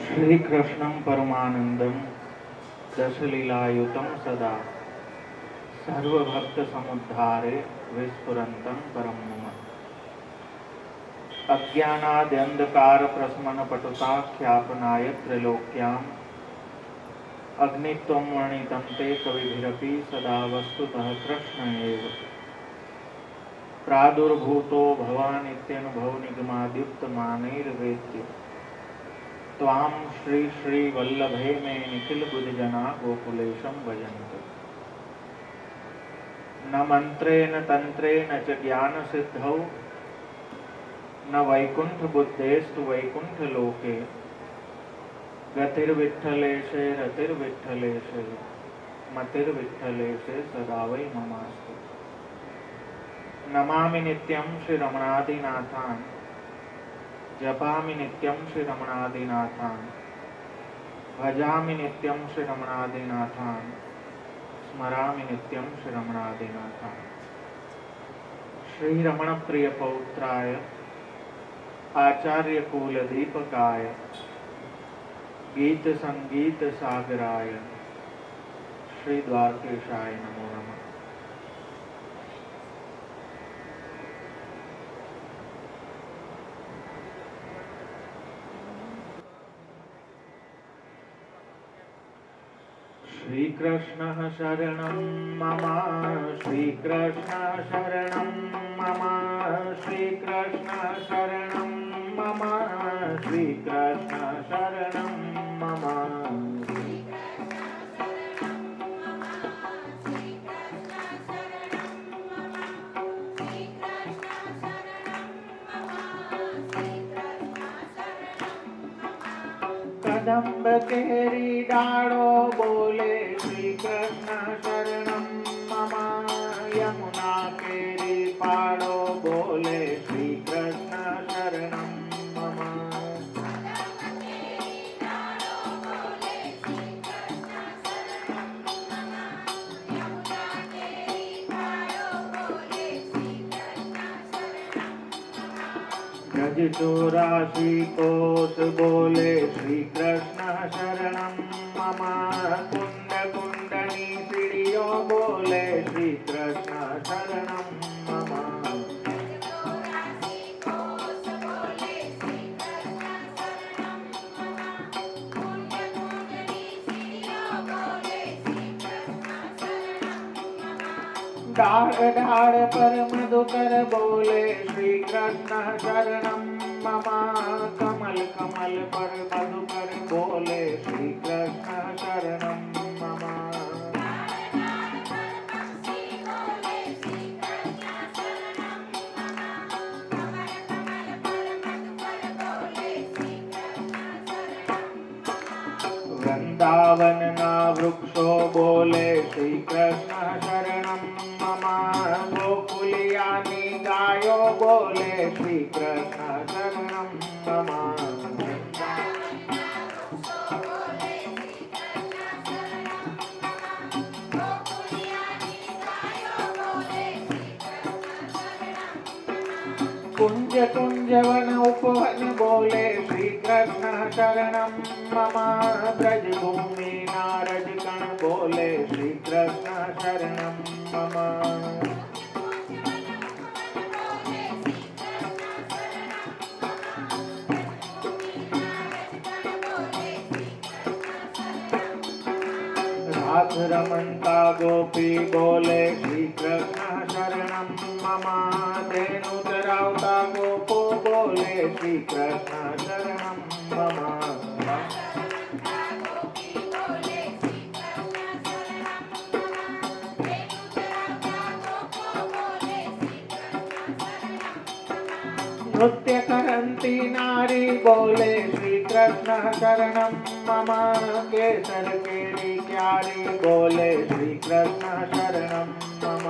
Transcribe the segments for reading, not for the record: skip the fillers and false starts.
श्री कृष्णं परमानंदं दशलीलायुतं सदा सर्वभक्त समुद्धारे विस्फुरन्तं परं मम अज्ञानाद्यन्धकार प्रशमन पटुताख्यापनाय त्रैलोक्याम् अग्नित्वं वर्णितं ते कविभिरपि सदा वस्तुतः कृष्ण एव प्रादुर्भूतो भवानित्यनुभव निगमाद्युक्तमानैर्वेद्य त्वां श्री श्री वल्लभे मे निखिल बुधजना गोकुलेशं भजन्ति न मंत्रेण तंत्रेण च ज्ञान सिद्धौ न वैकुंठ बुद्धेस्तु वैकुंठ लोके गतिर्विठ्ठलेशे रतिर्विठ्ठलेशे मतिर्विठ्ठलेशे सदा वै ममास्तु नमामि नित्यं श्री रमणादिनाथान् जपामि नित्यं श्री रमणादिनाथान् भजामि नित्यं श्री रमणादिनाथान् स्मरामि नित्यं श्री रमणादिनाथान् श्री रमण प्रिय पौत्राय आचार्य कुल दीपकाय गीत संगीत सागराय श्री द्वारकेशाय नमो नमः। श्रीकृष्णः शरणं मम श्रीकृष्णः शरणं मम श्रीकृष्णः शरणं मम श्रीकृष्णः शरणं मम कदम्ब केरी डालो बोले श्री कृष्ण शरणं मम यमुना केरी पाड़ो बोले श्री कृष्ण शरणं मम ब्रज चौरासी कोस बोले श्री कृष्ण शरणं मम कुंड कुंडनी सीढ़ियों बोले श्री कृष्ण शरणं मम डाढ़ डाढ़ पर मधुकर बोले श्री कृष्ण शरणं मम कमल कमल पर मधुकर बोले श्री कृष्ण शरणं मम वृंदावन ना वृक्षो बोले श्री कृष्ण शरणं मम गोकुलियानी गायो बोले श्री कृष्ण शरणं मम कुंज कुंज वन उपवन बोले श्री कृष्ण शरणं मम ब्रज भूमि नारद गण बोले श्री कृष्ण शरणं मम रास रमन का गोपी बोले श्री कृष्ण शरणं मम धेनु चरावता गोपो बोले श्री कृष्ण शरणं मम नृत्य करंती नारी बोले श्री कृष्ण शरणं मम केसर केरी क्यारी बोले श्री कृष्ण शरणं मम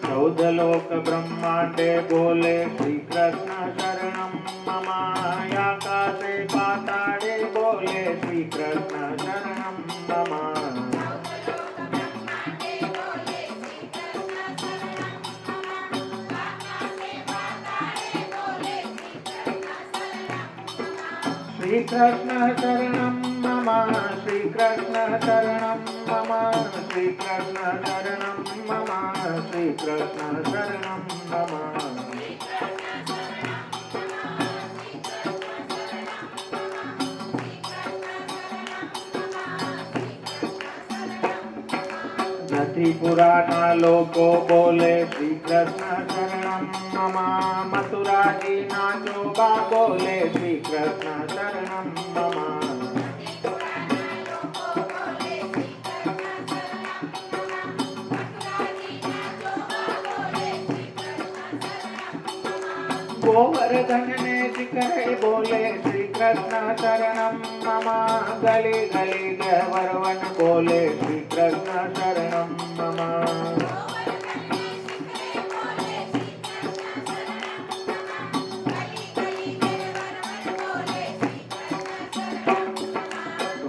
चौदह लोक ब्रह्मांडे बोले श्री कृष्ण शरणं मम आकाशे पाताले बोले श्री कृष्ण शरणं मम श्री कृष्ण शरणं मम श्री कृष्ण शरणं मम श्री कृष्ण शरणं मम श्री कृष्ण शरणं मम त्रिपुराना लोको बोले श्री कृष्ण शरणं मम मथुराजी नाचोबा बोले श्री कृष्ण शरणं मम गोवर्धन ने शिखर बोले श्री कृष्ण शरणं मम गली गली गवर्वन बोले श्री कृष्ण शरणं मम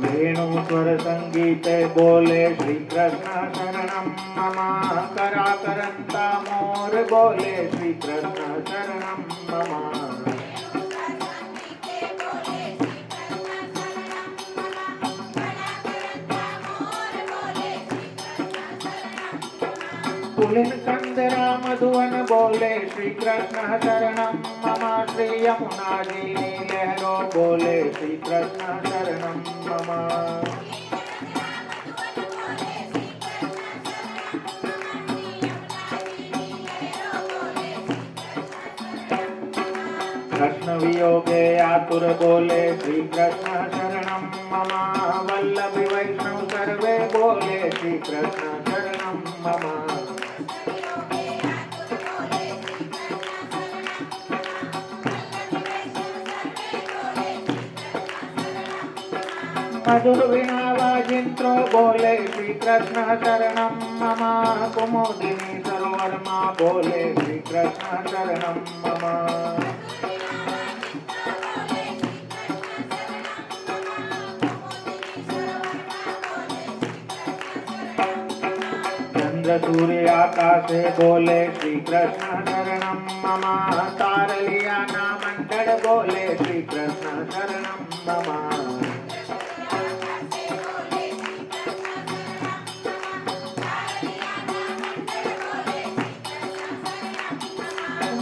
वेणु स्वर संगीत बोले श्री कृष्ण शरणं मम करा करंता मोर बोले श्री कृष्ण शरणं मम पुलिन कंदरा मधुवन बोले श्री कृष्ण शरणं मम श्री यमुना जी लहरो बोले श्री कृष्ण शरणं मम कृष्ण वियोगे आतुर बोले श्री कृष्ण शरणं मम वल्लभ वैष्णव सर्वे बोले श्री कृष्ण शरणं मम मधुर वीणा वाजिंत्रो बोले श्री कृष्ण शरणं मम कुमुदिनी सरोवरमा बोले श्री कृष्ण शरणं मम चंद्र सूर्य आकाशे बोले श्री कृष्ण शरणं मम तारलिया ना मंडल बोले श्री कृष्ण शरणं मम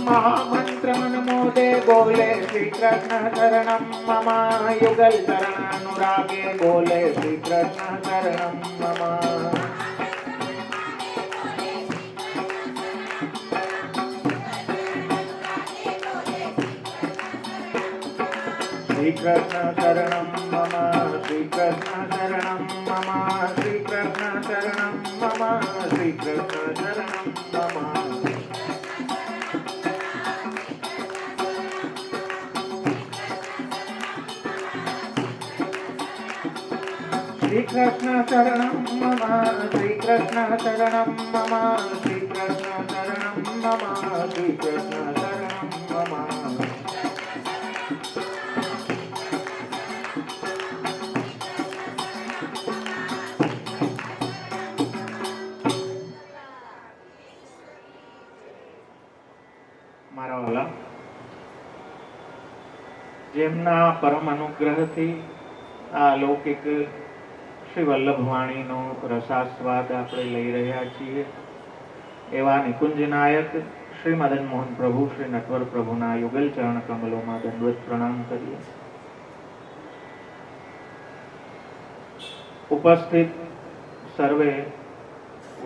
महामंत्र मन मोदे बोले श्री कृष्ण शरणं मम युगल शरण अनुरागे बोले श्री कृष्ण शरणं मम श्री कृष्ण शरणं मम श्री कृष्ण शरणं मम श्री कृष्ण शरणं मम श्री कृष्ण शरणं मम श्री कृष्ण शरणं मम श्री कृष्ण शरणं मम श्री कृष्ण शरणं मम श्री कृष्ण शरणं मम मारा वाला जेमना परम अनुग्रहथी आ लौकिक श्री वल्लभवाणीनो रसास्वाद આપણે લઈ રહ્યા છીએ એવા નિકુંજ નાયક શ્રી મદન મોહન પ્રભુ શ્રી નટવર પ્રભુના યુગલ ચરણ કમલોમાં દંડવત પ્રણામ કરીએ. ઉપસ્થિત સર્વે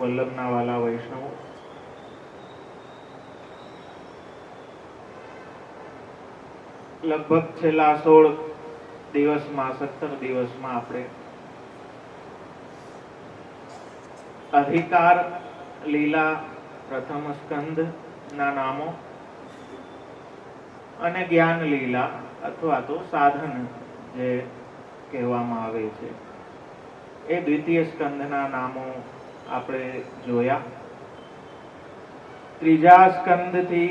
વલ્લભના વાલા વૈષ્ણવો, લગભગ છેલ્લા 16 દિવસમાં 17 દિવસમાં આપણે अधिकार लीला प्रथम स्कंद ना नामो अने ज्ञान लीला अथवा तो साधन जे कहेवामां आवे छे ए द्वितीय स्कंद ना नामो आपणे जोया. त्रीजा स्कंद थी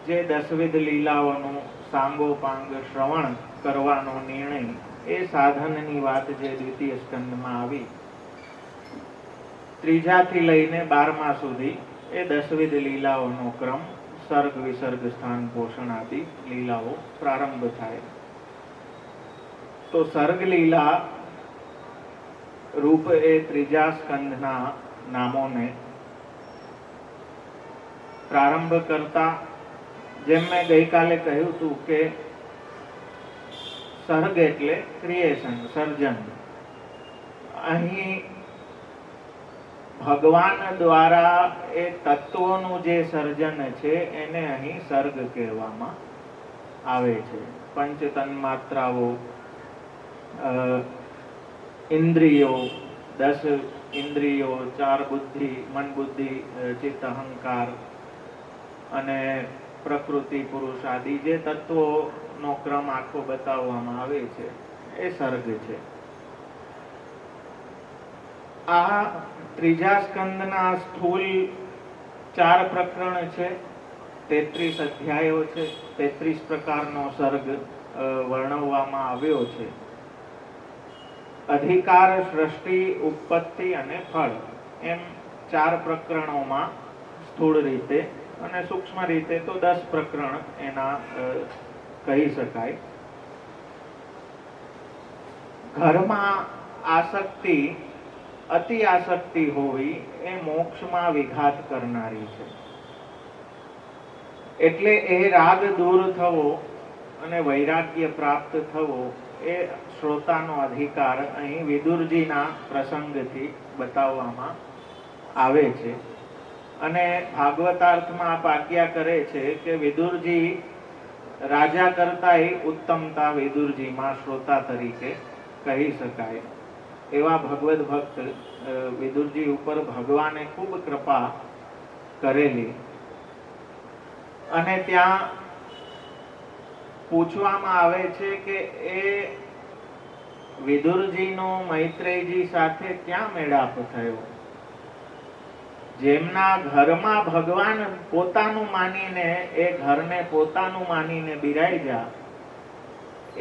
जे 10विध लीलाओनुं सांगोपांग श्रवण करवानो निर्णय ए साधननी वात जे द्वितीय स्कंदमां आवी. त्रीजा थी लईने 12मा सुधी ए 10विध लीलाओनो क्रम सर्ग विसर्ग स्थान पोषण आदि लीलाओ प्रारंभ थाय. તો સર્ગલીલા રૂપ એ ત્રીજા સ્કંધના નામોને પ્રારંભ કરતા, જેમ મેં ગઈકાલે કહ્યું હતું કે સર્ગ એટલે ક્રિએશન, સર્જન. અહીં ભગવાન દ્વારા એ તત્વોનું જે સર્જન છે એને અહીં સર્ગ કહેવામાં આવે છે. પંચ તન્માત્રાઓ, ઇન્દ્રિયો, 10 ઇન્દ્રિયો, 4 બુદ્ધિ, મન, બુદ્ધિ, ચિત્ત, અહંકાર અને પ્રકૃતિ, પુરુષ આદિ જે તત્વોનો ક્રમ આખો બતાવવામાં આવે છે એ સર્ગ છે. આ ત્રીજા સ્કંદના સ્થૂલ 4 પ્રકરણ છે, 33 અધ્યાયો છે, 33 પ્રકારનો સર્ગ વર્ણવવામાં આવ્યો છે. અધિકાર, સૃષ્ટિ, ઉત્પત્તિ અને ફળ એમ 4 પ્રકરણોમાં સ્થૂળ રીતે અને સૂક્ષ્મ રીતે તો 10 પ્રકરણ એના કહી શકાય. ઘરમાં આસક્તિ, અતિ આસક્તિ હોવી એ મોક્ષમાં વિઘાત કરનારી છે. એટલે એ રાગ દૂર થવો અને વૈરાગ્ય પ્રાપ્ત થવો એ શ્રોતાનો અધિકાર અહીં વિદુરજીના પ્રસંગથી બતાવવામાં આવે છે. અને ભાગવતાર્થમાં આપ આજ્ઞા કરે છે કે વિદુરજી રાજા કરતાંય ઉત્તમતા વિદુરજીમાં શ્રોતા તરીકે કહી શકાય. એવા ભગવદ ભક્ત વિદુરજી ઉપર ભગવાને ખૂબ કૃપા કરેલી. અને ત્યાં પૂછવામાં આવે છે કે એ વિદુરજીનો મૈત્રેયજી સાથે ક્યાં મેળાપ થયો? જેમના ઘરમાં ભગવાન પોતાનું માનીને એ ઘરને પોતાનું માનીને બિરાજ્યા,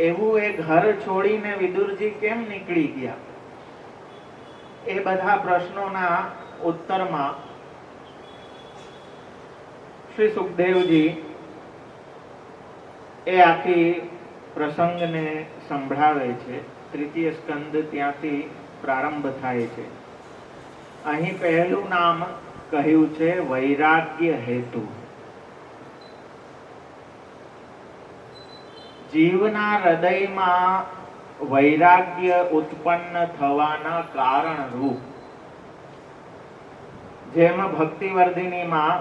એવું એ ઘર છોડીને વિદુરજી કેમ નીકળી ગયા? એ બધા પ્રશ્નોના ઉત્તરમાં શ્રી સુખદેવજી એ આખી પ્રસંગને સંભળાવે છે. તૃતીય સ્કંદ ત્યાંથી પ્રારંભ થાય છે. અહીં પહેલું નામ કહ્યું છે વૈરાગ્ય હેતુ. જીવના હૃદયમાં વૈરાગ્ય ઉત્પન્ન થવાના કારણ રૂપ, જેમ ભક્તિવર્ધિનીમાં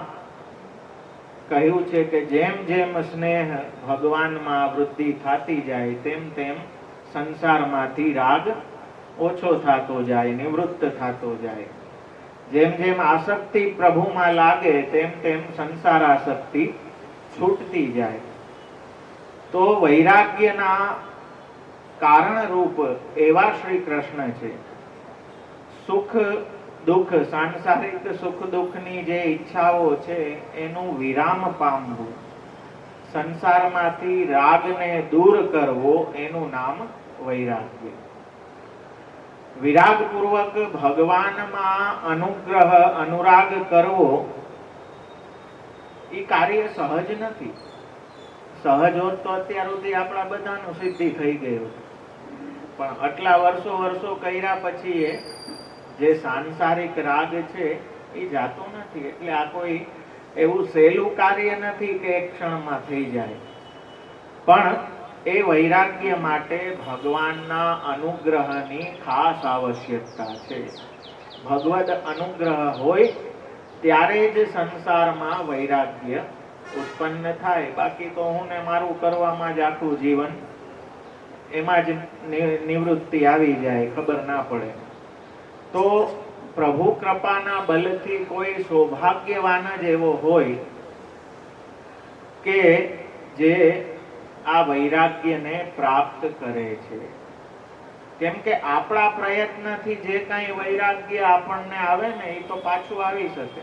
કહ્યું છે કે જેમ જેમ સ્નેહ ભગવાનમાં વૃદ્ધિ થતી જાય તેમ તેમ સંસારમાંથી રાગ ઓછો થતો જાય, નિવૃત્ત થતો જાય. જેમ જેમ આસક્તિ પ્રભુમાં લાગે તેમ તેમ સંસાર આસક્તિ છૂટતી જાય. તો વૈરાગ્યના કારણરૂપ એવા શ્રી કૃષ્ણ છે. સુખ દુઃખ, સાંસારિક સુખ દુઃખની જે ઈચ્છાઓ છે એનું વિરામ પામવું, સંસારમાંથી રાગને દૂર કરવો, એનું નામ વૈરાગ્ય. વિરાગપૂર્વક ભગવાનમાં અનુગ્રહ અનુરાગ કરવો એ કાર્ય સહજ નથી. સહજ હોત તો અત્યાર સુધી આપણા બધાનું સિદ્ધિ થઈ ગયું. પણ આટલા વર્ષો કર્યા પછી જે સાંસારિક રાગ છે એ જાતો નથી. એટલે આ કોઈ એવું સહેલું કાર્ય નથી કે એક ક્ષણમાં થઈ જાય. પણ એ વૈરાગ્ય માટે ભગવાનના અનુગ્રહની ખાસ આવશ્યકતા છે. ભગવદ અનુગ્રહ હોય ત્યારે જ સંસારમાં વૈરાગ્ય ઉત્પન્ન થાય. બાકી તો હું ને મારું કરવામાં જ આખું જીવન એમાં જ નિવૃત્તિ આવી જાય, ખબર ના પડે. તો પ્રભુ કૃપાના બલથી કોઈ સૌભાગ્યવાન જ એવો હોય કે જે આ વૈરાગ્યને પ્રાપ્ત કરે છે. કેમ કે આપણા પ્રયત્નથી જે કાંઈ વૈરાગ્ય આપણને આવે ને એ તો પાછું આવી શકે.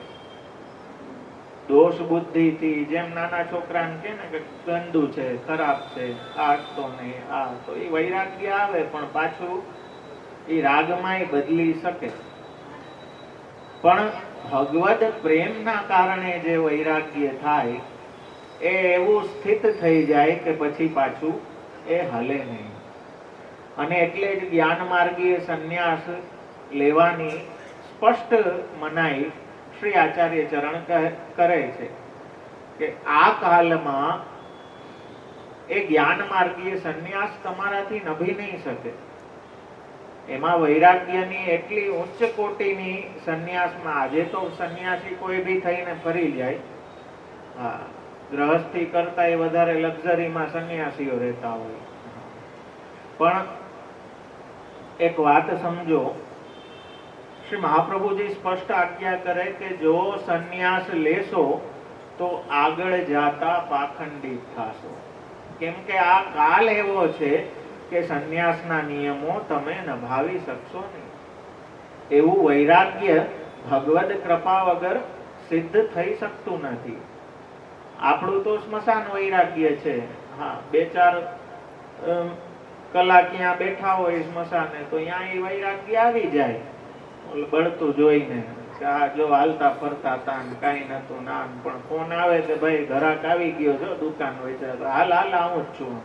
દોષ બુદ્ધિથી, જેમ નાના છોકરાને કહે ને કે ગંદુ છે, ખરાબ છે, આ તો નહીં, આ તો, એ વૈરાગ્ય આવે પણ પાછું એ રાગમાં બદલી શકે. પણ ભગવદ પ્રેમના કારણે જે વૈરાગ્ય થાય એ એવું સ્થિત થઈ જાય કે પછી પાછું એ હલે નહીં. અને એટલે જ જ્ઞાન માર્ગીય સંન્યાસ લેવાની સ્પષ્ટ મનાઈ શ્રી આચાર્ય ચરણ કરે છે કે આ કાલમાં એ જ્ઞાન માર્ગીય સંન્યાસ તમારાથી નભી નહીં શકે. એમાં વૈરાગ્યની એટલી ઉચ્ચ કોટીની સંન્યાસમાં, આજે તો સંન્યાસી કોઈ બી થઈને ફરી જાય, હા, ગ્રહસ્થી કરતા એ વધારે લક્ઝરીમાં સંન્યાસીઓ રહેતા હોય. પણ એક વાત સમજો, શ્રી મહાપ્રભુજી સ્પષ્ટ આજ્ઞા કરે કે જો સંન્યાસ લેશો તો આગળ જાતા પાખંડિત થાશો. કેમ કે આ કાલ એવો છે કે સંન્યાસના નિયમો તમે નભાવી શકશો નહીં. એવું વૈરાગ્ય ભગવદ કૃપા વગર સિદ્ધ થઈ શકતું નથી. આપણું તો સ્મશાન વૈરાગ્ય છે. હા, 2-4 કલાક ત્યાં બેઠા હોય સ્મશાને તો ત્યાં એ વૈરાગ્ય આવી જાય બળતું જોઈને. જો હાલતા ફરતા હતા ને કઈ નતું નામ, પણ ફોન આવે કે ભાઈ ઘરાક આવી ગયો છો, દુકાન હોય છે, હાલ હાલ આવું જ છું.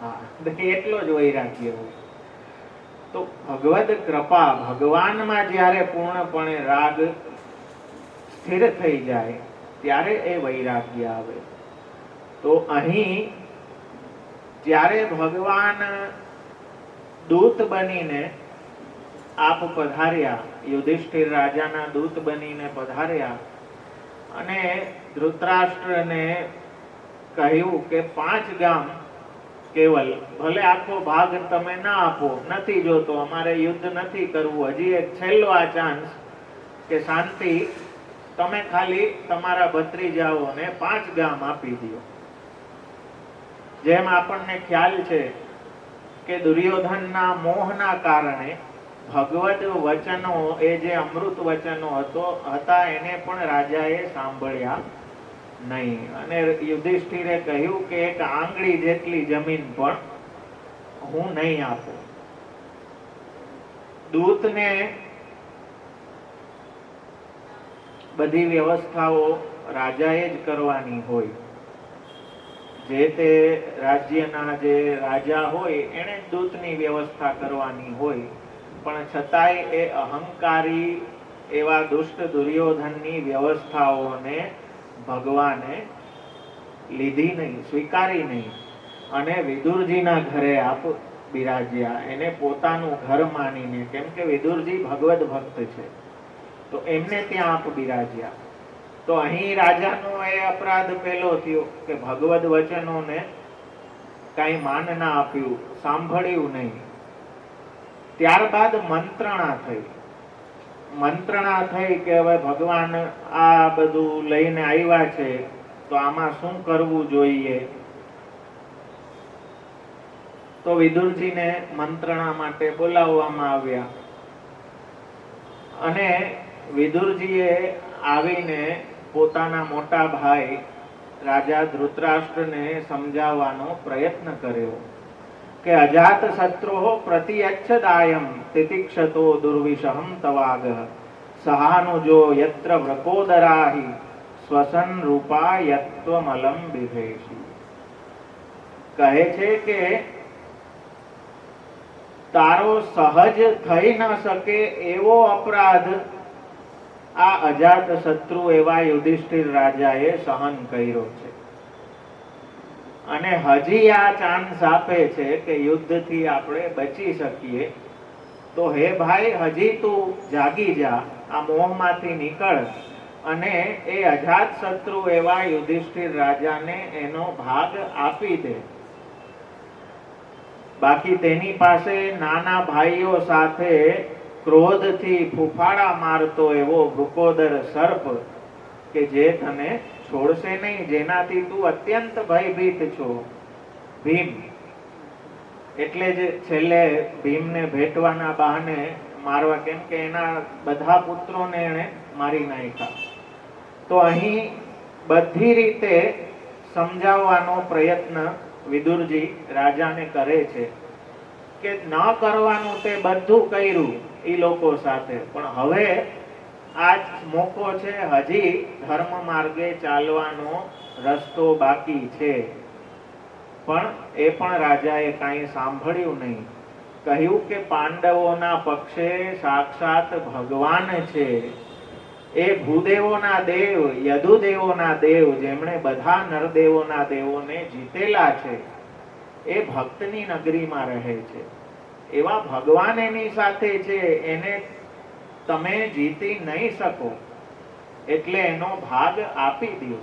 હા, એટલો જ વૈરાગ્ય હોય. તો ભગવદ કૃપા, ભગવાનમાં જ્યારે પૂર્ણપણે રાગ સ્થિર થઈ જાય ત્યારે એ વૈરાગ્ય આવે. તો અહીં જ્યારે ભગવાન દૂત બનીને આપ પધાર્યા, યુધિષ્ઠિર રાજાના દૂત બનીને પધાર્યા અને ધૃતરાષ્ટ્રને કહ્યું કે 5 ગામ કેવલ, ભલે આખો ભાગ તમે ના આપો, નથી જોતો, અમારે યુદ્ધ નથી કરવું, હજી એક છેલ્લો આ ચાન્સ કે શાંતિ, તમે ખાલી તમારા ભત્રીજાઓને 5 ગામ આપી દો. જેમ આપણને ખ્યાલ છે કે દુર્યોધનના મોહના કારણે ભગવદ વચનો, એ જે અમૃત વચનો હતા એને પણ રાજાએ સાંભળ્યા નહીં. અને યુધિષ્ઠિરે કહ્યું કે 1 આંગળી જેટલી જમીન પણ હું નહીં આપું. દૂતને બધી વ્યવસ્થાઓ રાજાએ જ કરવાની હોય. જે તે રાજ્યના જે રાજા હોય એને જ દૂતની વ્યવસ્થા કરવાની હોય. પણ છતાંય એ અહંકારી એવા દુષ્ટ દુર્યોધનની વ્યવસ્થાઓને ભગવાને લીધી નહીં, સ્વીકારી નહીં, અને વિદુરજીના ઘરે આપ બિરાજ્યા, એને પોતાનું ઘર માનીને. કેમ કે વિદુરજી ભગવદ ભક્ત છે, તો એમને ત્યાં આપ બિરાજ્યા. તો અહીં રાજાનો એ અપરાધ પેલો થયો કે ભગવદ વચનોને કઈ માન ના આપ્યું, સાંભળ્યું નહીં. ત્યારબાદ મંત્રણા થઈ. મંત્રણા થઈ કે હવે ભગવાન આ બધું લઈને આવ્યા છે તો આમાં શું કરવું જોઈએ. તો વિદુરજીને મંત્રણા માટે બોલાવવામાં આવ્યા અને વિદુરજીએ આવીને પોતાના મોટા ભાઈ રાજા ધૃતરાષ્ટ્રને સમજાવવાનો પ્રયત્ન કર્યો કે અજાત શત્રુઃ પ્રતિયચ્છદાયમ તિતિક્ષતો દુર્વિષહમ તવાગઃ સહાનુજો યત્ર વ્રકોદરાહિ સ્વસન રૂપા યત્વમલમ બિભેષી. કહે છે કે તારો સહજ થઈ ન શકે એવો અપરાધ આ અજાત શત્રુ એવા યુધિષ્ઠિર રાજાએ સહન કર્યો છે. અને હજી આ ચાન્સ આપે છે કે યુદ્ધથી આપણે બચી શકીએ. તો હે ભાઈ, હજી તું જાગી જા, આ મોહમાંથી નીકળ અને એ અજાત શત્રુ એવા યુધિષ્ઠિર રાજાને એનો ભાગ આપી દે. બાકી તેની પાસે નાના ભાઈઓ સાથે ક્રોધથી ફૂફાડા મારતો એવો વૃકોદર સર્પ કે જે તને છોડશે નહીં, જેનાથી તું અત્યંત ભયભીત છો, ભીમ. એટલે જ છેલ્લે ભીમને ભેટવાના બહાને મારવા, કેમ કે એના બધા પુત્રોને એને મારી નાખ્યા. તો અહીં બધી રીતે સમજાવવાનો પ્રયત્ન વિદુરજી રાજાને કરે છે કે ન કરવાનું તે બધું કર્યું એ લોકો સાથે, પણ હવે આ મોકો છે, હજી ધર્મ માર્ગે ચાલવાનો રસ્તો બાકી છે. પણ એ પણ રાજાએ કાંઈ સાંભળ્યું નહીં કહ્યું કે પાંડવોના પક્ષે સાક્ષાત ભગવાન છે, એ ભૂદેવોના દેવ, યદુદેવોના દેવ, જેમણે બધા નરદેવોના દેવોને જીતેલા છે, એ ભક્તની નગરીમાં રહે છે. એવા ભગવાન એની સાથે છે, એને તમે જીતી નહીં શકો, એટલે એનો ભાગ આપી દો.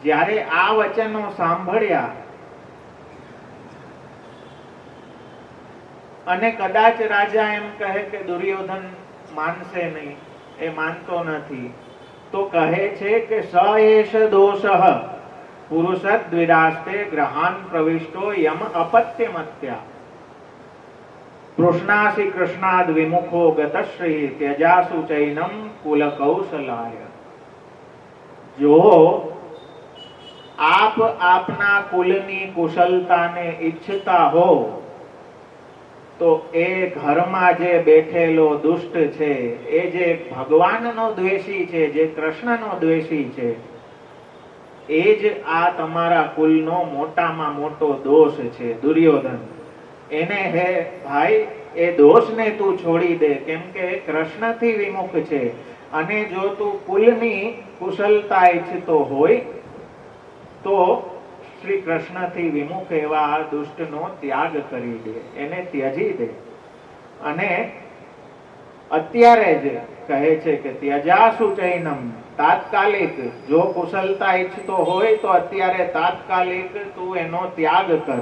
જ્યારે આ વચનો સાંભળ્યા અને કદાચ રાજા એમ કહે કે દુર્યોધન માનશે નહીં, એ માનતો નથી, તો કહે છે કે સ એષ દોષ પુરુષદ્વિરાસ્તે ગ્રહાન પ્રવિષ્ટો યમ અપત્યમત્યા કૃષ્ણાસી કૃષ્ણાદ વિમુખો ગતશ્રી ત્યજાસુ ચૈનમ કુલ કૌશલાય. જો આપ આપના કુલની કુશલતાને ઈચ્છતા હો, તો એ ઘરમાં જે બેઠેલો દુષ્ટ છે, એ જે ભગવાનનો દ્વેષી છે, જે કૃષ્ણનો દ્વેષી છે, એ જ આ તમારા કુલનો મોટામાં મોટો દોષ છે, દુર્યોધન. એને હે ભાઈ, એ દોષને તું છોડી દે, કેમ કે કૃષ્ણથી વિમુખ છે, અને જો તું કુલની કુશલતા ઈચ્છતો હોય તો શ્રી કૃષ્ણથી વિમુખ એવા દુષ્ટનો ત્યાગ કરી દે, એને ત્યજી દે. અને અત્યારે જ કહે છે કે ત્યજાસુ ચૈનમ, તાત્કાલિક, જો કુશલતા ઈચ્છતો હોય તો અત્યારે તાત્કાલિક તું એનો ત્યાગ કર.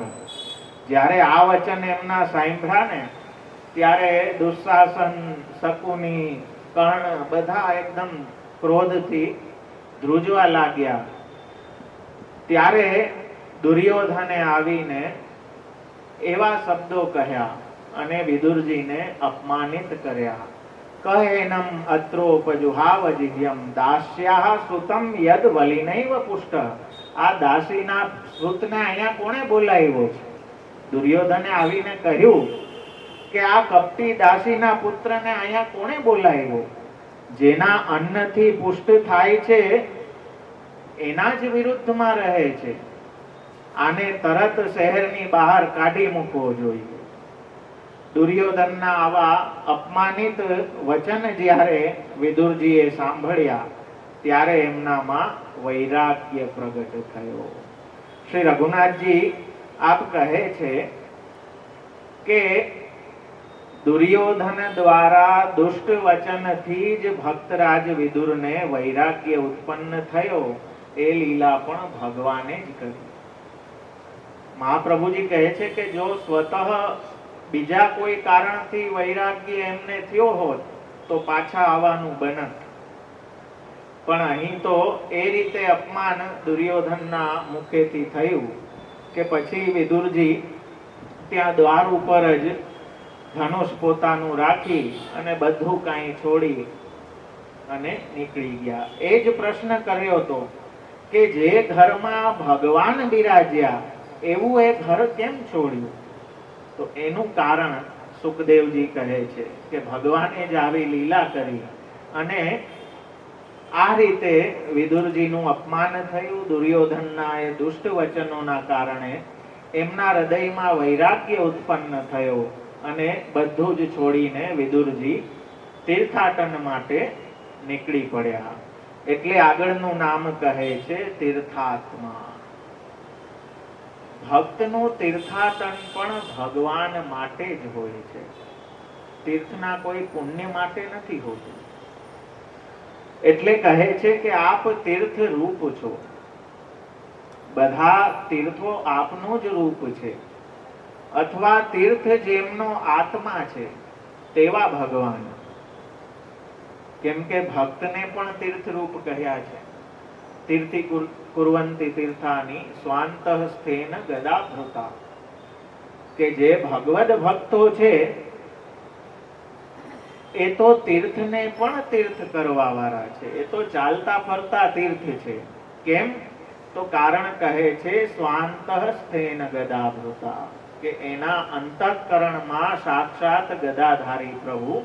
જ્યારે આ વચન એમના સાંભળ્યા ને, ત્યારે દુશાસન, શકુની, કર્ણ બધા એકદમ ક્રોધથી ધ્રુજવા લાગ્યા. ત્યારે દુર્યોધને આવીને એવા શબ્દો કહ્યા અને વિદુરજીને અપમાનિત કર્યા. કહેનમ અત્રોપજુહાવજિહ્યમ દાસ્યાહ સુતમ યદ વલિનૈવ પુષ્ટ. આ દાસીના સુતને અહીંયા કોણે બોલાવ્યો છે? દુર્યોધને આવીને કહ્યું કે આ કપટી દાસીના પુત્રને અહીંયા કોણે બોલાવ્યો? જેના અન્નથી પુષ્ટ થાય છે એના જ વિરુદ્ધમાં રહે છે. આને તરત શહેરની બહાર કાઢી મૂકવો જોઈએ. દુર્યોધનના આવા અપમાનિત વચન જ્યારે વિદુરજીએ સાંભળ્યા, ત્યારે એમનામાં વૈરાગ્ય પ્રગટ થયો. શ્રી રઘુનાથજી આપ કહે છે કે દુર્યોધન દ્વારા દુષ્ટ વચનથી જ ભક્તરાજ વિદુરને વૈરાગ્ય ઉત્પન્ન થયો. એ લીલા પણ ભગવાને જ કરી. મહાપ્રભુજી કહે છે કે જો સ્વતઃ બીજા કોઈ કારણથી વૈરાગ્ય એમને થયો હોત તો પાછા આવવાનું બનત. પણ અહીં તો એ રીતે અપમાન દુર્યોધનના મુખેથી થયું કે પછી વિદુરજી ત્યાં દ્વાર ઉપર જ ધનુષ પોતાનું રાખી અને બધું કાંઈ છોડી અને નીકળી ગયા. એ જ પ્રશ્ન કર્યો હતો કે જે ઘરમાં ભગવાન બિરાજ્યા એવું એ ઘર કેમ છોડ્યું? તો એનું કારણ સુખદેવજી કહે છે કે ભગવાને જ આવી લીલા કરી અને આ રીતે વિદુરજીનું અપમાન થયું. દુર્યોધનના એ દુષ્ટ વચનોના કારણે એમના હૃદયમાં વૈરાગ્ય ઉત્પન્ન થયો અને બધું જ છોડીને વિદુરજી તીર્થાટન માટે નીકળી પડ્યા. એટલે આગળનું નામ કહે છે તીર્થાત્મા. ભક્તનું તીર્થાટન પણ ભગવાન માટે જ હોય છે. તીર્થના કોઈ પુણ્ય માટે નથી હોતું. એટલે કહે છે કે આપ તીર્થ રૂપ છો. બધા તીર્થો આપનું જ રૂપ છે, અથવા તીર્થ જેમનો આત્મા છે તેવા ભગવાન. કેમ કે ભક્તને પણ તીર્થ રૂપ કહ્યા છે. તીર્થી કુર્વંતી તીર્થાની સ્વાંતઃ સ્થેન ગદાભૃતા. કે જે ભગવદ ભક્તો છે એ તો તીર્થને પણ તીર્થ કરવા વાળા છે. એ તો ચાલતા ફરતા તીર્થ છે. કેમ? તો કારણ કહે છે સ્વાંતઃ સ્થેન ગદાભૃતા, કે એના અંતઃકરણમાં સાક્ષાત ગદાધારી પ્રભુ,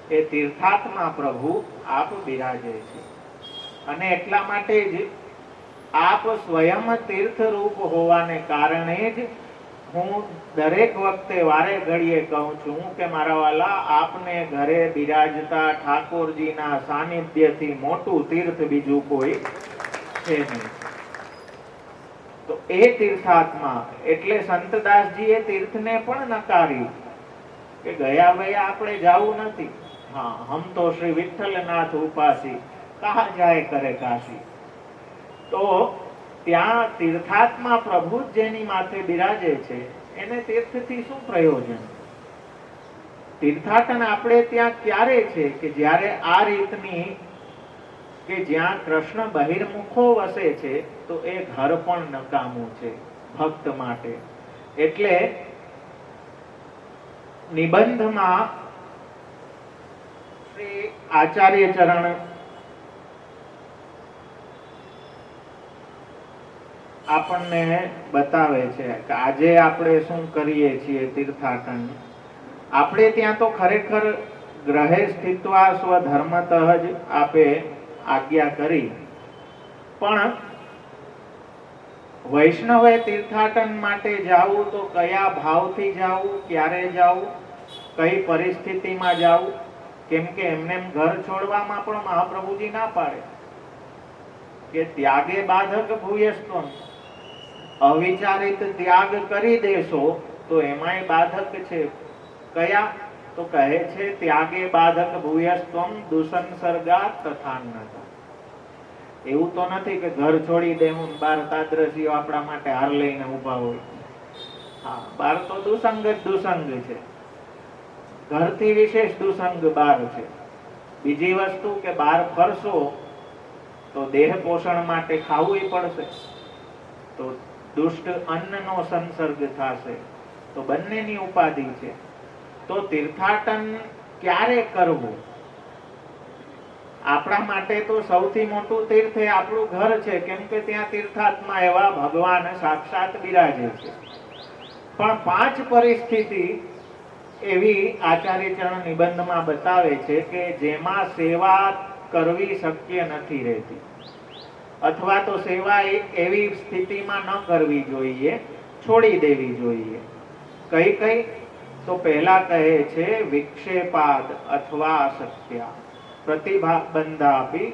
એ તીર્થાત્મા પ્રભુ આપ બિરાજે છે. અને એટલા માટે જ આપ સ્વયં તીર્થ રૂપ હોવાને કારણે જ હું દરેક વખતે વારે ઘડીએ કહું છું કે મારા વાલા, આપને ઘરે બિરાજતા ઠાકોરજીના સાનિધ્યથી મોટું તીર્થ બીજું કોઈ છે નહીં. તો એ તીર્થાત્મા એટલે સંતદાસજીએ તીર્થને પણ નકારી કે ગયા વયા આપણે જાવું નથી. હા, હમ તો શ્રી વિઠ્ઠલનાથ ઉપાસી, કહા જાય કરે કાશી. તો ત્યાં તીર્થાત્મા પ્રભુ જેની માથે બિરાજે છે એને તીર્થથી શું પ્રયોજન? તીર્થાટન આપણે ત્યાં ક્યારે છે કે જ્યારે આ રીતની કે જ્યાં કૃષ્ણ બહિર્મુખો વસે છે તો એ ઘર પણ નકામું છે ભક્ત માટે. એટલે નિબંધમાં શ્રી આચાર્ય ચરણ આપણને બતાવે છે કે આજે આપણે શું કરીએ છીએ તીર્થાટન. આપણે ત્યાં તો ખરેખર ગ્રહે સ્થિત્વા સ્વધર્મતઃ જ આપે આજ્ઞા કરી, પણ વૈષ્ણવે તીર્થાટન માટે જાવું તો કયા ભાવથી જાવું, ક્યારે જાવું, કઈ પરિસ્થિતિમાં જાવું? કેમ કે એમને ઘર છોડવામાં પણ મહાપ્રભુજી ના પાડે કે ત્યાગે બાધક ભૂયસ્ત્વમ, અવિચારિત ત્યાગ કરી દેશો તો એમાંય બાધક છે. કયા? તો કહે છે ત્યાગે બાધક ભૂયસ્ત્વમ દુસંસર્ગા તથાન્નતા. એવું તો નથી કે ઘર છોડી દેવું, બાર તાદ્રસીઓ આપણા માટે હાર લઈને ઉભા હોય. હા, બાર તો દુસંગ જ દુસંગ છે. ઘરથી વિશેષ દુસંગ બાર છે. બીજી વસ્તુ કે બાર ફરશો તો દેહ પોષણ માટે ખાવું પડશે, તો દુષ્ટ અન્નનો સંસર્ગ થશે, તો બંનેની ઉપાધિ છે. તો તીર્થાટન ક્યારે કરવું? આપણા માટે તો સૌથી મોટું તીર્થ એ આપણું ઘર છે, કેમ કે ત્યાં તીર્થાત્મા એવા ભગવાન સાક્ષાત બિરાજે છે. પણ 5 પરિસ્થિતિ એવી આચાર્ય ચરણ નિબંધમાં બતાવે છે કે જેમાં સેવા કરવી શક્ય નથી રહેતી, અથવા તો સેવા એવી સ્થિતિમાં ન કરવી જોઈએ, છોડી દેવી જોઈએ. કઈ કઈ? તો પહેલા કહે છે વિક્ષેપાદ અથવા અસત્યા પ્રતિબંધાપી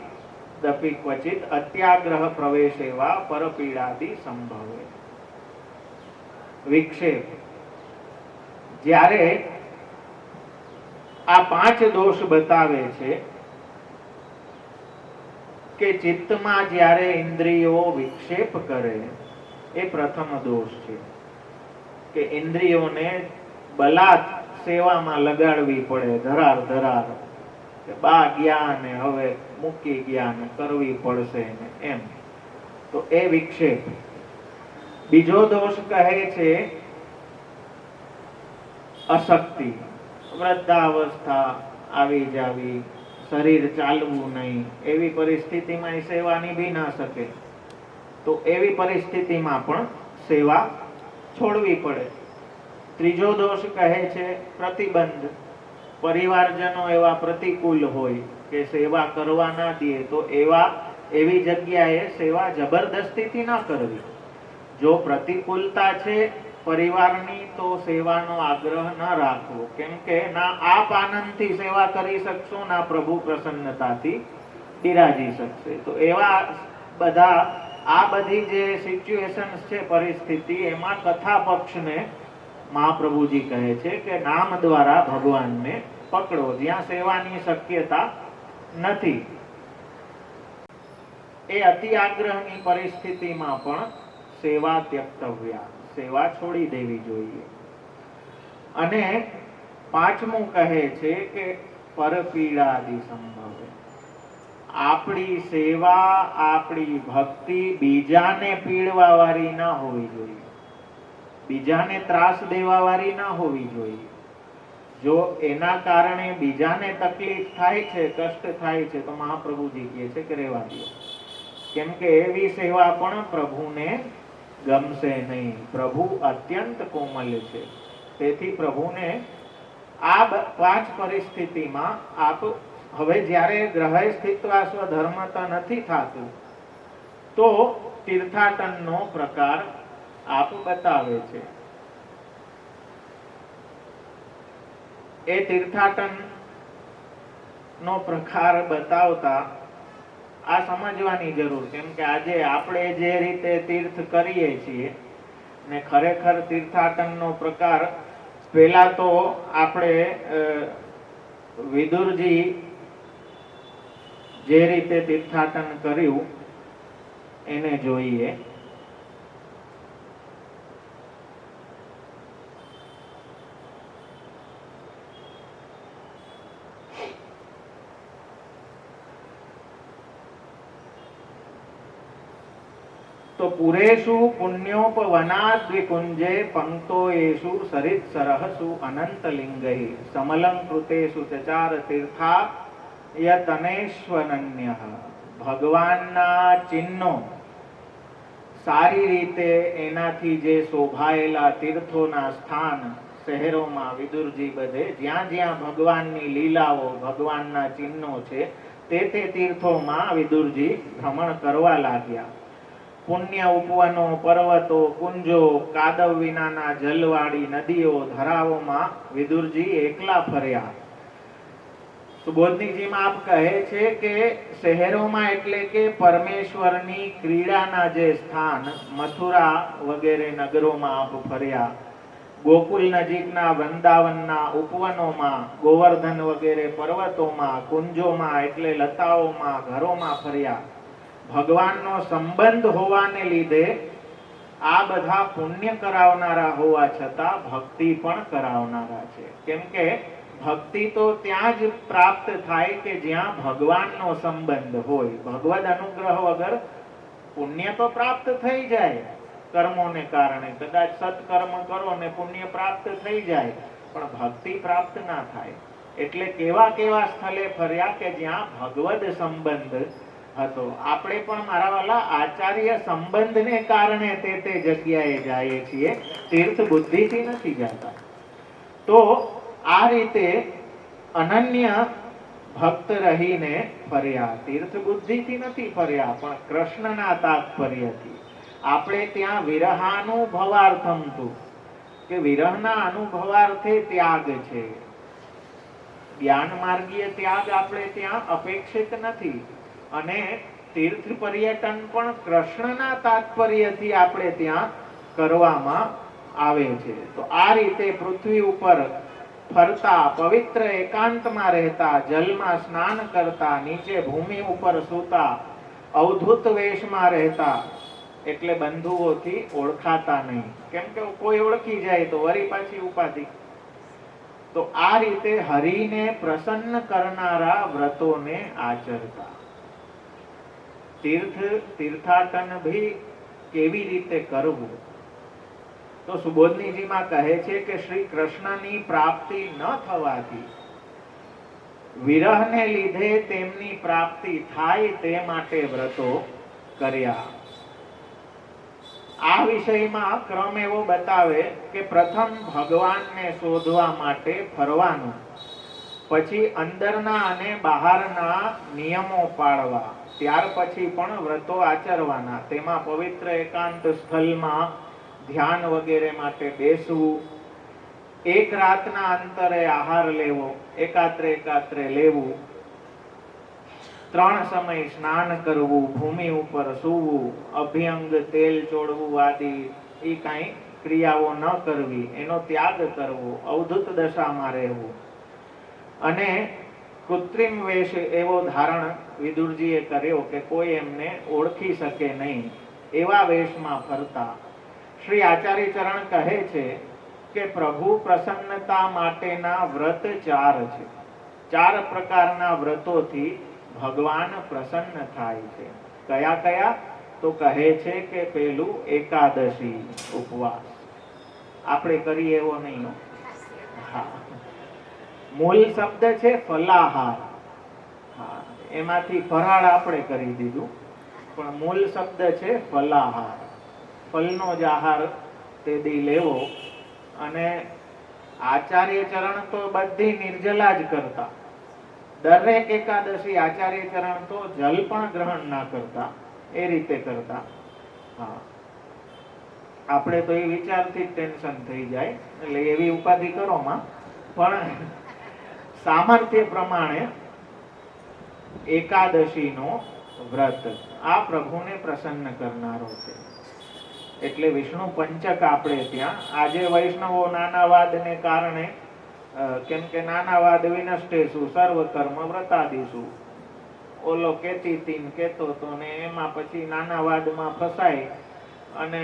દપી ક્વચિત અત્યાગ્રહ પ્રવેશેવા પરપીડાદિ સંભવે. વિક્ષેપ, જ્યારે આ 5 દોષ બતાવે છે કે ચિત્તમાં જ્યારે ઇન્દ્રિયો વિક્ષેપ કરે એ પ્રથમ દોષ છે કે ઇન્દ્રિયોને બલાત સેવામાં લગાડવી પડે, ધરાર ધરાર કે બા ગયા ને હવે મૂકી ગયા ને કરવી પડશે ને એમ. તો એ વિક્ષેપ. બીજો દોષ કહે છે અશક્તિ, વૃદ્ધાવસ્થા આવી જાવી, શરીર ચાલવું નહીં, એવી પરિસ્થિતિમાં સેવા નિભી ના શકે, તો એવી પરિસ્થિતિમાં પણ સેવા છોડવી પડે. ત્રીજો દોષ કહે છે પ્રતિબંધ, પરિવારજનો એવા પ્રતિકૂળ હોય કે સેવા કરવા ના દે, તો એવી જગ્યાએ સેવા જબરદસ્તીથી ના કરવી. જો પ્રતિકૂળતા છે પરિવારની તો સેવાનો આગ્રહ ન રાખવો, કેમ કે ના આપ આનંદથી સેવા કરી શકશો, ના પ્રભુ પ્રસન્નતાથી બિરાજી શકશે. તો એવા બધા આ બધી જે સિચ્યુએશન્સ છે, પરિસ્થિતિ, એમાં કથા પક્ષને મહાપ્રભુજી કહે છે કે નામ દ્વારા ભગવાનને પકડો, જ્યાં સેવાની શક્યતા નથી. એ અતિ આગ્રહની પરિસ્થિતિમાં પણ સેવા ત્યક્તવ્યા, સેવા છોડી દેવી જોઈએ. અને 5મું કહે છે કે પરપીડાદિ સંભવે, આપણી સેવા, આપણી ભક્તિ બીજાને પીડવા વાળી ના હોવી જોઈએ, બીજાને ત્રાસ દેવા વાળી ના હોવી જોઈએ. જો એના કારણે બીજાને તકલીફ થાય છે, કષ્ટ થાય છે, તો મહાપ્રભુજી કહે છે કે રહેવા દો, કેમ કે એવી સેવા પણ પ્રભુને ગમશે નહીં. પ્રભુ અત્યંત કોમલ છે, તેથી પ્રભુને આ 5 પરિસ્થિતિમાં આપ હવે જ્યારે ગ્રહે સ્થિત્વા સ્વધર્મતા નથી થતું, તો તીર્થાટનનો પ્રકાર આપ બતાવે છે. એ તીર્થાટન નો પ્રકાર બતાવતા આ સમજવાની જરૂર, કેમ કે આજે આપણે જે રીતે તીર્થ કરીએ છીએ ને ખરેખર તીર્થાટનનો પ્રકાર પહેલા તો આપણે વિદુરજી જે રીતે તીર્થાટન કર્યું એને જોઈએ. તો પુરેશુ પુણ્યોપવનાદ વિકુંજે પંક્તોયેષુ સરિત્સરહસુ અનંતલિંગૈ સમલંકૃતેષુ ચચાર તીર્થા યતનેશ્વનન્યઃ. ભગવાનના ચિહ્નો સારી રીતે એનાથી જે શોભાયેલા તીર્થોના સ્થાન શહેરોમાં વિદુરજી બધે જ્યાં જ્યાં ભગવાનની લીલાઓ ભગવાનના ચિહ્નો છે તે તીર્થોમાં વિદુરજી ભ્રમણ કરવા લાગ્યા. પુણ્ય ઉપવનો, પર્વતો, કુંજો, કાદવ વિનાના જલવાળી નદીઓ, ધરાવોમાં વિદુરજી એકલા ફર્યા. સુબોધનીજીમાં આપ કહે છે કે શહેરોમાં એટલે કે પરમેશ્વરની ક્રીડાના જે સ્થાન મથુરા વગેરે નગરોમાં આપ ફર્યા. ગોકુલ નજીકના વૃંદાવનના ઉપવનોમાં, ગોવર્ધન વગેરે પર્વતોમાં, કુંજોમાં એટલે લતાઓમાં, ઘરોમાં ફર્યા. ભગવાનનો સંબંધ હોવાને લીધે આ બધા પુણ્ય કરાવનારા હોવા છતાં ભક્તિ પણ કરાવનારા છે. કેમ કે ભક્તિ તો ત્યાં જ પ્રાપ્ત થાય કે જ્યાં ભગવાનનો સંબંધ હોય. ભગવદ અનુગ્રહ વગર પુણ્ય તો પ્રાપ્ત થઈ જાય કર્મોને કારણે, કદાચ સત્કર્મ કરો ને પુણ્ય પ્રાપ્ત થઈ જાય, પણ ભક્તિ પ્રાપ્ત ના થાય. એટલે કેવા કેવા સ્થળે ફર્યા કે જ્યાં ભગવદ સંબંધ હતો. આપણે પણ મારા વાલા આચાર્ય સંબંધને કારણે તે જગ્યાએ જઈએ છીએ, તીર્થ બુદ્ધિથી નથી જતા. તો આ રીતે અનન્ય ભક્ત રહીને ફર્યા. તીર્થ બુદ્ધિથી નથી ફર્યા, પણ કૃષ્ણના તાત્પર્યથી. આપણે ત્યાં વિરહાનુભવાર્થમ તું, કે વિરહના અનુભવાર્થે ત્યાગ છે. જ્ઞાન માર્ગીય ત્યાગ આપણે ત્યાં અપેક્ષિત નથી. અને તીર્થ પર્યટન પણ કૃષ્ણના તાત્પર્યથી આપણે ત્યાં કરવામાં આવે છે. તો આ રીતે પૃથ્વી ઉપર ફરતા, પવિત્ર એકાંતમાં રહેતા, જલમાં સ્નાન કરતા, નીચે ભૂમિ ઉપર સૂતા, અવધૂત વેશમાં રહેતા, એટલે બંધુઓથી ઓળખાતા નહીં. કેમ કે કોઈ ઓળખી જાય તો વળી પાછી ઉપાધિ. તો આ રીતે હરિને પ્રસન્ન કરનારા વ્રતોને આચરતા. તીર્થાટન ભી કેવી રીતે કરવું? તો સુબોધનીજીમાં કહે છે કે શ્રી કૃષ્ણની પ્રાપ્તિ ન થવાથી વિરહને લીધે તેમની પ્રાપ્તિ થાય તે માટે વ્રતો કર્યા. આ વિષયમાં ક્રમ એવો બતાવે કે પ્રથમ ભગવાનને શોધવા માટે ફરવાનું, પછી અંદરના અને બહારના નિયમો પાળવા, ત્યાર પછી પણ વ્રતો આચરવાના. તેમાં પવિત્ર એકાંત સ્થળમાં ધ્યાન વગેરે માટે બેસવું, એક રાતના અંતરે આહાર લેવો, એકાત્રે લેવું, 3 સમય સ્નાન કરવું, ભૂમિ ઉપર સૂવું, અભ્યંગ તેલ ચોડવું આદિ એ કાંઈ ક્રિયાઓ ન કરવી, એનો ત્યાગ કરવો, અવધૂત દશામાં રહેવું. અને કૃત્રિમ વેશ એવો ધારણ વિદુરજીએ કર્યો કે કોઈ એમને ઓળખી શકે નહીં, એવા વેશમાં ફરતા. શ્રી આચાર્ય ચરણ કહે છે કે પ્રભુ પ્રસન્નતા માટેના વ્રત 4 છે. 4 પ્રકારના વ્રતોથી ભગવાન પ્રસન્ન થાય છે. કયા કયા? તો કહે છે કે પેલું એકાદશી ઉપવાસ. આપણે કરીએ એવો નહીં. હા, મૂળ શબ્દ છે ફલાહાર. હા, એમાંથી ફરાળ આપણે કરી દીધું, પણ મૂળ શબ્દ છે ફલાહાર. ફલનો જ આહાર તે દી લેવો. અને આચાર્ય ચરણ તો બધી નિર્જલા જ કરતા. દરેક એકાદશી આચાર્ય ચરણ તો જલ પણ ગ્રહણ ના કરતા, એ રીતે કરતા. હા, આપણે તો એ વિચારથી જ ટેન્શન થઈ જાય, એટલે એવી ઉપાધિ કરો માં. પણ સામર્થ્ય પ્રમાણે એકાદશીનો વ્રત આ પ્રભુને પ્રસન્ન કરનારો છે. એટલે વિષ્ણુ પંચક આપણે ત્યાં આજે વૈષ્ણવો નાનાવાદને કારણે કેમ કે નાનાવાદ વિનષ્ટેસુ સર્વ કર્મ વ્રતાદિસુ ઓલો કેતી તીન કેતો તો ને એમાં પછી નાનાવાદમાં ફસાય અને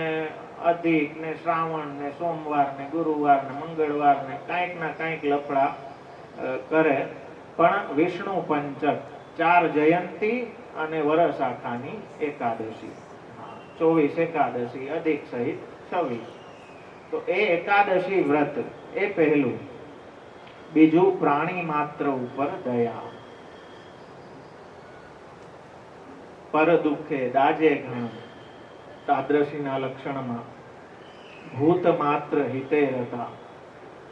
અધિક ને શ્રાવણ ને સોમવાર ને ગુરુવાર ને મંગળવાર ને કાંઈક ના કાંઈક લફડા કરે. પણ વિષ્ણુ પંચક 4 જયંતી અને વરસ આખાની એકાદશી, 24 એકાદશી અધિક સહિત 26. તો એ એકાદશી વ્રત એ પહેલું. બીજું પ્રાણી માત્ર ઉપર દયા. પર દુઃખે દાજે ઘણ તાદ્રશીના લક્ષણમાં ભૂત માત્ર હિતે રતા.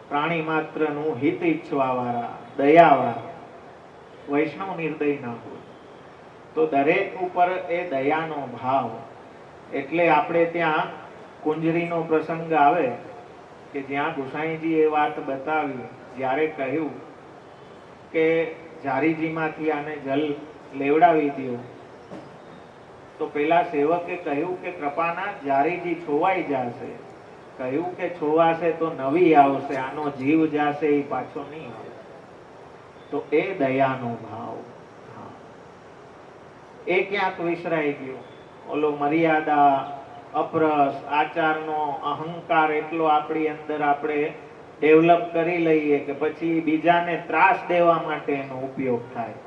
પ્રાણી માત્ર નું હિત ઈચ્છવા વાળા, દયા વાળા, વૈષ્ણવ નિર્દય ના હોય. તો દરેક ઉપર એ દયાનો ભાવ. એટલે આપણે ત્યાં કુંજરીનો પ્રસંગ આવે કે જ્યાં ગુસાઈજી એ વાત બતાવી, જ્યારે કહ્યું કે જારીજીમાંથી આને જલ લેવડાવી દો, તો પેલા સેવકે કહ્યું કે કૃપાનાથ જારીજી છોવાઈ જશે. કહ્યું કે છોવાશે તો નવી આવશે, આનો જીવ જાશે એ પાછો નહીં આવે. તો એ દયાનો ભાવ એ ક્યાંક વિસરાઈ ગયો. ઓલો મર્યાદા, અપરસ, આચારનો અહંકાર એટલો આપણી અંદર આપણે ડેવલપ કરી લઈએ કે પછી બીજાને ત્રાસ દેવા માટે એનો ઉપયોગ થાય.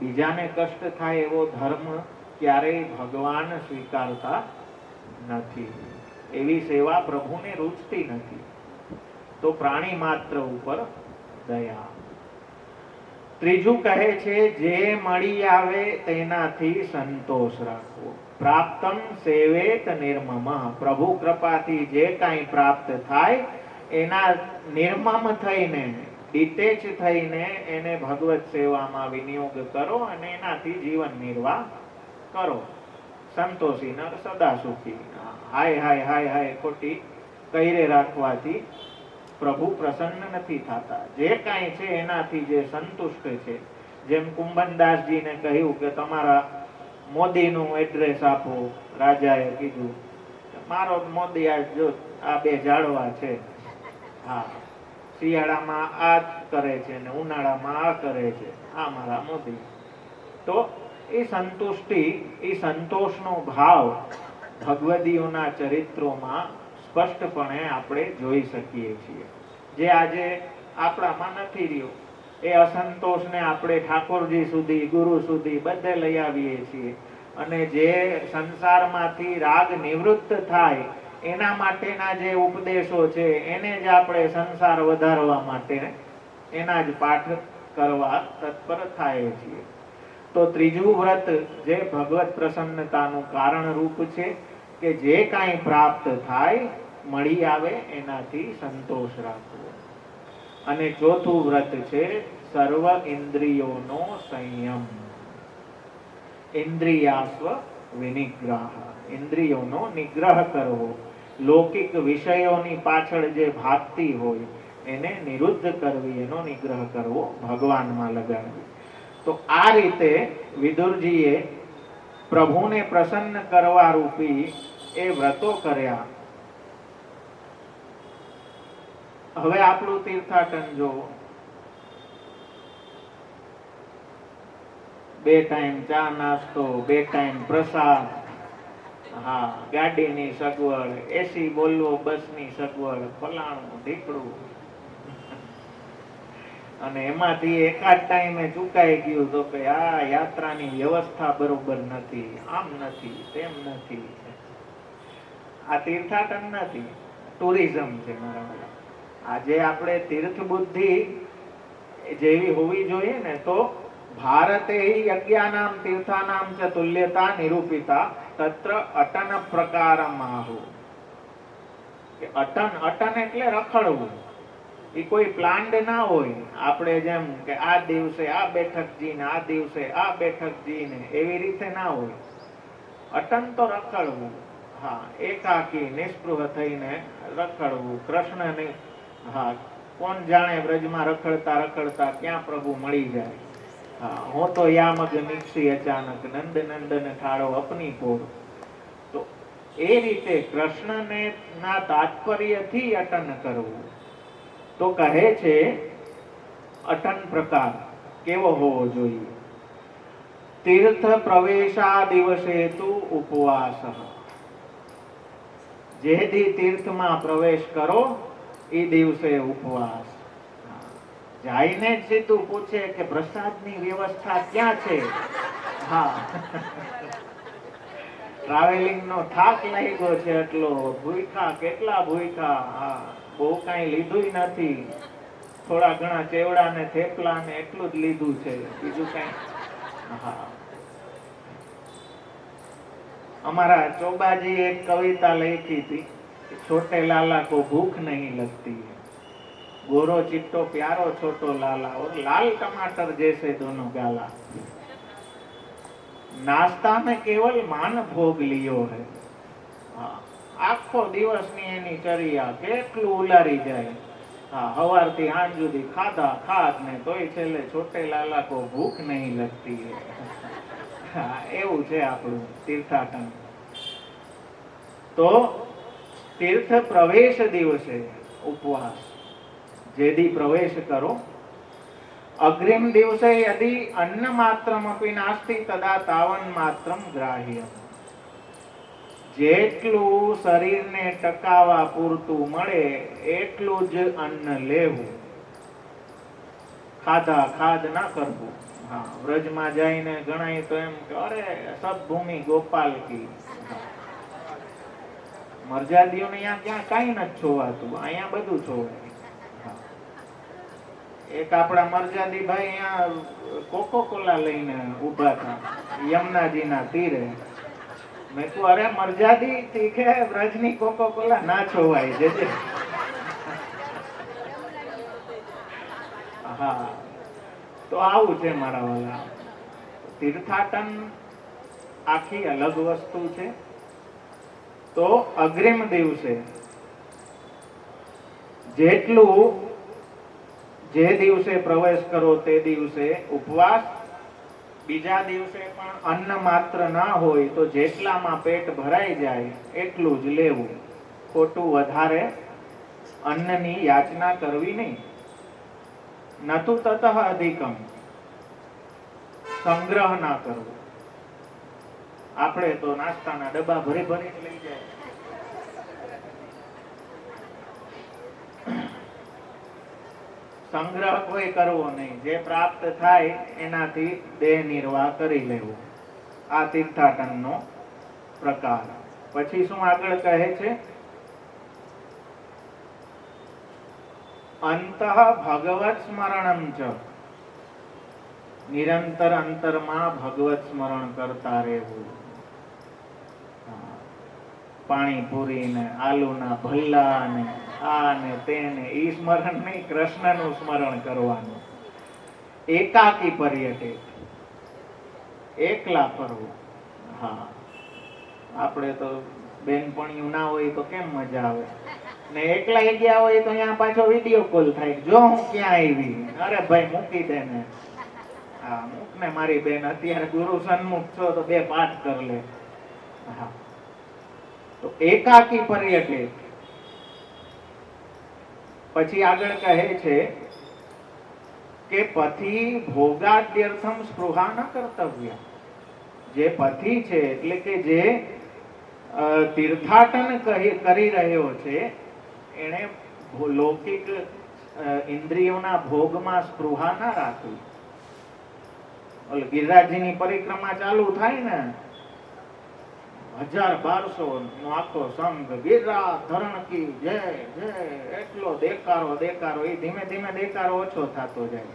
બીજાને કષ્ટ થાય એવો ધર્મ ક્યારેય ભગવાન સ્વીકારતા નથી. એવી સેવા પ્રભુને રૂચતી નથી. તો પ્રાણી માત્ર ઉપર દયા. ત્રીજું કહે છે જે મળી આવે તેનાથી સંતોષ રાખવો. પ્રાપ્તમ સેવેત નિર્મમ. પ્રભુ કૃપાથી જે કાંઈ પ્રાપ્ત થાય એના નિર્મમ થઈને, ડિટેચ થઈને એને ભગવત સેવામાં વિનિયોગ કરો અને એનાથી જીવન નિર્વાહ કરો. સંતોષી નર સદા સુખી. હાય હાય હાય હાય ખોટી કઈરે રાખવાથી પ્રભુ પ્રસન્ન નથી થતા. જે કાંઈ છે એનાથી જે સંતુષ્ટ છે. જેમ કુંભનદાસજીને કહ્યું કે તમારા મોદીનું એડ્રેસ આપો. રાજાએ કીધું મારો મોદી આ જો આ 2 ઝાડવા છે, હા, શિયાળામાં આ કરે છે ને ઉનાળામાં આ કરે છે, આ મારા મોદી. તો એ સંતુષ્ટિ, એ સંતોષનો ભાવ ભગવદીઓના ચરિત્રોમાં સ્પષ્ટપણે આપણે જોઈ શકીએ છીએ. જે આજે આપણામાં નથી રહ્યો. એ અસંતોષને આપણે ઠાકોરજી સુધી, ગુરુ સુધી બધે લઈ આવીએ છીએ. અને જે સંસારમાંથી રાગ નિવૃત્ત થાય એના માટેના જે ઉપદેશો છે એને જ આપણે સંસાર વધારવા માટે એના જ પાઠ કરવા તત્પર થાય છીએ. તો ત્રીજું વ્રત જે ભગવત પ્રસન્નતાનું કારણ રૂપ છે કે જે કાંઈ પ્રાપ્ત થાય, મળી આવે એનાથી સંતોષ રાખવો. અને ચોથું વ્રત છે સર્વ ઇન્દ્રિયોનો સંયમ. ઇન્દ્રિયાસ્વ વિનિગ્રહ. ઇન્દ્રિયોનો નિગ્રહ કરવો. લૌકિક વિષયોની પાછળ જે ભાગતી હોય એને નિરુદ્ધ કરવી, એનો નિગ્રહ કરવો, ભગવાનમાં લગાડવી. તો આ રીતે વિદુરજીએ પ્રભુને પ્રસન્ન કરવા રૂપી એ વ્રતો કર્યા. હવે આપણું તીર્થાટન જો 2 ટાઈમ ચા નાસ્તો, 2 ટાઈમ પ્રસાદ, હા, ગાડીની સગવડ, એસી બોલવો, બસની સગવડ, ફલાણું ઢીકડું, અને એમાંથી એકાદ ટાઈમે ચૂકાઈ ગયું તો કે આ યાત્રાની વ્યવસ્થા બરોબર નથી, આમ નથી, તેમ નથી. આ તીર્થાટન નથી, ટુરિઝમ છે મારા. આજે આપણે તીર્થ બુદ્ધિ જેવી હોવી જોઈએ ને, તો ભારતે યજ્ઞાનામ તીર્થાનામ ચ તુલ્યતા નિરૂપિતા તત્ર અટન પ્રકારમાહુ. કે અટન, અટન એટલે રખડવું. એ કોઈ પ્લાન્ડ ના હોય. આપણે જેમ કે આ દિવસે આ બેઠકજી ને આ દિવસે આ બેઠકજી ને એવી રીતે ના હોય. અટન તો રખડવું. હા, એકાકી નિસ્પૃહ થઈને રખડવું. કૃષ્ણને, હા, કોણ જાણે વ્રજમાં રખડતા રખડતા ક્યાં પ્રભુ મળી જાય. હા, હું તો યામગ નિક્ષી અચાનક નંદ નંદન ઠાળો અપની પોર. તો એ રીતે કૃષ્ણને ના તાત્પર્યથી અટન કરવું. તો કહે છે અટન પ્રકાર કેવો હોવો જોઈએ? તીર્થ પ્રવેશા દિવસે તું ઉપવાસ. જે દી તીર્થમાં પ્રવેશ કરો એ દિવસે ઉપવાસ. જાઈને જ સીધું પૂછે કે પ્રસાદની વ્યવસ્થા ક્યાં છે? હા, ટ્રાવેલિંગ નો થાક લાગ્યો છે એટલો, ભૂખ્યા કેટલા ભૂખ્યા. હા, બહુ કઈ લીધું નથી, થોડા ઘણા ચેવડા ને થેપલા ને એટલું જ લીધું છે, બીજું કઈ. હા, અમારા ચોબાજી એક કવિતા લખી હતી, છોટે લાલા को भूख नहीं लगती है, गोरो चिट्टो प्यारो छोटो लाला और लाल टमाटर जैसे दोनों गाला, नाश्ता में केवल मान भोग लियो है. હા, આખો દિવસની એની ચર્યા કેટલું ઉલારી જાય. હા, સવારથી સાંજ સુધી ખાધા ખાધ ને તોય છેલ્લે છોટે લાલા કો ભૂખ નહીં લગતી હે. હા, એવું છે આપણું તીર્થાટન. તો તીર્થ પ્રવેશ દિવસે ઉપવાસ, જેદી પ્રવેશ કરો. અગ્રિમ દિવસે યદિ અન્ન માત્રમ અપી નાસ્તિ તદા તાવન માત્રમ ગ્રાહ્ય. જેટલું શરીરને ટકાવવા પૂરતું મળે એટલું જ અન્ન લેવું, ખાધા ખાધ ના કરવું. હા, વ્રજમાં જઈને ગણાય તો એમ કે અરે સબ ભૂમિ ગોપાલ કી. મરજાદીઓને અહીંયા ક્યાં કઈ નથી જોવાતું, અહીંયા બધું જોવાય. એક આપણા મરજાદી ભાઈ અહીંયા કોકો કોલા લઈને ઉભા હતા યમુનાજીના તીરે. મેં કહું અરે મરજાદી તીખે વ્રજની કોકો કોલા ના જોવાય જજે. હા, તો આવું છે મારા વાલા. તીર્થાટન આખી અલગ વસ્તુ છે. તો અગ્રિમ દિવસે જેટલું, જે દિવસે પ્રવેશ કરો તે દિવસે ઉપવાસ. બીજા દિવસે પણ અન્ન માત્ર ના હોય તો જેટલામાં પેટ ભરાઈ જાય એટલું જ લેવું, ખોટું વધારે અન્નની યાચના કરવી નહીં. નતુ તતઃ અધિકમ, સંગ્રહ ના કરવો. આપણે તો નાસ્તાના ડબ્બા ભરી ભરીને લઈ જાય. સંગ્રહ કોઈ કરવો નહીં, જે પ્રાપ્ત થાય એનાથી દેહ નિર્વાહ કરી લેવો. આ તીર્થાટનનો પ્રકાર. પછી શું આગળ કહે છે? અંતઃ ભગવત સ્મરણમ ચ, નિરંતર અંતરમાં ભગવત સ્મરણ કરતા રહેવું. પાણીપુરી ને આલુના ભલ્લા ને આ ને તેને ઈ સ્મરણ નહીં, કૃષ્ણનું સ્મરણ કરવાનું. એકાકી પર્યટે, એકલા ફરવું. હા, આપણે તો બેનપણીયું ના હોય તો કેમ મજા આવે, ને એકલા ગયા હોય તો અહીંયા પાછો વિડીયો કોલ થાય, જો હું ક્યાં આવી. અરે ભાઈ મૂકી દે ને. હા, મૂક ને મારી બેન, અત્યારે ગુરુ સન્મુખ છો તો 2 પાઠ કર લે. હા, તો એકાકી પર્યટે. પછી આગળ કહે છે કે પથી ભોગાદ્યર્થમ સ્પૃહા ન કર્તવ્ય. જે પથી છે એટલે કે જે તીર્થાટન કરી રહ્યો છે એને લૌકિક ઇન્દ્રિયોના ભોગમાં સ્પૃહા ના રાખવી. ઓલે ગિરિરાજજીની પરિક્રમા ચાલુ થાય ને, 1000-1200 નો આખો સંઘ, ગિરિરાજ ધરણ કી જય જય, એટલો દેકારો દેકારો. એ ધીમે ધીમે દેકારો ઓછો થતો જાય.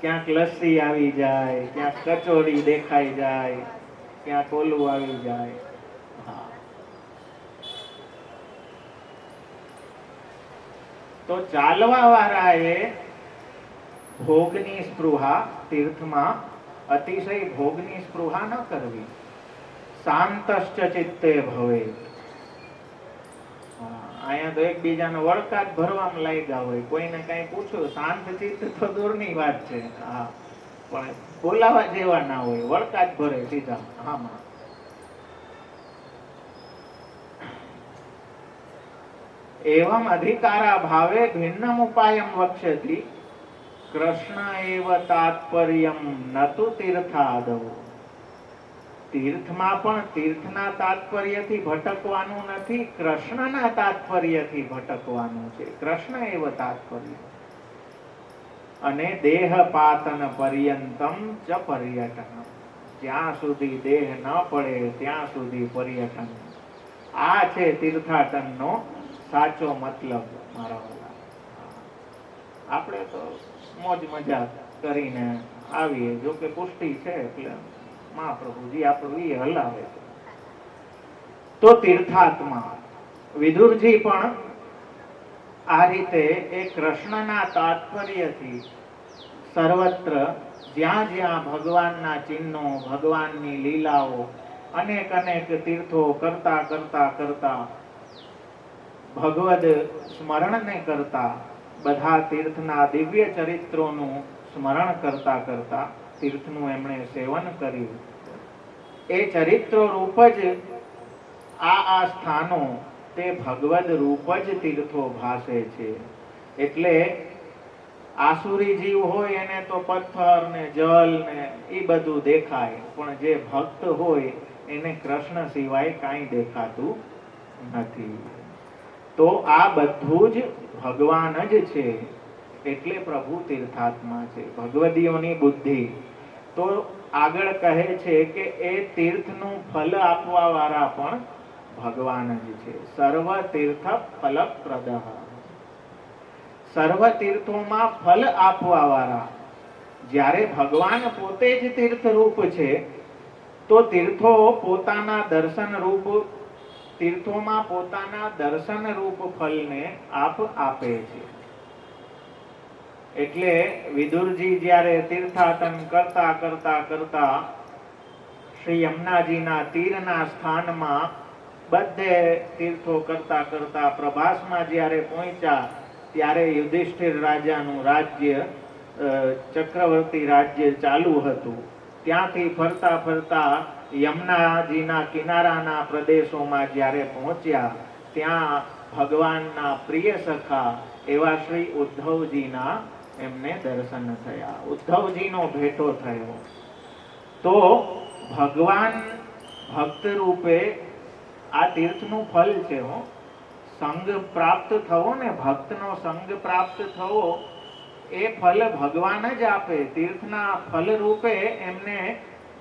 ક્યાંક લસ્સી આવી જાય, ક્યાંક કચોરી દેખાઈ જાય, ક્યાંક ઓલું આવી જાય. હા, તો ચાલવા વાળાએ ભોગની સ્પૃહા, તીર્થમાં અતિશય ભોગની સ્પૃહા ન કરવી. શાંતશ્ચ ચિત્તે ભવે. અહીંયા તો એકબીજાને વળકાટ ભરવામાં લાગ્યા હોય, કોઈને કઈ પૂછ્યું શાંત ચિત્ત તો દૂરની વાત છે, હા, પણ બોલાવા જેવા ના હોય, વળકાટ ભરે સીધા. આમાં એવમ અધિકારા ભાવે ભિન્નમ ઉપાયમ વક્ષ્યતિ કૃષ્ણ એવ તાત્પર્યમ નતુ તીર્થાદવ. તીર્થમાં પણ તીર્થના તાત્પર્યથી ભટકવાનું નથી, કૃષ્ણના તાત્પર્યથી ભટકવાનું છે. કૃષ્ણ એવ તાત્પર્ય. અને દેહપાતન પર્યંતમ ચ પર્યટન. જ્યાં સુધી દેહ ન પડે ત્યાં સુધી પર્યટન. આ છે તીર્થાટનનો સાચો મતલબ. મારા વાલા, આપણે તો મોજ મજા કરીને આવીએ, જો કે પુષ્ટિ છે એટલે મહાપ્રભુજી આપણું એ હલાવે છે. તો તીર્થાત્મા વિદુરજી પણ આ રીતે એ કૃષ્ણના તાત્પર્યથી સર્વત્ર જ્યાં જ્યાં ભગવાનના ચિહ્નો, ભગવાનની લીલાઓ, અનેક અનેક તીર્થો કરતા કરતા કરતા, ભગવદ સ્મરણને કરતા, બધા તીર્થના દિવ્ય ચરિત્રોનું સ્મરણ કરતા કરતા તીર્થનું એમણે સેવન કર્યું. એ ચરિત્રો રૂપ જ આ સ્થાનો તે ભગવદ રૂપ જ તીર્થો ભાસે છે. એટલે આસુરી જીવ હોય એને તો પથ્થર ને જલ ને એ બધું દેખાય, પણ જે ભક્ત હોય એને કૃષ્ણ સિવાય કાંઈ દેખાતું નથી. તો આ બધું જ ભગવાન જ છે, એટલે પ્રભુ તીર્થાત્મા છે. ભગવદીઓની બુદ્ધિ તો આગળ કહે છે કે એ તીર્થનું ફલ આપવા વાળા પણ ભગવાન જ છે. સર્વ તીર્થ ફલપ્રદ. સર્વ તીર્થોમાં ફલ આપવા વાળા. જ્યારે ભગવાન પોતે જ તીર્થ રૂપ છે, તો તીર્થો પોતાના દર્શન રૂપ, તીર્થોમાં પોતાના દર્શન રૂપ ફલને આપે છે. એટલે વિદુરજી જ્યારે તીર્થાટન કરતા કરતા કરતા શ્રી યમુનાજીના તીરના સ્થાનમાં બધે તીર્થો કરતા કરતા પ્રભાસમાં જ્યારે પહોંચ્યા, ત્યારે યુધિષ્ઠિર રાજાનું રાજ્ય, ચક્રવર્તી રાજ્ય ચાલુ હતું. ત્યાંથી ફરતા ફરતા યમુનાજીના કિનારાના પ્રદેશોમાં જ્યારે પહોંચ્યા, ત્યાં ભગવાનના પ્રિય સખા એવા શ્રી ઉદ્ધવજીના એમને દર્શન થયા. ઉદ્ધવજીનો ભેટો થયો. તો ભગવાન ભક્ત રૂપે આ તીર્થનું ફલ છે. સંગ પ્રાપ્ત થવો ને, ભક્તનો સંગ પ્રાપ્ત થવો, એ ફલ ભગવાન જ આપે. તીર્થના ફલ રૂપે એમને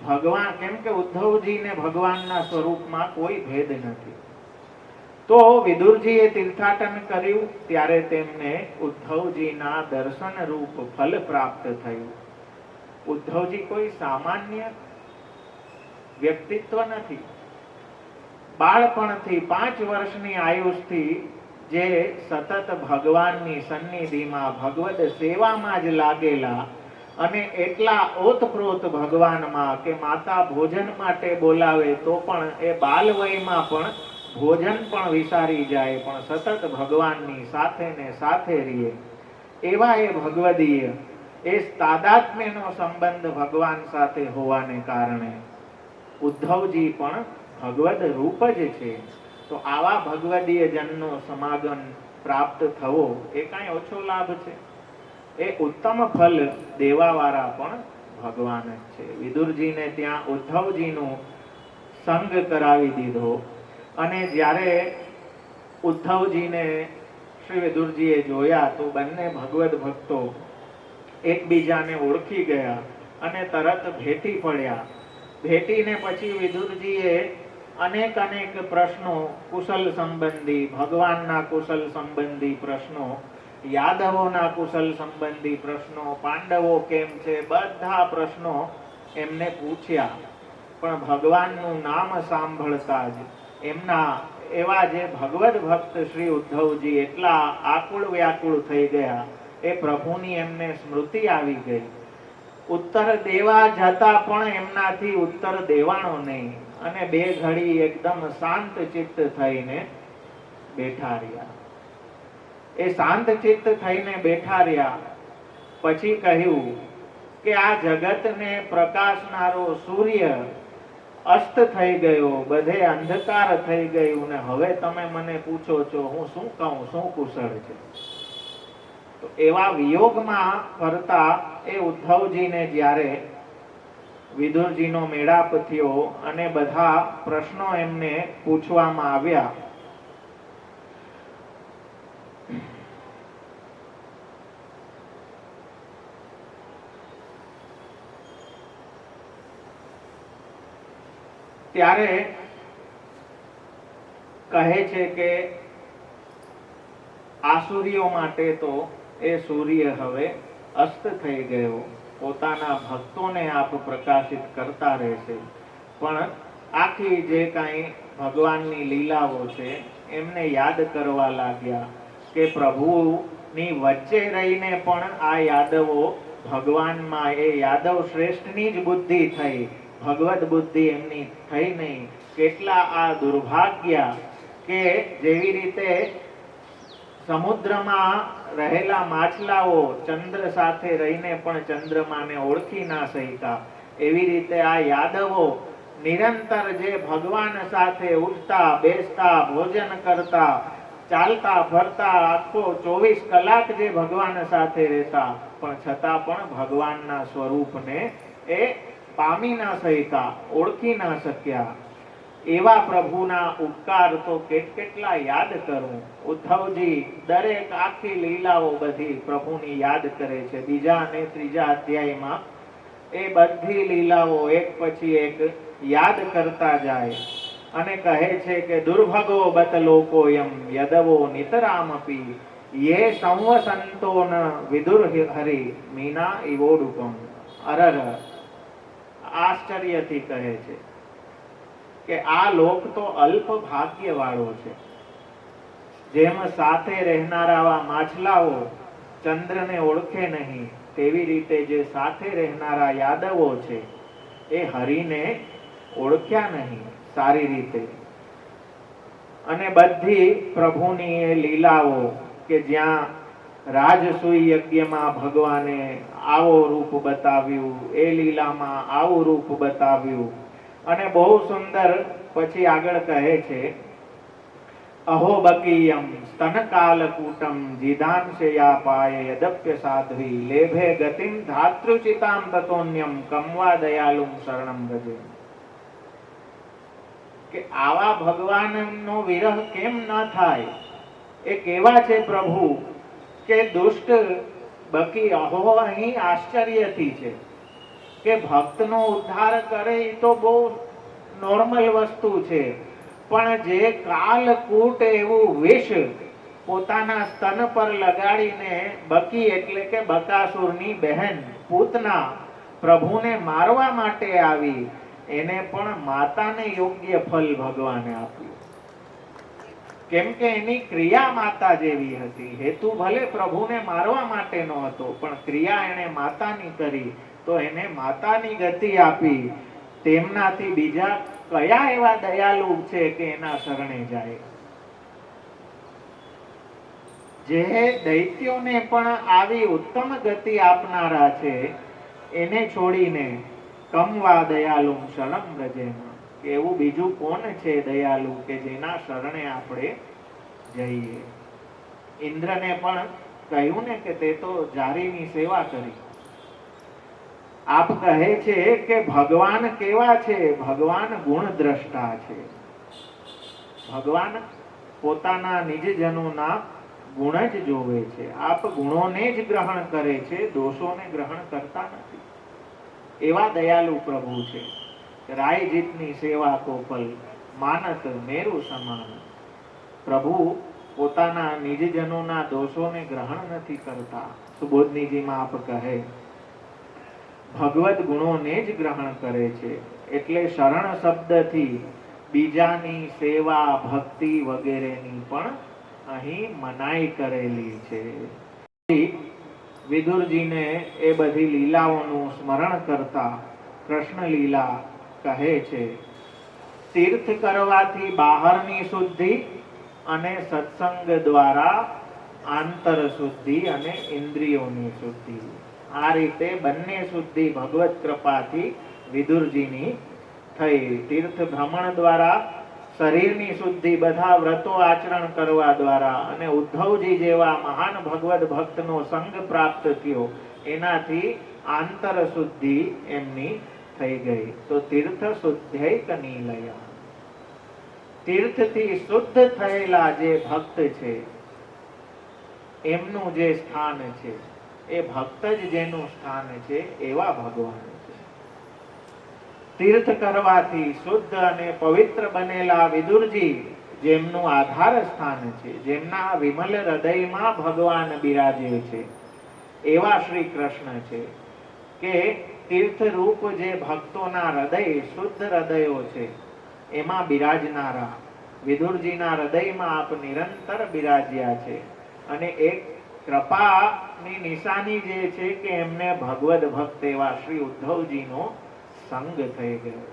ભગવાન, કેમ કે ઉદ્ધવજીને ભગવાનના સ્વરૂપમાં કોઈ ભેદ નથી. તો વિદુરજીએ તીર્થાટન કર્યું ત્યારે તેમને ઉદ્ધવજીના દર્શન રૂપ ફલ પ્રાપ્ત થયું. ઉદ્ધવજી કોઈ સામાન્ય વ્યક્તિત્વ નથી. બાળપણથી 5 વર્ષની આયુષથી જે સતત ભગવાનની સન્નિધિમાં ભગવદ સેવામાં જ લાગેલા, અને એટલા ઓતપ્રોત ભગવાનમાં કે માતા ભોજન માટે બોલાવે તો પણ એ બાલવયમાં પણ ભોજન પણ વિસારી જાય, પણ સતત ભગવાનની સાથે ને સાથે રહીએ એવા એ ભગવદીય, એ તાદાત્મ્યનો સંબંધ ભગવાન સાથે હોવાને કારણે ઉદ્ધવજી પણ ભગવદ રૂપ જ છે. તો આવા ભગવદીય જનનો સમાગમ પ્રાપ્ત થવો એ કાંઈ ઓછો લાભ છે. એ ઉત્તમ ફલ દેવાવાળા પણ ભગવાન જ છે. વિદુરજીને ત્યાં ઉદ્ધવજીનું સંગ કરાવી દીધો, અને જ્યારે ઉદ્ધવજીને શ્રી વિદુરજીએ જોયા તો બંને ભગવદ ભક્તો એકબીજાને ઓળખી ગયા અને તરત ભેટી પડ્યા. ભેટીને પછી વિદુરજીએ અનેક અનેક પ્રશ્નો, કુશલ સંબંધી, ભગવાનના કુશલ સંબંધી પ્રશ્નો, યાદવોના કુશલ સંબંધી પ્રશ્નો, પાંડવો કેમ છે, બધા પ્રશ્નો એમને પૂછ્યા. પણ ભગવાનનું નામ સાંભળતા જ એમના એવા જે ભગવદ ભક્ત શ્રી ઉદ્ધવજી એટલા આકુળ વ્યાકુળ થઈ ગયા, એ પ્રભુની એમને સ્મૃતિ આવી ગઈ. ઉત્તર દેવા જતા પણ એમનાથી ઉત્તર દેવાણો નહીં, અને બે ઘડી એકદમ શાંત ચિત્ત થઈને બેઠા રહ્યા. એ શાંત ચિત્ત થઈને બેઠા રહ્યા. પછી કહ્યું કે આ જગતને પ્રકાશનારો સૂર્ય અસ્ત થઈ ગયો, બધે અંધકાર થઈ ગયું, ને હવે તમે મને પૂછો છો હું શું કહું, શું કુશળ છે? તો એવા વિયોગમાં ફરતા એ ઉદ્ધવજીને જ્યારે વિદુરજીનો મેળાપ થયો અને બધા પ્રશ્નો એમને પૂછવામાં આવ્યા, ત્યારે કહે છે કે આસુરીઓ માટે તો એ સૂર્ય હવે અસ્ત થઈ ગયો, પોતાના ભક્તોને આપ પ્રકાશિત કરતા રહેશે. પણ આખી જે કાંઈ ભગવાનની લીલાઓ છે એમને યાદ કરવા લાગ્યા કે પ્રભુની વચ્ચે રહીને પણ આ યાદવો ભગવાનમાં, એ યાદવ શ્રેષ્ઠની જ બુદ્ધિ થઈ, ભગવત બુદ્ધિ એમની થઈ નહીં. કેટલા આ દુર્ભાગ્ય કે જેવી રીતે સમુદ્રમાં રહેલા માછલાઓ ચંદ્ર સાથે રહીને પણ ચંદ્રમાને ઓળખી ના શક્યા, એવી રીતે આ યાદવો નિરંતર જે ભગવાન સાથે ઉઠતા બેસતા, ભોજન કરતા, ચાલતા ફરતા, આખો 24 કલાક જે ભગવાન સાથે રહેતા, પણ છતાં પણ ભગવાનના સ્વરૂપને એ પામી ના શક્યા, ઓળખી ના શક્યા. એવા પ્રભુના ઉપકાર તો કેટલા યાદ કરું. ઉદ્ધવજી દરેક આખી લીલાઓ બધી પ્રભુની યાદ કરે છે. બીજા અને ત્રીજા અધ્યાયમાં એ બધી લીલાઓ એક પછી એક યાદ કરતા જાય અને કહે છે કે દુર્ભગો બત લોકોયમ યદવો નિતરામપી યે સંવસંતોન વિદુર હરિ મીના ઇવોડુકમ. અરર, આશ્ચર્યથી કહે છે કે આ લોક તો અલ્પ ભાગ્ય વાળો છે. જેમ સાથે રહેનારા માછલાઓ ચંદ્રને ઓળખે નહીં, તેવી રીતે જે સાથે રહેનારા યાદવો છે એ હરિને ઓળખ્યા નહીં સારી રીતે. અને બધી પ્રભુની એ લીલાઓ કે જ્યાં રાજસૂય યજ્ઞમાં ભગવાને આવો રૂપ બતાવ્યું, એ લીલામાં આવું રૂપ બતાવ્યું, અને બહુ સુંદર પછી આગળ કહે છે અહો બકીયમ સ્તનકાલકૂટમ જીદાંશયા પાય યદપ્ય સાધ્વી લેભે ગતિમ ધાતૃચિતામ તતોન્યમ કમવા દયાલુમ શરણમ ભજે. કે આવા ભગવાનનો વિરહ કેમ ન થાય? એ કેવા છે પ્રભુ કે દુષ્ટ બકી અહો અહીં આશ્ચર્યથી છે કે ભક્તનો ઉદ્ધાર કરે એ તો બહુ નોર્મલ વસ્તુ છે, પણ જે કાલકૂટ એવું વિષ પોતાના સ્તન પર લગાડીને બકી એટલે કે બકાસુરની બહેન પૂતના પ્રભુને મારવા માટે આવી, એને પણ માતાને યોગ્ય ફલ ભગવાને આપ્યું. કેમ કે એની ક્રિયા માતા જેવી હતી. હેતુ ભલે પ્રભુને મારવા માટેનો હતો, પણ ક્રિયા એને માતાની કરી તો એને માતાની ગતિ આપી. તેમનાથી બીજા કયા એવા દયાલુ છે કે એના શરણે જાય? જે દૈત્યોને પણ આવી ઉત્તમ ગતિ આપનારા છે એને છોડીને કમવા દયાલુ શરણમ વ્રજેમ, એવું બીજું કોણ છે દયાલુ કે જેના શરણે આપણે જઈએ? ઇન્દ્રને પણ કહ્યું ને કે તે તો જારીની સેવા કરી. આપ કહે છે કે ભગવાન કેવા છે? ભગવાન ગુણ દ્રષ્ટા છે. ભગવાન પોતાના નિજજનોના ગુણ જ જોવે છે. આપ ગુણોને જ ગ્રહણ કરે છે, દોષોને ગ્રહણ કરતા નથી. એવા દયાલુ પ્રભુ છે. રાયજીતની સેવા કોપલ માનત મેરુ સમાન. પ્રભુ પોતાના નિજજનોના દોષોને ગ્રહણ નથી કરતા. સુબોધનીજીમાં આપ કહે ભગવત ગુણોને જ ગ્રહણ કરે છે. એટલે શરણ શબ્દથી બીજાની સેવા ભક્તિ વગેરેની પણ અહીં મનાઈ કરેલી છે. વિદુરજીને એ બધી લીલાઓનું સ્મરણ કરતા કૃષ્ણ લીલા કહે છે તીર્થ કરવાથી બહારની શુદ્ધિ અને સત્સંગ દ્વારા આંતર શુદ્ધિ અને ઇન્દ્રિયોની શુદ્ધિ. આ રીતે બંને શુદ્ધિ ભગવત કૃપાથી વિદુરજીની થઈ. તીર્થ ભ્રમણ દ્વારા શરીરની શુદ્ધિ બધા વ્રતો આચરણ કરવા દ્વારા અને ઉદ્ધવજી જેવા મહાન ભગવદ ભક્તનો સંગ પ્રાપ્ત થયો એનાથી આંતર શુદ્ધિ એમની થઈ ગઈ. તો તીર્થ શુદ્ધૈક નિલય, તીર્થથી શુદ્ધ થયેલા જે ભક્ત છે એમનું જે સ્થાન છે એ ભક્ત જ જેનું સ્થાન છે એવા ભગવાન છે. તીર્થ કરવાથી શુદ્ધ અને પવિત્ર બનેલા વિદુરજી જેમનું આધાર સ્થાન છે, જેમના વિમલ હૃદયમાં ભગવાન બિરાજે છે એવા શ્રી કૃષ્ણ છે કે તીર્થ રૂપ જે ભક્તોના હૃદય શુદ્ધ હૃદયો છે એમાં બિરાજનારા વિદુરજીના હૃદયમાં આપ નિરંતર બિરાજ્યા છે. અને એક કૃપાની નિશાની જે છે કે એમને ભગવદ ભક્ત એવા શ્રી ઉદ્ધવજીનો સંગ થઈ ગયો.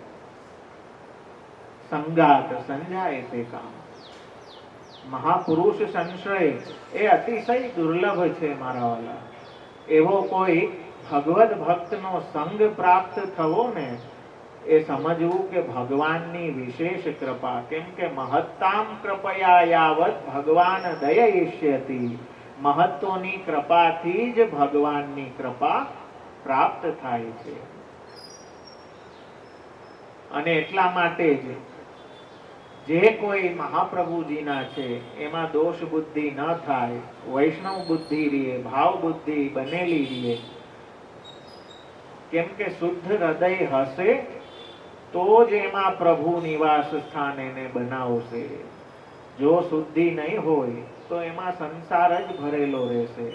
સંગાત સંજાય તે કામ. મહાપુરુષ સંશ્રય એ અતિશય દુર્લભ છે મારા વાલા. એવો કોઈ ભગવદ ભક્તનો સંગ પ્રાપ્ત થવો ને એ સમજવું કે ભગવાનની વિશેષ કૃપા. કેમ કે મહત્તામ કૃપયા યાવત ભગવાન દયયિષ્યતિ. મહત્વની કૃપાથી જ ભગવાનની કૃપા પ્રાપ્ત થાય છે. અને એટલા માટે જ જે કોઈ મહાપ્રભુજીના છે એમાં દોષ બુદ્ધિ ન થાય, વૈષ્ણવ બુદ્ધિ રીએ, ભાવ બુદ્ધિ બનેલી રીએ. કેમ કે શુદ્ધ હૃદય હશે તો જ એમાં પ્રભુ નિવાસ સ્થાન એને બનાવશે. જો શુદ્ધિ નહીં હોય તો એમાં સંસાર જ ભરેલો રહેશે.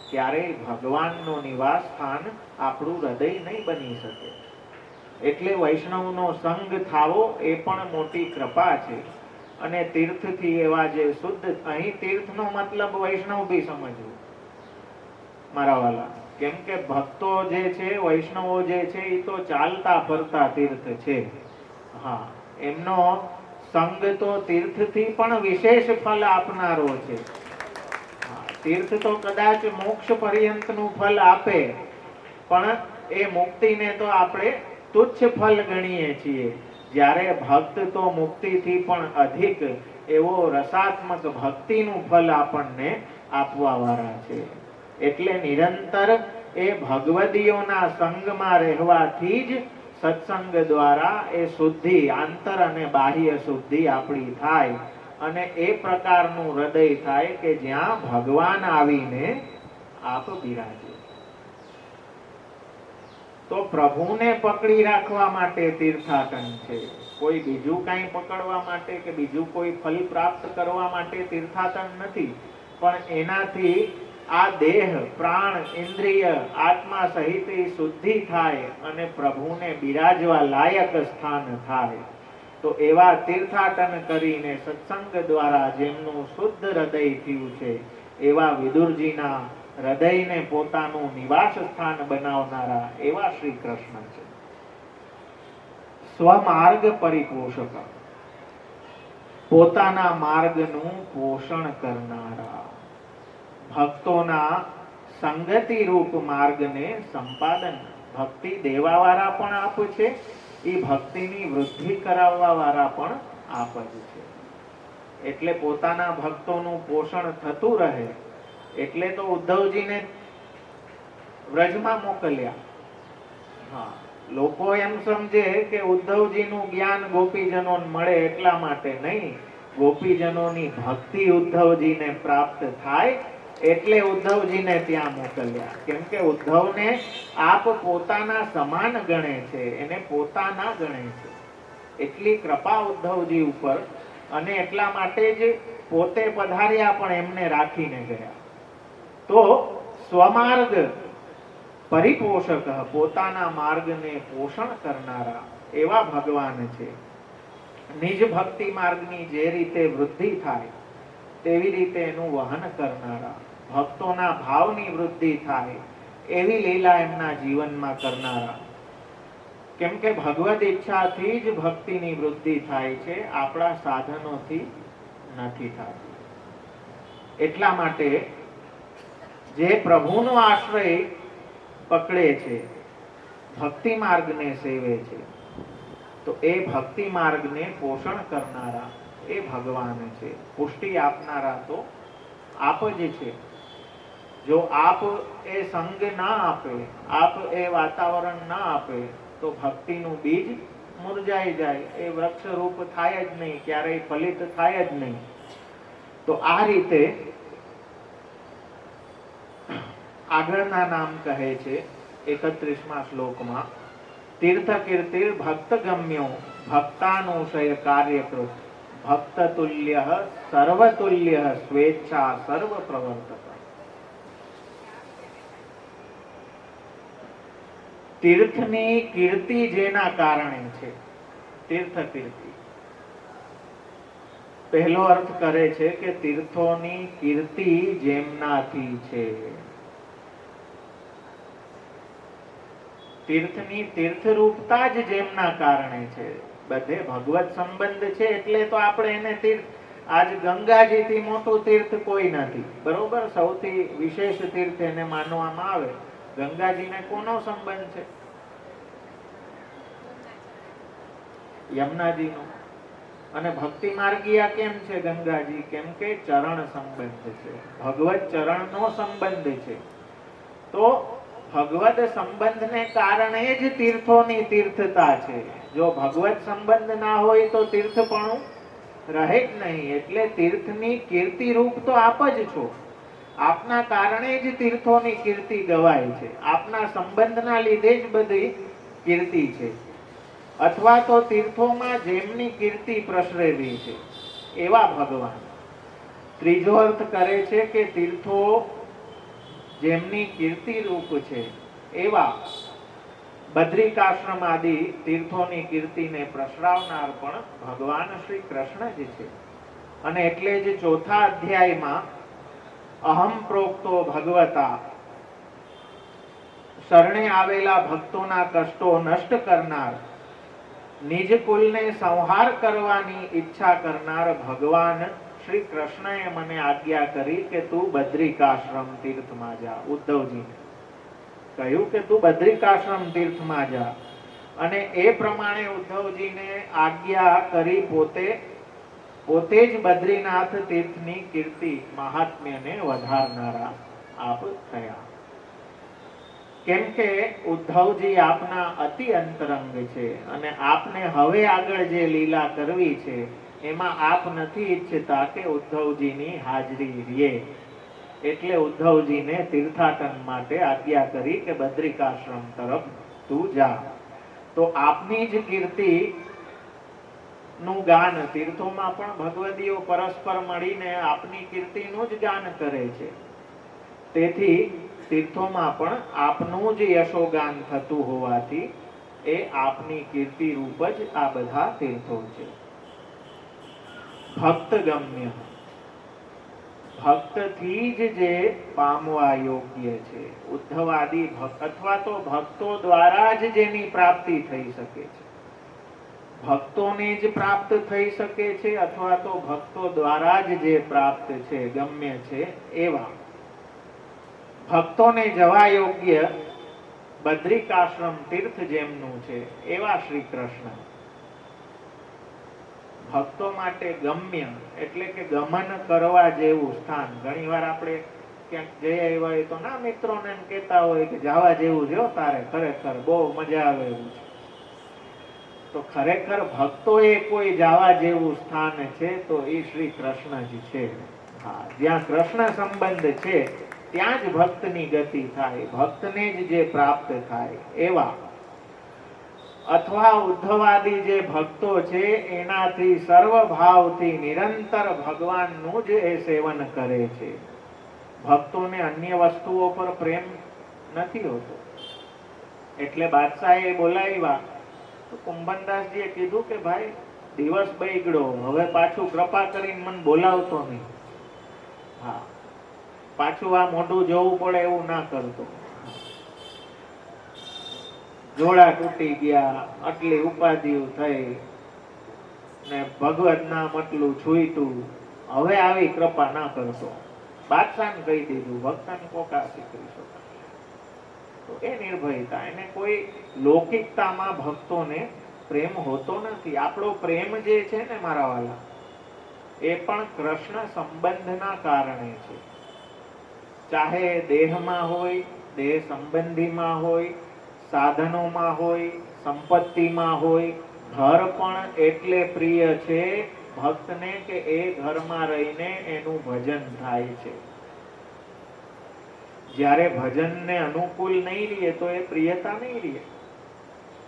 ક્યારેય ભગવાનનો નિવાસ સ્થાન આપણું હૃદય નહીં બની શકે. એટલે વૈષ્ણવનો સંગ થાવો એ પણ મોટી કૃપા છે. અને તીર્થથી એવા જે શુદ્ધ, અહીં તીર્થનો મતલબ વૈષ્ણવ બી સમજવું મારા વાલા. કેમ કે ભક્તો જે છે, વૈષ્ણવો જે છે એ તો ચાલતા ફરતા તીર્થ છે. હા, એમનો સંગ તો તીર્થથી પણ વિશેષ ફલ આપનારો છે. તીર્થ તો કદાચ મોક્ષ પર્યંતનું ફલ આપે, પણ એ મુક્તિને તો આપણે તુચ્છ ફલ ગણીએ છીએ. જ્યારે ભક્ત તો મુક્તિથી પણ અધિક એવો રસાત્મક ભક્તિનું ફલ આપણને આપવા વાળા છે. એટલે નિરંતર એ ભગવદીઓના સંગમાં રહેવાથી જ સત્સંગ દ્વારા એ શુદ્ધિ, આંતર અને બાહ્ય શુદ્ધિ આપણી થાય. અને એ પ્રકારનું હૃદય થાય કે જ્યાં ભગવાન આવીને આપ બિરાજે. તો પ્રભુને પકડી રાખવા માટે તીર્થાટન છે. કોઈ બીજું કઈ પકડવા માટે કે બીજું કોઈ ફલ પ્રાપ્ત કરવા માટે તીર્થાટન નથી. પણ એનાથી આ દેહ, પ્રાણ, ઇન્દ્રિય, આત્મા સહિત શુદ્ધિ થાય અને પ્રભુને બિરાજવા લાયક સ્થાન થાય. તો એવા તીર્થાટન કરીને સત્સંગ દ્વારા જેમનું શુદ્ધ હૃદય થયું છે એવા વિદુરજીના હૃદયને પોતાનું નિવાસ સ્થાન બનાવનારા એવા શ્રી કૃષ્ણ છે. સ્વમાર્ગ પરિપોષક, પોતાના માર્ગનું પોષણ કરનારા, ભક્તોના સંગતિ રૂપ માર્ગને સંપાદન. ભક્તિ દેવાવાળા પણ આપ છે, એ ભક્તિની વૃદ્ધિ કરાવવા વાળા પણ આપ જ છે. એટલે પોતાના ભક્તોનું પોષણ થતું રહે એટલે તો ઉદ્ધવજીને વ્રજમાં મોકલ્યા. હા, લોકો એમ સમજે કે ઉદ્ધવજીનું જ્ઞાન ગોપીજનોને મળે એટલા માટે નહીં. ગોપીજનોની ભક્તિ ઉદ્ધવજીને પ્રાપ્ત થાય એટલે ઉદ્ધવજીને ત્યાં મોકલ્યા. કેમ કે ઉદ્ધવને આપ પોતાના સમાન ગણે છે, એને પોતાના ગણે છે. એટલી કૃપા ઉદ્ધવજી ઉપર. અને એટલા માટે જ પોતે પધાર્યા પણ એમને રાખીને ગયા. તો સ્વમાર્ગ પરિપોષક, પોતાના માર્ગને પોષણ કરનારા એવા ભગવાન છે. નિજ ભક્તિ માર્ગની જે રીતે વૃદ્ધિ થાય તેવી રીતે એનું વહન કરનારા, ભક્તોના ભાવની વૃદ્ધિ થાય એવી લીલા એમના જીવનમાં કરનારા. કેમ કે ભગવદ ઈચ્છાથી જ ભક્તિની વૃદ્ધિ થાય છે, આપણા સાધનોથી નથી થતી. એટલા માટે જે પ્રભુનો આશ્રય પકડે છે, ભક્તિ માર્ગને સેવે છે, તો એ ભક્તિ માર્ગને પોષણ કરનારા એ ભગવાન છે. પુષ્ટિ આપનારા તો આપ જ છે. જો આપ એ સંગ ના આપે, આપ એ વાતાવરણ ના આપે, તો ભક્તિનું બીજ મુરઝાઈ જાય, એ વૃક્ષ રૂપ થાય જ નહીં, ક્યારેય ફલિત થાય જ નહીં. તો આ રીતે આગળના નામ કહે છે 31મા શ્લોકમાં, તીર્થ કીર્તિર ભક્ત ગમ્યો ભક્તાનુશય કાર્યકૃત ભક્ત તુલ્ય સર્વતુલ્ય સ્વેચ્છા સર્વ પ્રવર્તક. તીર્થની કીર્તિ જેના કારણે છે, તીર્થ કીર્તિ પહેલો અર્થ કરે છે કે તીર્થોની કીર્તિ જેમનાથી છે. તીર્થની તીર્થરૂપતા જ જેમના કારણે છે. બધે ભગવત સંબંધ છે એટલે તો આપણે એને તીર્થ, આજ ગંગાજીથી મોટું તીર્થ કોઈ નથી, બરોબર? સૌથી વિશેષ તીર્થ એને માનવામાં આવે. ગંગાજીને કોનો સંબંધ છે? યમુનાજીનો. અને ભક્તિ માર્ગીયા કેમ છે ગંગાજી? કેમ કે ચરણ સંબંધ છે, ભગવત ચરણનો સંબંધ છે. તો ભગવત સંબંધને કારણે જ તીર્થોની તીર્થતા છે. જો ભગવત સંબંધ ના હોય તો તીર્થપણું રહે જ નહીં. એટલે તીર્થની કીર્તિ રૂપ તો આપ જ છો. આપના કારણે જ તીર્થોની કીર્તિ ગવાય છે. આપના સંબંધના લીધે જ બધી કીર્તિ છે. અથવા તો તીર્થોમાં જેમની કીર્તિ પ્રસરેલી છે એવા ભગવાન. ત્રીજો અર્થ કરે છે કે તીર્થો જેમની કીર્તિ રૂપ છે એવા બદ્રિકાશ્રમ આદિ તીર્થોની કીર્તિને પ્રસરાવનાર પણ ભગવાન શ્રી કૃષ્ણ જ છે. અને એટલે જ ચોથા અધ્યાયમાં અહમ પ્રોક્તો ભગવતા, શરણે આવેલા ભક્તોના કષ્ટો નષ્ટ કરનાર, નિજ કુલને સંહાર કરવાની ઈચ્છા કરનાર ભગવાન શ્રી કૃષ્ણએ મને આજ્ઞા કરી કે તું બદ્રિકાશ્રમ તીર્થમાં જા. ઉદ્ધવજીને કહ્યું કે તું બદ્રિકાશ્રમ તીર્થમાં જા. અને એ પ્રમાણે ઉદ્ધવજીને આજ્ઞા કરી પોતે જ બદ્રીનાથ તીર્થની કીર્તિ મહાત્મ્યને વધારનારા આપ થયા. કેમ કે ઉદ્ધવજી આપના અતિ અંતરંગ છે અને આપને હવે આગળ જે લીલા કરવી છે એમાં આપ નથી ઈચ્છતા કે ઉદ્ધવજીની હાજરી રહે. એટલે ઉદ્ધવજીને તીર્થાટન માટે આજ્ઞા કરી કે બદ્રિકાશ્રમ તરફ તું જા. તો આપની જ કીર્તિ નું ગાન, તીર્થોમાં પણ ભગવદીઓ પરસ્પર મળીને આપની કીર્તિનું જ ગાન કરે છે. તેથી તીર્થોમાં પણ આપનું જ યશોગાન થતું હોવાથી એ આપની કીર્તિ રૂપ જ આ બધા તીર્થો છે. ભક્ત ગમ્ય, ભક્તથી જ જે પામવા યોગ્ય છે. ઉદ્ધવાદી ભક્ત અથવા તો ભક્તો દ્વારા જ જેની પ્રાપ્તિ થઈ શકે છે. ભક્તોને જ પ્રાપ્ત થઈ શકે છે અથવા તો ભક્તો દ્વારા જ જે પ્રાપ્ત છે, ગમ્ય છે એવા ભક્તોને જવા યોગ્ય બદ્રિકાશ્રમ તીર્થ જેમનું છે એવા શ્રી કૃષ્ણ ભક્તો માટે ગમ્ય એટલે કે ગમન કરવા જેવું સ્થાન. ઘણી વાર આપણે ક્યાંક જઈ આવ્યા હોય તો ના મિત્રોને એમ કહેતા હોય કે જવા જેવું છે તારે, ખરેખર બહુ મજા આવે એવું છે. તો ખરેખર ભક્તોએ કોઈ જવા જેવું સ્થાન છે તો એ શ્રી કૃષ્ણ જ છે. હા, જ્યાં કૃષ્ણ સંબંધ છે ત્યાં જ ભક્તની ગતિ થાય, ભક્તને જ જે પ્રાપ્ત થાય એવા. અથવા ઉદ્ધવાદી જે ભક્તો છે એનાથી સર્વ ભાવથી નિરંતર ભગવાનનું જ એ સેવન કરે છે. ભક્તોને અન્ય વસ્તુઓ પર પ્રેમ નથી હોતો. એટલે બાદશાહે બોલાવ્યા તો કુંભનદાસજીએ કીધું કે ભાઈ દિવસ બગડ્યો, હવે પાછું કૃપા કરીને મને બોલાવતો નહીં. હા, પાછું આ મોઢું જોવું પડે એવું ના કરતો. જોડા તૂટી ગયા, આટલી ઉપાધિઓ થઈ ને ભગવત નામ આટલું છૂટ્યું, હવે આવી કૃપા ના કરતો. બાદશાહને કહી દીધું, ભક્તને કોકા કરી શકો. તો એ નિર્ભયતા, એને કોઈ લૌકિકતામાં ભક્તોને પ્રેમ હોતો નથી. આપણો પ્રેમ જે છે ને મારા વાલા, એ પણ કૃષ્ણ સંબંધના કારણે છે. ચાહે દેહમાં હોય, દેહ સંબંધીમાં હોય, સાધનોમાં હોય, સંપત્તિમાં હોય. ઘર પણ એટલે પ્રિય છે ભક્તને કે એ ઘરમાં રહીને એનું ભજન થાય છે. જ્યારે ભજનને અનુકૂળ નહીં રહે તો એ પ્રિયતા નહીં રહે.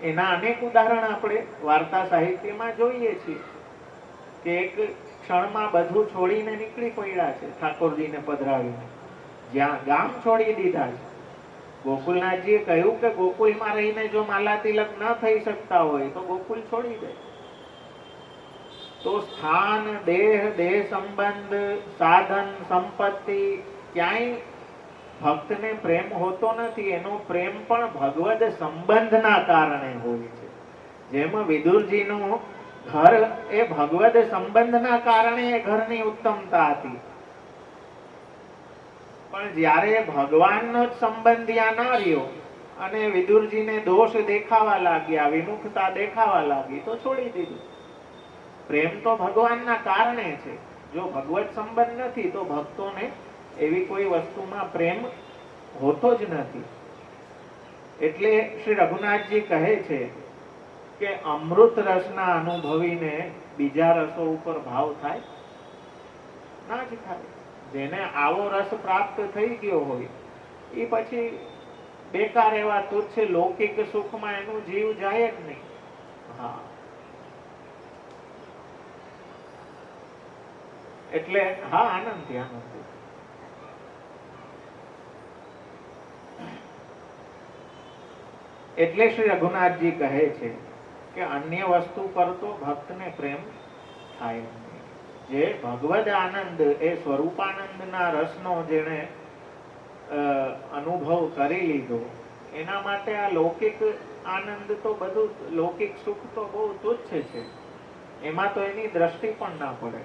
એના અનેક ઉદાહરણ આપણે વાર્તા સાહિત્યમાં જોઈએ છીએ કે એક ક્ષણમાં બધું છોડીને નીકળી પડ્યા છે ઠાકોરજીને પધરાવીને, જ્યાં ગામ છોડી દીધા છે. ગોકુલનાથજીએ કહ્યું કે ગોકુલમાં રહીને જો માલા તિલક ન થઈ શકતા હોય તો ગોકુલ છોડી દે. તો સ્થાન, દેહ સંબંધ, સાધન, સંપત્તિ, ક્યાંય ભક્તને પ્રેમ હોતો નથી. એનો પ્રેમ પણ ભગવદ સંબંધના કારણે હોય છે. જેમ વિદુરજીનું ઘર એ ભગવદ સંબંધના કારણે એ ઘરની ઉત્તમતા હતી. પણ જ્યારે ભગવાનનો જ સંબંધ ત્યાં ન રહ્યો અને વિદુરજીને દોષ દેખાવા લાગ્યા, વિમુખતા દેખાવા લાગી, તો છોડી દીધું. પ્રેમ તો ભગવાનના કારણે છે. જો ભગવત સંબંધ નથી તો ભક્તોને એવી કોઈ વસ્તુમાં પ્રેમ હોતો જ નથી. એટલે શ્રી રઘુનાથજી કહે છે કે અમૃત રસના અનુભવીને બીજા રસો ઉપર ભાવ થાય ના જ થાય. જેને આવો રસ પ્રાપ્ત થઈ ગયો હોય એ પછી બેકાર એવા તુચ્છ લૌકિક સુખમાં એનું જીવ જાય જ નહીં. હા, એટલે હા, આનંદથી આનંદથી. એટલે શ્રી રઘુનાથજી કહે છે કે અન્ય વસ્તુ પર તો ભક્તને પ્રેમ થાય નહીં. જે ભગવદ આનંદ એ સ્વરૂપાનંદના રસનો જેણે અનુભવ કરી લીધો, એના માટે આ લૌકિક આનંદ તો બધું, લૌકિક સુખ તો બહુ તુચ્છ છે. એમાં તો એની દ્રષ્ટિ પણ ના પડે.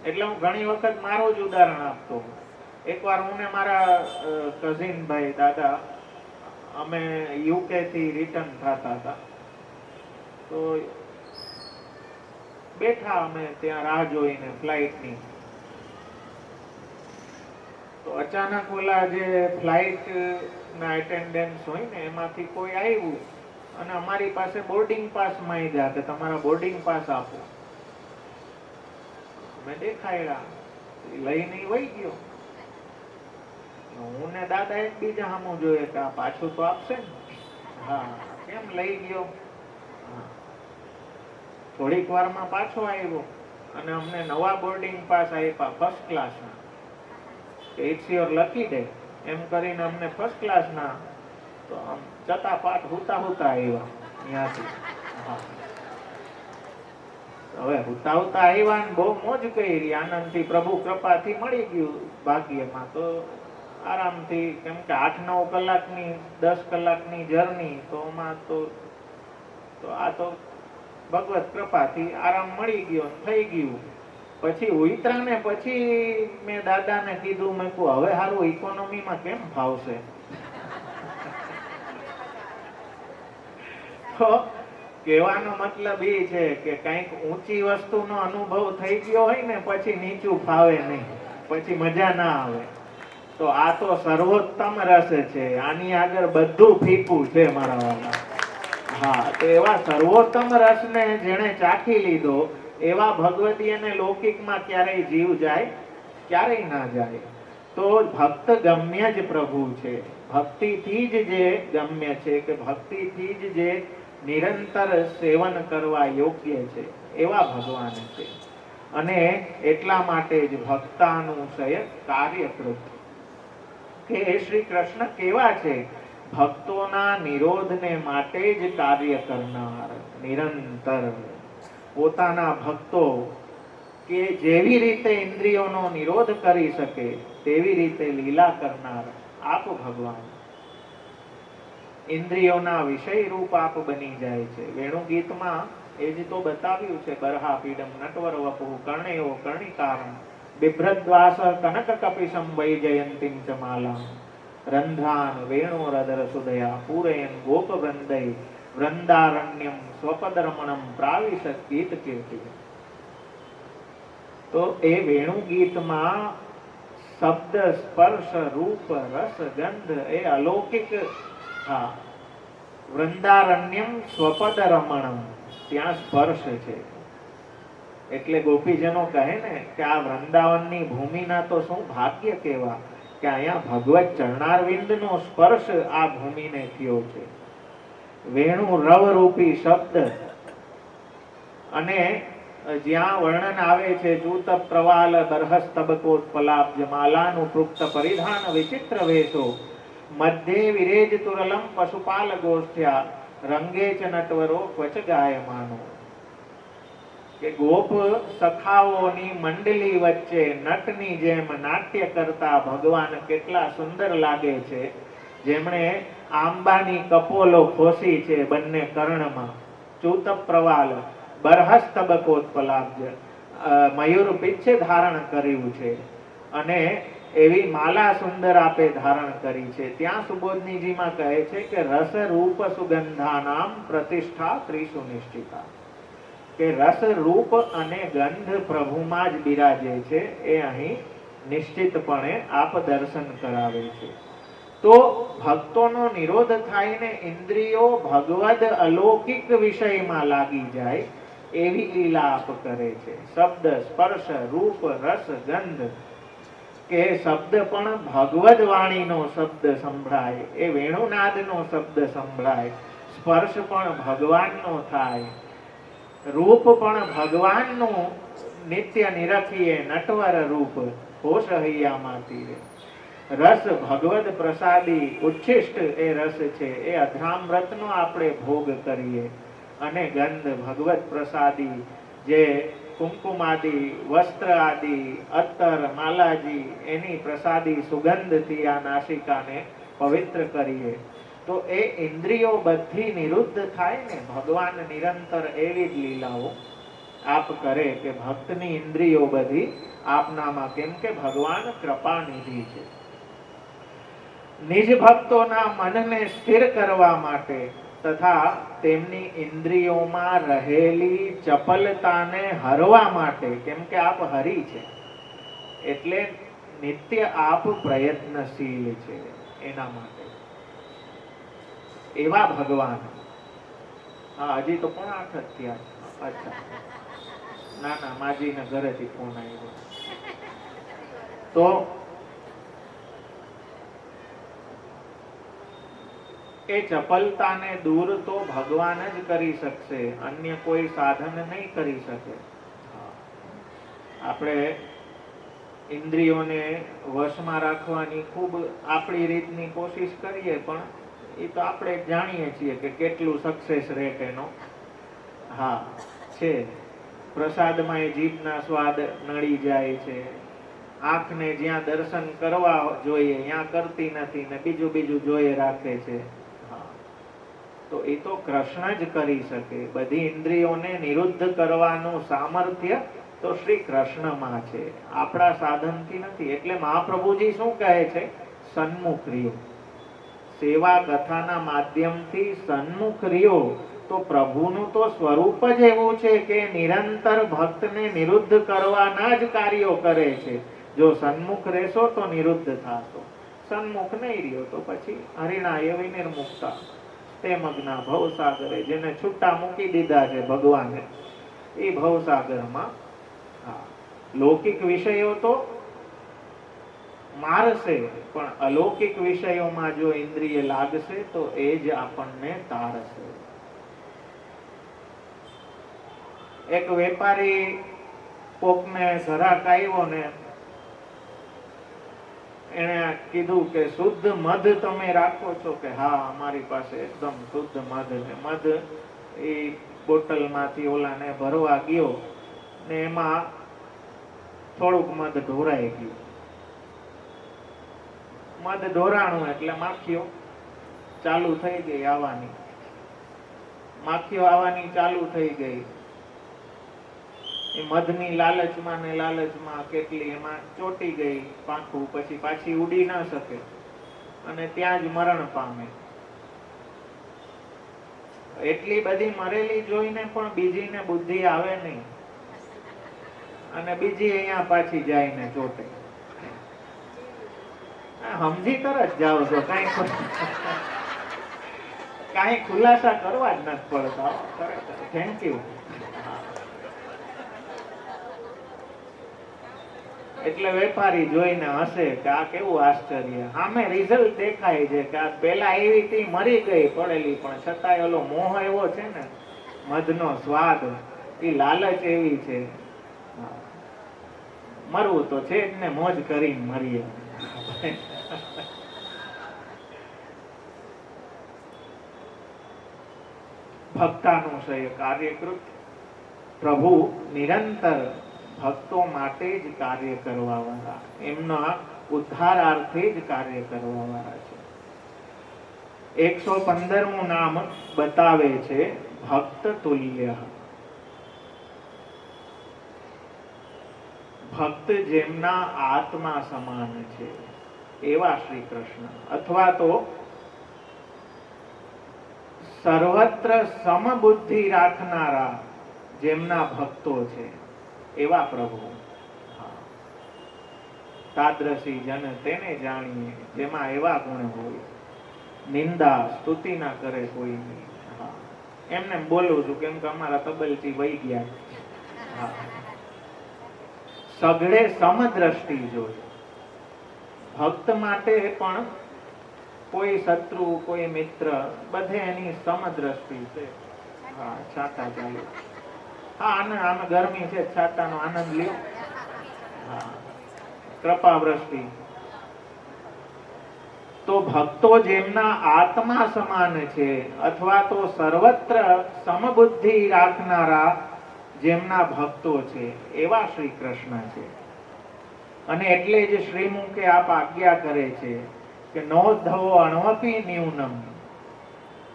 એટલે હું ઘણી વખત મારું જ ઉદાહરણ આપતો. એકવાર હું ને મારા કઝિન ભાઈ દાદા અમે યુકે થી રિટર્ન થતા હતા. તો બેઠા અમે ત્યાં રાહ જોઈને ફ્લાઇટની. તો અચાનક ઓલા જે ફ્લાઇટ ના એટેન્ડન્સ હોય ને એમાંથી કોઈ આવ્યું અને અમારી પાસે બોર્ડિંગ પાસ માંગ્યા કે તમારા બોર્ડિંગ પાસ આપો. મેં દેખાડ્યા, લઈને વહી ગયો. હું ને દાદા એકબીજા સામું જોઈએ કે આ પાછું તો આપશે ને. હા, કેમ લઈ ગયો. થોડીક વારમાં પાછો આવ્યો અને અમને નવા બોર્ડિંગ પાસ આપ્યા ફર્સ્ટ ક્લાસના. ઇટ્સ યોર લકી ડે એમ કરીને અમને ફર્સ્ટ ક્લાસના. તો આમ ચટાપાટ હુતા આવ્યા ત્યાંથી. હા, હવે હુતા આવ્યા ને બહુ મોજ કરી, આનંદથી, પ્રભુ કૃપાથી મળી ગયું ભાગ્યમાં. તો આરામથી, કેમ કે 8-9 કલાકની 10 કલાકની જર્ની તો આમાં તો આ તો ભગવત કૃપાથી આરામ મળી ગયો, થઈ ગયું. પછી ઉતરા ને પછી મેં દાદાને કીધું, મેં કહું હવે સારું ઇકોનોમીમાં કેમ ફાવશે. તો કહેવાનો મતલબ એ છે કે કંઈક ઊંચી વસ્તુનો અનુભવ થઈ ગયો હોય ને પછી નીચું ફાવે નહીં, પછી મજા ના આવે. તો આ તો સર્વોત્તમ રસ છે, આની આગળ બધું ફીકું છે મારા વાલા. હા, તો એવા સર્વોત્તમ રસને જેણે ચાખી લીધો એવા ભગવતી અને લૌકિકમાં ક્યારેય જીવ જાય, ક્યારેય ના જાય. તો ભક્ત ગમ્ય જ પ્રભુ છે. ભક્તિથી જ જે ગમ્ય છે, કે ભક્તિથી જ જે નિરંતર સેવન કરવા યોગ્ય છે, એવા ભગવાન છે. અને એટલા માટે જ ભક્તાનુસય કાર્યકૃત, કે શ્રી કૃષ્ણ કેવા છે, ભક્તોના નિરોધને માટે જ કાર્ય કરનાર, નિરંતર પોતાના ભક્તો કે જેવી રીતે ઇન્દ્રિયોનો નિરોધ કરી શકે તેવી રીતે લીલા કરનાર આપ ભગવાન. ઇન્દ્રિયોના વિષય રૂપ આપ બની જાય છે. વેણુ ગીતમાં એ જ તો બતાવ્યું છે, બરહા પીડમ નટવર વપુ કર્ણયો કર્ણિકારમ બિભ્રદ્વાસ કનક કપિશમ વૈજયંતીમ ચ માલા રંધ્રાન વેણોરધર સુદયા પૂરયન ગોપ વૃંદૈ વૃંદારણ્યમ સ્વપદરમણમ પ્રાવિશત ગીત કીર્તિ. તો એ વેણુ ગીતમાં શબ્દ સ્પર્શ રૂપ રસ ગંધ એ અલૌકિક. હા, વૃંદારણ્યમ સ્વપદ રમણમ, ત્યાં સ્પર્શ છે. એટલે ગોપીજનો કહે ને કે આ વૃંદાવનની ભૂમિના તો શું ભાગ્ય કેવા કે અહીંયા ભગવત ચરણારવિંદનો સ્પર્શ આ ભૂમિને થયો છે. વેણુ રવરૂપી શબ્દ, અને જ્યાં વર્ણન આવે છે ચૂત પ્રવાલ બરહસ્તબકોત્પલાબ્જ માલાનું પૃક્ત પરિધાન વિચિત્ર વેશો મધ્યે વિરેજ તુરલમ પશુપાલ ગોષ્ઠ્યા રંગે ચ નટવરો ક્વચ ગાયમાનો. કે ગોપ સખાઓની મંડલી વચ્ચે નટની જેમ નાટ્ય કરતા ભગવાન કેટલા સુંદર લાગે છે, જેમણે આંબાની કપોલો ખોસી છે બંને કર્ણમાં. ચૂત પ્રવાલ બરહસ્તબકોત્પલાબ્જ, મયુર પિચ્છ ધારણ કર્યું છે, અને એવી માલા સુંદર આપે ધારણ કરી છે. ત્યાં સુબોધનીજીમાં કહે છે કે રસ રૂપ સુગંધાનામ પ્રતિષ્ઠા ત્રિષુ નિશ્ચિતા, કે રસ રૂપ અને ગંધ પ્રભુમાં જ બિરાજે છે, એ અહીં નિશ્ચિતપણે આપ દર્શન કરાવે છે. તો ભક્તોનો નિરોધ થાય ને ઇન્દ્રિયો ભગવદ અલૌકિક વિષયમાં લાગી જાય એવી લીલા આપ કરે છે. શબ્દ સ્પર્શ રૂપ રસ ગંધ, કે શબ્દ પણ ભગવદ વાણીનો શબ્દ સંભળાય, એ વેણુનાદનો શબ્દ સંભળાય. સ્પર્શ પણ ભગવાનનો થાય, રૂપ પણ ભગવાનનું નિત્ય નિરખીએ નટવર રૂપ હોશ હૈયામાંથી રે. રસ ભગવદ પ્રસાદી ઉચ્છિષ્ટ એ રસ છે, એ અધ્રામૃતનો આપણે ભોગ કરીએ. અને ગંધ ભગવત પ્રસાદી, જે કુમકુમાદી વસ્ત્ર આદિ અત્તર માલાજી એની પ્રસાદી સુગંધથી આ નાસિકાને પવિત્ર કરીએ. તો એ ઇન્દ્રિયો બધી નિરુદ્ધ થાય ને. ભગવાન નિરંતર એવી જ લીલાઓ આપ કરે કે ભક્તની ઇન્દ્રિયો બધી આપનામાં, કેમ કે ભગવાન કૃપાનિધિ છે. નિજ ભક્તોના મનને સ્થિર કરવા માટે તથા તેમની ઇન્દ્રિયોમાં રહેલી ચપલતાને હરવા માટે, કેમ કે આપ હરી છે એટલે નિત્ય આપ પ્રયત્નશીલ છે. એના માટે એવા ભગવાન. હા, હજી તો પણ 8 જ થયા. અચ્છા, ના ના, માજીના ઘરેથી ફોન આવ્યો. તો એ ચપલતાને દૂર તો ભગવાન જ કરી શકશે, અન્ય કોઈ સાધન નહીં કરી શકે. આપણે ઇન્દ્રિયોને વશમાં રાખવાની ખૂબ આપણી રીતની કોશિશ કરીએ, પણ એ તો આપણે જાણીએ છીએ કે કેટલું સક્સેસ રેટ એનો હા છે. પ્રસાદમાં એ જીભના સ્વાદ નડી જાય છે, આંખને જ્યાં દર્શન કરવા જોઈએ ત્યાં કરતી નથી ને બીજું જોઈએ રાખે છે. તો એ તો કૃષ્ણ જ કરી શકે. બધી ઇન્દ્રિયોને નિરુદ્ધ કરવાનું સામર્થ્ય તો શ્રી કૃષ્ણમાં છે, આપણા સાધનથી નથી. એટલે મહાપ્રભુજી શું કહે છે? સન્મુખ રહ્યો, સેવા કથાના માધ્યમથી સન્મુખ રહ્યો. તો પ્રભુનું તો સ્વરૂપ જ એવું છે કે નિરંતર ભક્તને નિરુદ્ધ કરવાના જ કાર્યો કરે છે. જો સન્મુખ રહેશો તો નિરુદ્ધ થાશો, સન્મુખ નહીં રહ્યો તો પછી હરિણાય વિનિર્મુક્તા તે મગ્ના ભવસાગરે, જેને છૂટા મૂકી દીધા છે ભગવાને, એ ભવસાગરમાં. લૌકિક વિષયો તો મારશે, પણ અલૌકિક વિષયોમાં જો ઇન્દ્રિય લાગશે તો એ જ આપણને તારશે. એક વેપારી કોકને ઘરાક આવ્યો ને એને કીધું કે શુદ્ધ મધ તમે રાખો છો? કે હા, અમારી પાસે એકદમ શુદ્ધ મધ છે. મધ એ બોટલમાંથી ઓલાને ભરવા ગયો ને એમાં થોડુંક મધ ઢોરાઈ ગયું. મધ ઢોરાણું એટલે માખીઓ ચાલુ થઈ ગઈ આવવાની. માખીઓ આવવાની ચાલુ થઈ ગઈ. એ મધની લાલચમાં ને લાલચમાં કેટલી એમાં ચોટી ગઈ પાંખું, પછી પાછી ઉડી ના શકે અને ત્યાં જ મરણ પામે. એટલી બધી મરેલી જોઈને પણ બીજીને બુદ્ધિ આવે નહીં અને બીજી અહીંયા પાછી જાય ને ચોટે. સમજી તરત જાઓ છો, કઈ ખુલાસા કરવા જ નથી પડતા. Thank you. એટલે વેપારી જોઈને હશે કે આ કેવું આશ્ચર્ય. સામે રિઝલ્ટ દેખાય છે કે આ પેલા એવી હતી મરી ગઈ પડેલી, પણ છતાંય ઓલો મોહ એવો છે ને, મધનો સ્વાદ, એ લાલચ એવી છે. મરવું તો છે જ ને, મોજ કરીને મરીએ. ભક્તાનુસય કાર્યકૃત. પ્રભુ નિરંતર ભક્તો માટે જ કાર્ય કરવા વાળા, એમના ઉદ્ધારાર્થે જ કાર્ય કરવા વાળા છે. 115મું નામ બતાવે છે ભક્ત તુલ્ય. ભક્ત જેમના આત્મા સમાન છે એવા શ્રી કૃષ્ણ, અથવા તો સર્વત્ર સમબુદ્ધિ રાખનારા જેમના ભક્તો છે એવા પ્રભુ. તાદ્રશી જન તેને જાણીએ, જેમાં એવા ગુણ હોય, નિંદા સ્તુતિ ના કરે કોઈની. એમને બોલું છું કેમ કે અમારા તબલથી વહી ગયા. સઘળે સમદ્રષ્ટિ જોઈ. ભક્ત માટે પણ કોઈ શત્રુ કોઈ મિત્ર બધે એની સમદ્રષ્ટિ છે. હા, છાતા ચાલુ. હા, આને ગરમી છે, છાતાનો આનંદ લ્યો. હા, કૃપા વૃષ્ટિ. તો ભક્તો જેમના આત્મા સમાન છે, અથવા તો સર્વત્ર સમબુદ્ધિ રાખનારા જેમના ભક્તો છે એવા શ્રી કૃષ્ણ છે. અને એટલે જ શ્રીમુખે આપ આજ્ઞા કરે છે કે નોદ્ધવો અણવપી ન્યૂનમ.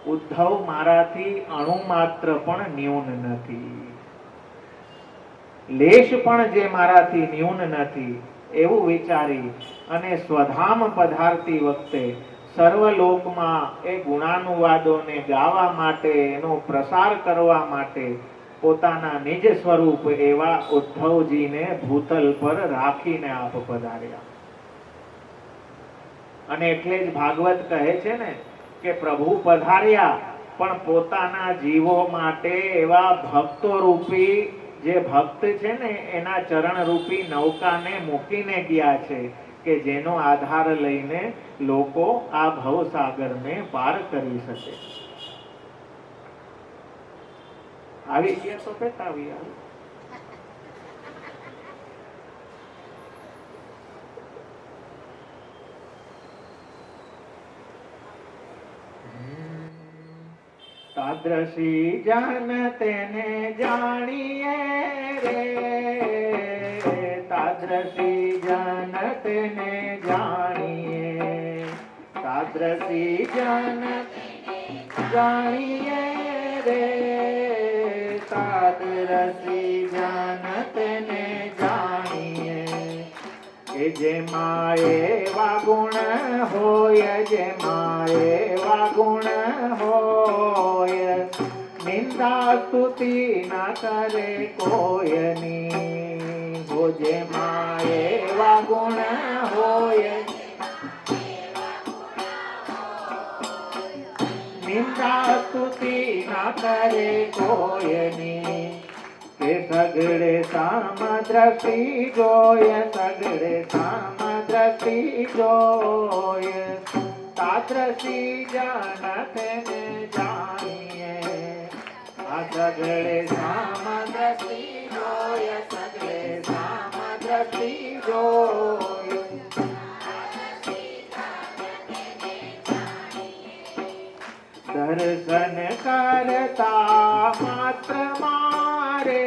ઉદ્ધવ મારાથી અણુ માત્ર પણ ન્યૂન નથી, લેશ પણ જે મારાથી ન્યૂન નથી એવું વિચારી અને સ્વધામ પધારતી વખતે સર્વલોકમાં એ ગુણાનુવાદોને ગાવા માટે, એનો પ્રસાર કરવા માટે પોતાના નિજ સ્વરૂપ એવા ઉદ્ધવજીને ભૂતલ પર રાખીને આપ પધાર્યા. અને એટલે જ ભાગવત કહે છે ને કે પ્રભુ પધાર્યા પણ પોતાના જીવો માટે એવા ભક્તો રૂપી, જે ભક્ત છે ને એના ચરણ રૂપી નૌકાને મૂકીને ગયા છે કે જેનો આધાર લઈને લોકો આ ભવસાગરને પાર કરી શકે. આવી ગયા તો પેતાવી આવી. તાદ્રશી જન તેને જાણીએ રે, તાદ્રશી જન તેને જાણીએ, તાદ્રશી જન જાણીએ રે, તાદ્રશી જન તેને જાણીએ. કે જેમાં એવા ગુણ હોય, જેમાં એવા ગુણ હોય, નિંદા સ્તુતિ ના કરે કોયની. હો જેમાં એવા ગુણ હોય, નિંદા સ્તુતિ ના કરે કોયની. કે સગડે સામદ્રષ્ટિ જોય, સગડે સામદ્રષ્ટિ જોય, તાદ્રશી જન તેને જાણીએ. આ સગડે સામદ્રષ્ટિ જોય, સગડે સામદ્રષ્ટિ જોય, દર્શન કરતા માત્ર મારે,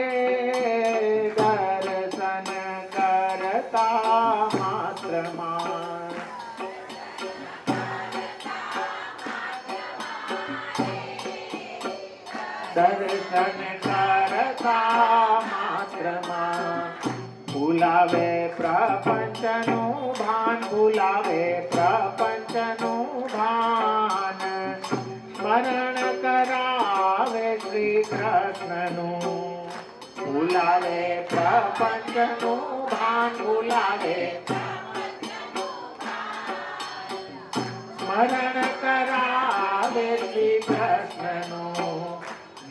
દર્શન કરતા માત્ર મારે, દર્શન કરતા માત્ર માત્રમાં ભૂલાવે પ્રપંચનું ભાન ભૂલાવે પ્રપંચનું ભાન સ્મરણ કરાવે શ્રી કૃષ્ણનું ભૂલાવે પ્રપંચનું ભાન ભૂલાવે સ્મરણ કરાવે શ્રી કૃષ્ણનું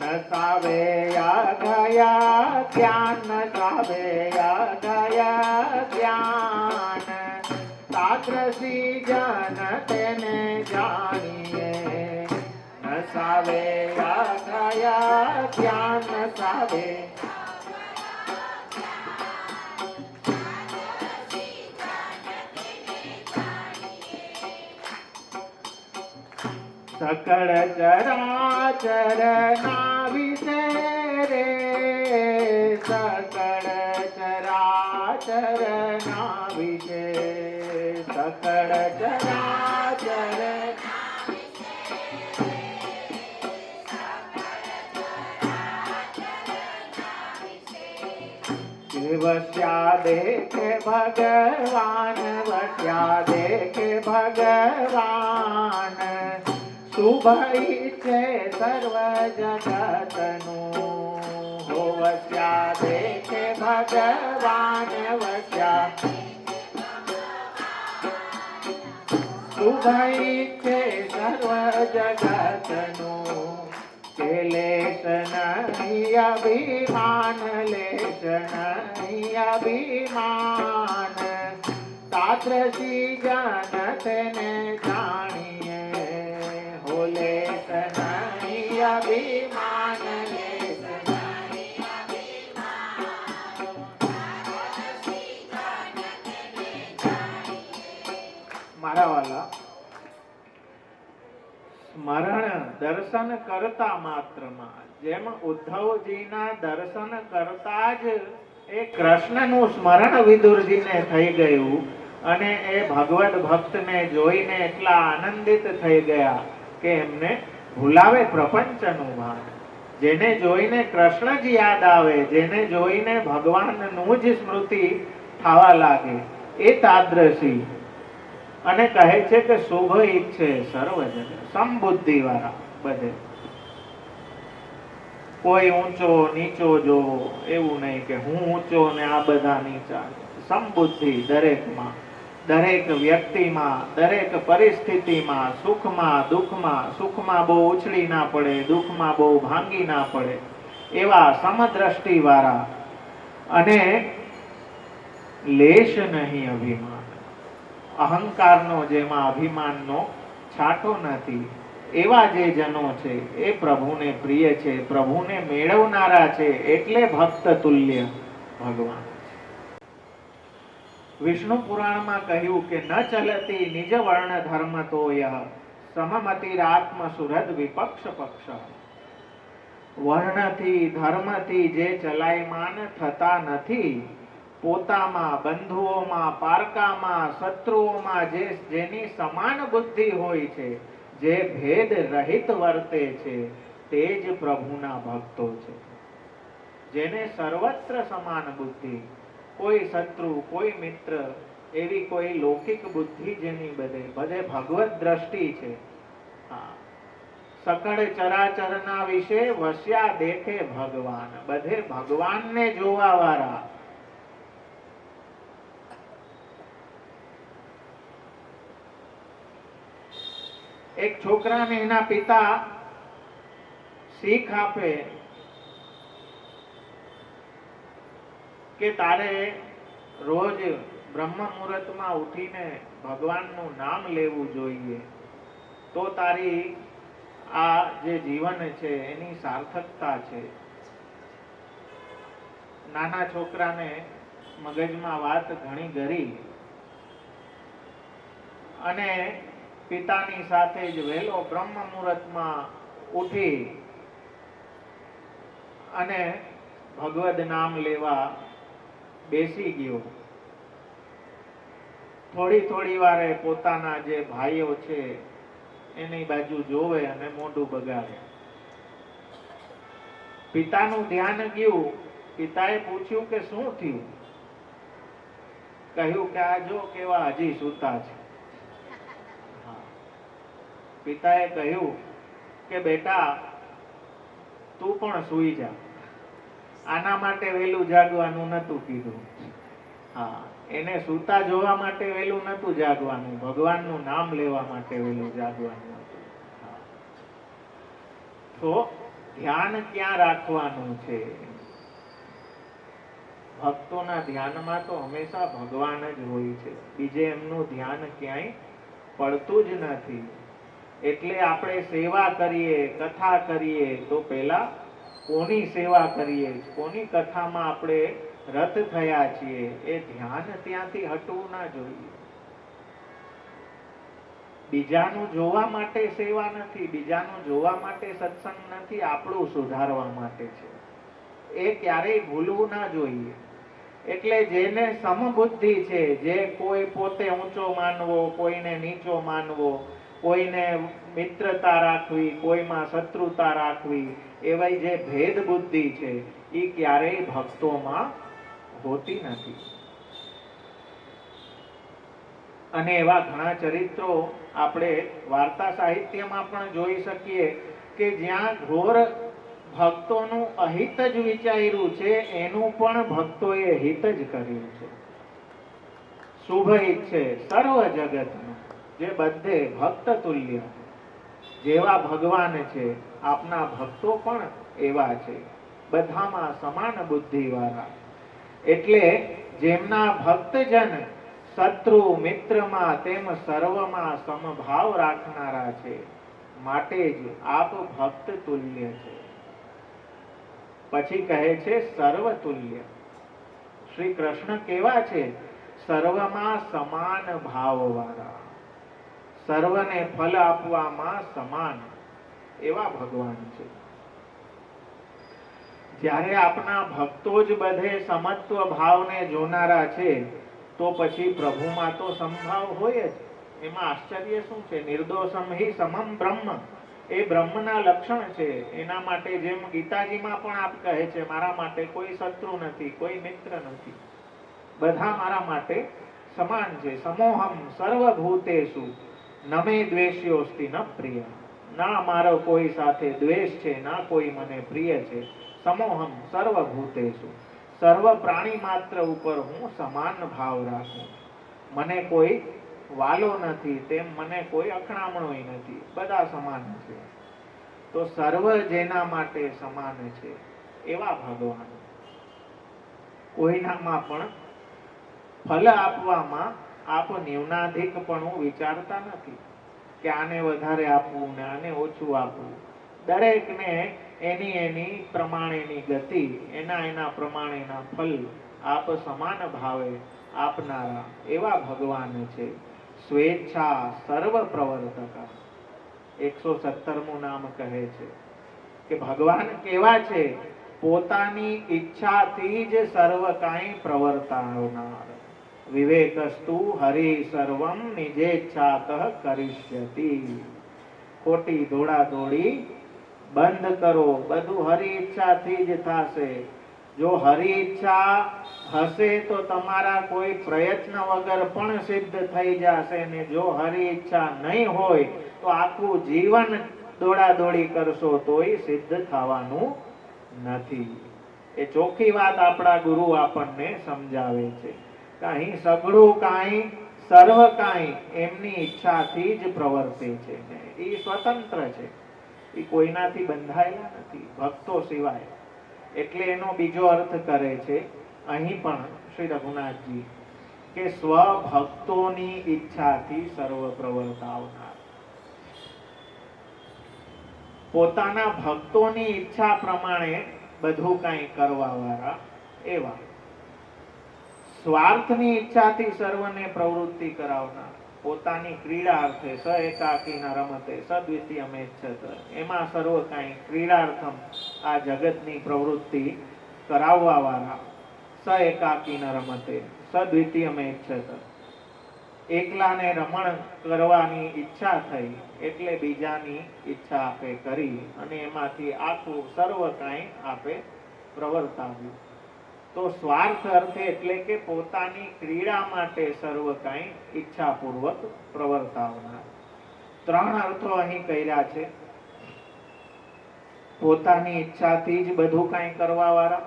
નસાવે ગયા ધ્યાન નસાવે ગયા ધ્યાન તાદ્રસી જન તેને જાણીએ નસાવે ગયા ધ્યાન નસાવે સકળ ચરાચર ના વિશે રે સકળ ચરાચર ના વિશે સકળ ચરાચર વસ્યા દેખે ભગવાન વસ્યા દેખે ભગવાન શુભ ઈચ્છે સર્વ જગતનું હો વસ્યા દેખે ભગવાન વસ્યા શુભ ઈચ્છે સર્વ જગતનું કે લેશ નહીં અભિમાન લેશ નહીં અભિમાન તાદ્રસી જન તેને જાણીએ હો લેશ નહીં અભિમાન લેશ નહીં મારા વાલા સ્મરણ દર્શન કરતા માત્રમાં જેમ ઉદ્ધવજીના દર્શન કરતા જ એ કૃષ્ણનું સ્મરણ વિદુરજીને થઈ ગયું અને એ ભગવદ ભક્તને જોઈને એટલા આનંદિત થઈ ગયા કે એમને ભૂલાવે પ્રપંચનું ભાન જેને જોઈને કૃષ્ણ જ યાદ આવે જેને જોઈને ભગવાનનું જ સ્મૃતિ થવા લાગે એ તાદ્રસી અને કહે છે કે શુભ ઈચ્છે સર્વજન સમબુદ્ધિ વાળા બધે કોઈ ઊંચો નીચો જોવો એવું નહીં કે હું ઊંચો ને આ બધા નીચા સમબુદ્ધિ દરેકમાં દરેક વ્યક્તિમાં દરેક પરિસ્થિતિમાં સુખમાં દુઃખમાં સુખમાં બહુ ઉછળી ના પડે દુઃખમાં બહુ ભાંગી ના પડે એવા સમદ્રષ્ટિ વાળા અને લેશ નહીં અભિમાન અહંકારનો જેમાં અભિમાનનો છાંટો નથી એવા જે જનો છે એ પ્રભુને પ્રિય છે પ્રભુને મેળવનારા છે એટલે ભક્ત તુલ્ય ભગવાન વિષ્ણુ પુરાણમાં કહ્યું કે ન ચલતી નિજ વર્ણ ધર્મ તો યહ સમમતિરાત્મ સુરદ વિપક્ષ પક્ષ વર્ણથી ધર્મથી જે ચલાયમાન થતા નથી પોતામાં બંધુઓમાં પારકામાં શત્રુઓમાં જેની સમાન બુદ્ધિ હોય છે જે ભેદ રહિત વર્તે છે તે જ પ્રભુના ભક્તો છે જેને સર્વત્ર સમાન બુદ્ધિ કોઈ શત્રુ કોઈ મિત્ર એવી કોઈ લૌકિક બુદ્ધિ જેની બધે ભગવત દ્રષ્ટિ છે સકળ ચરાચરના વિશે વસ્યા દેખે ભગવાન બધે ભગવાનને જોવા વાળા એક છોકરાને એના પિતા શીખ આપે કે તારે રોજ બ્રહ્મ મુહૂર્તમાં ઉઠીને ભગવાનનું નામ લેવું જોઈએ તો તારી આ જે જીવન છે એની સાર્થકતા છે નાના છોકરાને મગજમાં વાત ઘણી ગરી અને પિતાની સાથે જ વહેલો બ્રહ્મ મુહૂર્તમાં ઉઠી અને ભગવદ નામ લેવા બેસી ગયો થોડી વારે પોતાના જે ભાઈઓ છે એની બાજુ જોવે અને મોઢું બગાડે પિતાનું ધ્યાન ગયું પિતાએ પૂછ્યું કે શું થયું? કહ્યું કે આ જો કેવા હજી સૂતા છે. પિતાએ કહ્યું કે બેટા તું પણ સૂઈ જા. આના માટે વહેલું જાગવાનું નતું કીધું. હા, એને સૂતા જોવા માટે વહેલું નતું જાગવાનું, ભગવાનનું નામ લેવા માટે વહેલું જાગવાનું હતું. તો ધ્યાન ક્યાં રાખવાનું છે? ભક્તોના ધ્યાનમાં તો હંમેશા ભગવાન જ હોય છે, બીજે એમનું ધ્યાન ક્યાંય પડતું જ નથી. એટલે આપણે સેવા કરીએ, કથા કરીએ તો પહેલા કોની સેવા કરીએ, કોની કથામાં આપણે રત થયા છીએ, એ ધ્યાન ત્યાંથી હટવું ના જોઈએ. બીજાનું જોવા માટે સેવા નથી, બીજાનું જોવા માટે સત્સંગ નથી, આપણું સુધારવા માટે છે. એ ક્યારેય ભૂલવું ના જોઈએ. એટલે જેને સમબુદ્ધિ છે, જે કોઈ પોતે ઊંચો માનવો, કોઈને નીચો માનવો, કોઈને મિત્રતા રાખવી, કોઈમાં શત્રુતા રાખવી, એવી જે ભેદ બુદ્ધિ છે એ ક્યારેય ભક્તોમાં હોતી નથી. અને એવા ઘણા ચરિત્રો આપણે વાર્તા સાહિત્યમાં પણ જોઈ શકીએ કે જ્યાં ઘોર ભક્તોનું અહિત જ વિચાર્યું છે, એનું પણ ભક્તોએ હિત જ કર્યું છે. શુભ ઈચ્છે સર્વ જગતનું, જે બધે ભક્ત તુલ્ય, જેવા ભગવાન છે આપના ભક્તો પણ એવા છે, બધામાં સમાન બુદ્ધિ વાળા. એટલે જેમના ભક્તજન શત્રુ મિત્રમાં તેમ સર્વમાં સમભાવ રાખનારા છે, માટે જ આપ ભક્ત તુલ્ય છે. પછી કહે છે સર્વ તુલ્ય. શ્રી કૃષ્ણ કેવા છે? સર્વમાં સમાન ભાવ વાળા, સર્વને ફલ આપવામાં સમાન એવા ભગવાન છે. જ્યારે આપના ભક્તો જ બધે સમત્વ ભાવને જોનારા છે, તો પછી પ્રભુમાં તો સમભાવ હોય જ. એમાં આશ્ચર્ય શું છે? નિર્દોષમ હિ સમમ બ્રહ્મ, એ બ્રહ્મના લક્ષણ છે. એના માટે જેમ ગીતાજીમાં પણ આપ કહે છે, મારા માટે કોઈ શત્રુ નથી, કોઈ મિત્ર નથી, બધા મારા માટે સમાન છે. સમોહમ સર્વભૂતેષુ નમે દ્વેષ્યોસ્તિ ન પ્રિય, ના મારો કોઈ સાથે દ્વેષ છે, ના કોઈ મને પ્રિય છે. સમોહમ સર્વભૂતેષુ, સર્વ પ્રાણી માત્ર ઉપર હું સમાન ભાવ રાખું. મને કોઈ વાલો નથી, તેમ મને કોઈ અખણામણોય નથી, બધા સમાન છે. તો સર્વ જેના માટે સમાન છે એવા ભગવાન. કોઈનામાં પણ ફલ આપવામાં આપ ન્યૂનાધિકપણું વિચારતા નથી કે આને વધારે આપવું ને આને ઓછું આપવું. દરેકને એની એની પ્રમાણેની ગતિ, એના પ્રમાણેના ફલ આપ સમાન ભાવે આપનારા એવા ભગવાન છે. સ્વેચ્છા સર્વ પ્રવર્તક, 117મું નામ કહે છે કે ભગવાન કેવા છે? પોતાની ઈચ્છાથી જ સર્વ કાંઈ પ્રવર્તાવનાર. વિવેકસ્તુ હરિ સર્વમ નિજેચ્છાતઃ કરિષ્યતિ. ખોટી દોડાદોડી બંધ કરો, બધું હરિ ઈચ્છાથી જ થશે. જો હરિ ઈચ્છા હશે તો તમારા કોઈ પ્રયત્ન વગર પણ સિદ્ધ થઈ જશે, ને જો હરિ ઈચ્છા નહીં હોય તો આખું જીવન દોડાદોડી કરશો તોય સિદ્ધ થવાનું નથી. એ ચોખ્ખી વાત આપણા ગુરુ આપણને સમજાવે છે કે અહીં સઘળું કાંઈ સર્વ કાંઈ એમની ઈચ્છાથી જ પ્રવર્તે છે. એ સ્વતંત્ર છે, એ કોઈનાથી બંધાયેલા નથી, ભક્તો સિવાય. એટલે એનો બીજો અર્થ કરે છે અહીં પણ શ્રી રઘુનાથજી કે સ્વભક્તોની ઈચ્છાથી સર્વ પ્રવર્તાવનાર. પોતાના ભક્તોની ઈચ્છા પ્રમાણે બધું કાંઈ કરવા વાળા એવા. સ્વાર્થની ઈચ્છાથી સર્વને પ્રવૃત્તિ કરાવનાર, પોતાની ક્રીડાર્થે સ એકાકી ન રમતે સદ્વિતીયમ ઇચ્છત, એમાં સર્વ કાંઈ ક્રીડાર્થમ આ જગતની પ્રવૃત્તિ કરાવવા વાળા. સ એકાકી ન રમતે સદ્વિતીયમ ઇચ્છત, એકલાને રમણ કરવાની ઈચ્છા થઈ એટલે બીજાની ઈચ્છા આપે કરી અને એમાંથી આખું સર્વ કાંઈ આપે પ્રવર્તાવ્યું. તો સ્વાર્થ અર્થે એટલે કે પોતાની ક્રીડા માટે સર્વ કાંઈ ઈચ્છાપૂર્વક પ્રવર્તાવનાર. ત્રણ અર્થો અહીં કર્યા છે. પોતાની ઈચ્છાથી જ બધું કાંઈ કરવા વાળા,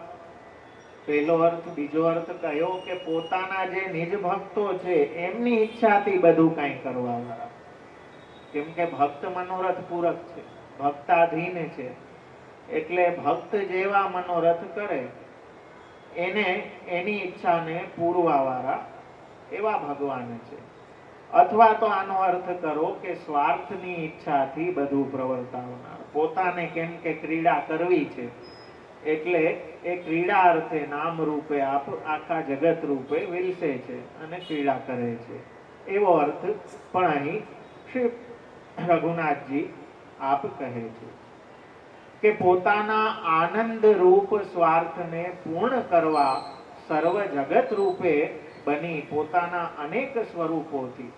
પહેલો અર્થ. બીજો અર્થ કયો કે પોતાના જે નિજ ભક્તો છે એમની ઈચ્છાથી બધું કાંઈ કરવા વાળા. કેમ કે ભક્ત મનોરથ પૂરક છે, ભક્તાધીન છે, એટલે ભક્ત જેવા મનોરથ કરે એને એની ઈચ્છાને પૂરવા વાળા એવા ભગવાન છે. અથવા તો આનો અર્થ કરો કે સ્વાર્થની ઈચ્છાથી બધું પ્રવર્તાવનાર. પોતાને કેમ કે ક્રીડા કરવી છે એટલે એ ક્રીડા અર્થે નામ રૂપે આખા જગત રૂપે વિલસે છે અને ક્રીડા કરે છે, એવો અર્થ પણ અહીં શ્રી રઘુનાથજી આપ કહે છે કે પોતાના આનંદ રૂપ સ્વાર્થને પૂર્ણ કરવા સર્વ જગત રૂપે બની પોતાના અનેક સ્વરૂપોથી.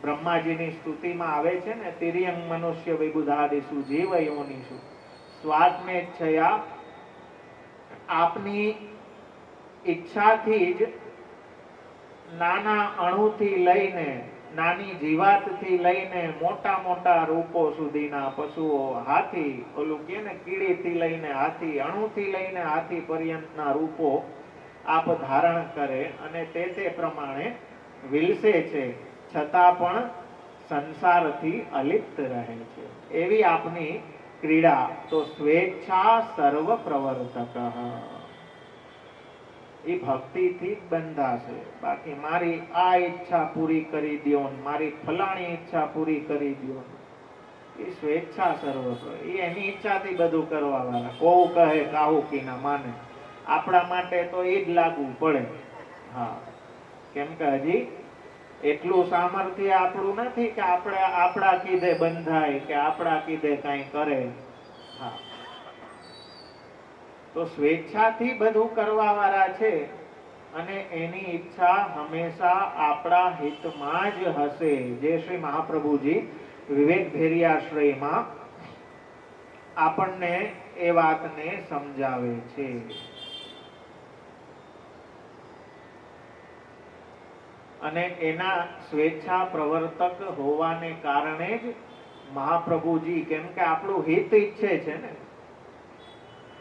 બ્રહ્માજીની સ્તુતિમાં આવે છે ને, તિર્યંગ મનુષ્ય વિબુધાદિષુ જીવ યોનિષુ સ્વાત્મેચ્છયા, આપની ઈચ્છાથી જ નાના અણુથી લઈને, નાની જીવાતથી લઈને મોટા મોટા રૂપો સુધીના પશુઓ, હાથી, ઓલું કે ને કીડીથી લઈને હાથી, અણુથી લઈને હાથી પર્યંતના રૂપો આપ ધારણ કરે અને તે પ્રમાણે વિલસે છે, છતાં પણ સંસારથી અલિપ્ત રહે છે. એવી આપની ક્રીડા તો સ્વેચ્છા સર્વ પ્રવર્તક, એ ભક્તિથી જ બંધાશે. બાકી મારી આ ઈચ્છા પૂરી કરી દો, મારી ફલાણી ઈચ્છા પૂરી કરી દો, એ સ્વેચ્છા સર્વ, એ એની ઈચ્છાથી બધું કરવા વાળા. કોવું કહે કાહુ કી ના માને, આપણા માટે તો એ જ લાગુ પડે. હા, કેમ કે હજી એટલું સામર્થ્ય આપણું નથી કે આપણે આપણા કીધે બંધાય કે આપણા કીધે કાંઈ કરે. હા, તો સ્વેચ્છાથી બધું કરવા વાળા છે અને એની ઈચ્છા હંમેશા આપણા હિતમાં જ હશે, જે શ્રી મહાપ્રભુજી વિવેક ભેરિયાશ્રયમાં આપણને એ વાતને સમજાવે છે. અને એના સ્વેચ્છા પ્રવર્તક હોવાને કારણે જ મહાપ્રભુજી, કેમ કે આપણું હિત ઈચ્છે છે ને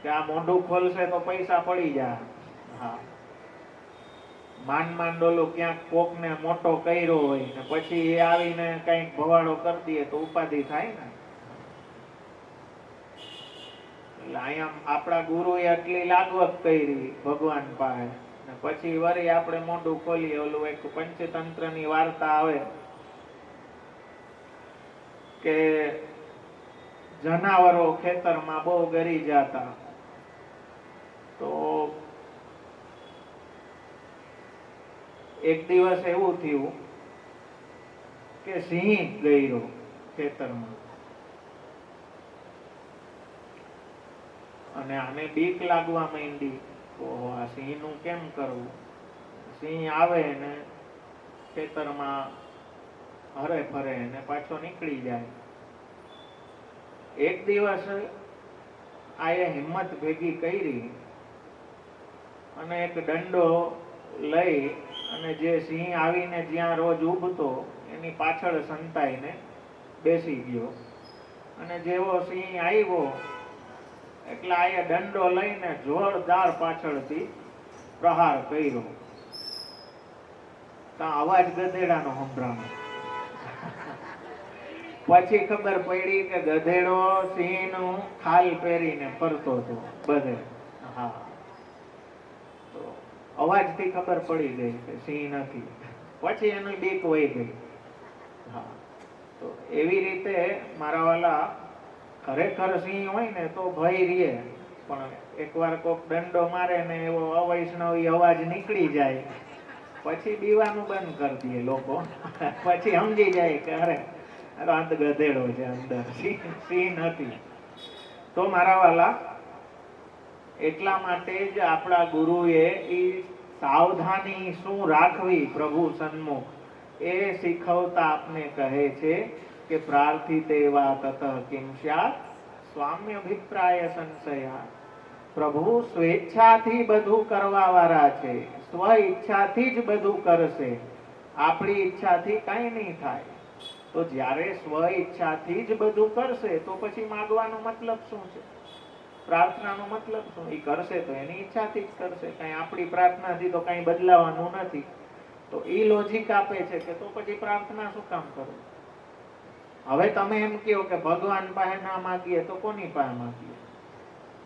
કે આ મોઢું ખોલશે તો પૈસા પડી જાય. હા, માંડ ઓલો ક્યાંક કોક ને મોટો કર્યો હોય ને પછી એ આવીને કઈક ભવાડો કરી દે તો ઉપાધિ થાય ને. એટલે અહીંયા આપણા ગુરુએ આટલી લાગવત કરી ભગવાન પાસે, પછી વળી આપણે મોઢું ખોલીએ. ઓલું એક પંચતંત્ર ની વાર્તા આવે કે જનાવરો ખેતરમાં બહુ ગરી જતા, તો એક દિવસ એવું થયું કે સિંહ ગયો ખેતરમાં અને આને બીક લાગવા માંડી. ઓહો, આ સિંહ નું કેમ કરવું? સિંહ આવે ને ખેતરમાં હરે ફરે ને પાછો નીકળી જાય. એક દિવસ આએ હિંમત ભેગી કરી અને એક દંડો લઈ અને જે સિંહ આવીને જ્યાં રોજ ઊભતો એની પાછળ સંતાઈને બેસી ગયો. અને જેવો સિંહ આવ્યો એટલે આએ દંડો લઈને જોરદાર પાછળથી પ્રહાર કર્યો. ત્યાં અવાજ ગધેડાનો સંભળાણો. પછી ખબર પડી કે ગધેડો સિંહ નું ખાલ પહેરીને ફરતો હતો બધે. હા, તો અવાજથી ખબર પડી ગઈ કે સિંહ નથી. પછી એની બીક વહી ગઈ. હા, તો એવી રીતે મારા વાલા, ખરેખર સિંહ હોય ને તો ભય રહે, પણ એકવાર કોક દંડો મારે ને એવો અવૈષ્ણવી અવાજ નીકળી જાય પછી બીવાનું બંધ કરી દે લોકો. પછી સમજી જાય કે અરે અંત ગધેડો છે, અંદર સિંહ નથી. તો મારા વાલા, એટલા માટે જ આપણા ગુરુએ એ સાવધાની શું રાખવી પ્રભુ સન્મુખ એ શીખવતા આપને કહે છે કે પ્રાર્થિત એવા તત કિમ સ્યાત સ્વામ્ય અભિપ્રાય સંશયા. પ્રભુ સ્વેચ્છાથી બધું કરવા વાળા છે, સ્વ ઈચ્છાથી જ બધું કરશે, આપણી ઈચ્છાથી કઈ નહીં થાય. તો જ્યારે સ્વ ઈચ્છાથી જ બધું કરશે તો પછી માગવાનો મતલબ શું છે, પ્રાર્થનાનો મતલબ શું? એ કરશે તો એની ઈચ્છાથી જ કરશે, કઈ આપણી પ્રાર્થનાથી તો કઈ બદલાવાનું નથી. તો એ લોજિક આપે છે કે તો પછી પ્રાર્થના શું કામ કરવું? હવે તમે એમ કહો કે ભગવાન પાસે ના માગીએ તો કોની પાસે માગીએ?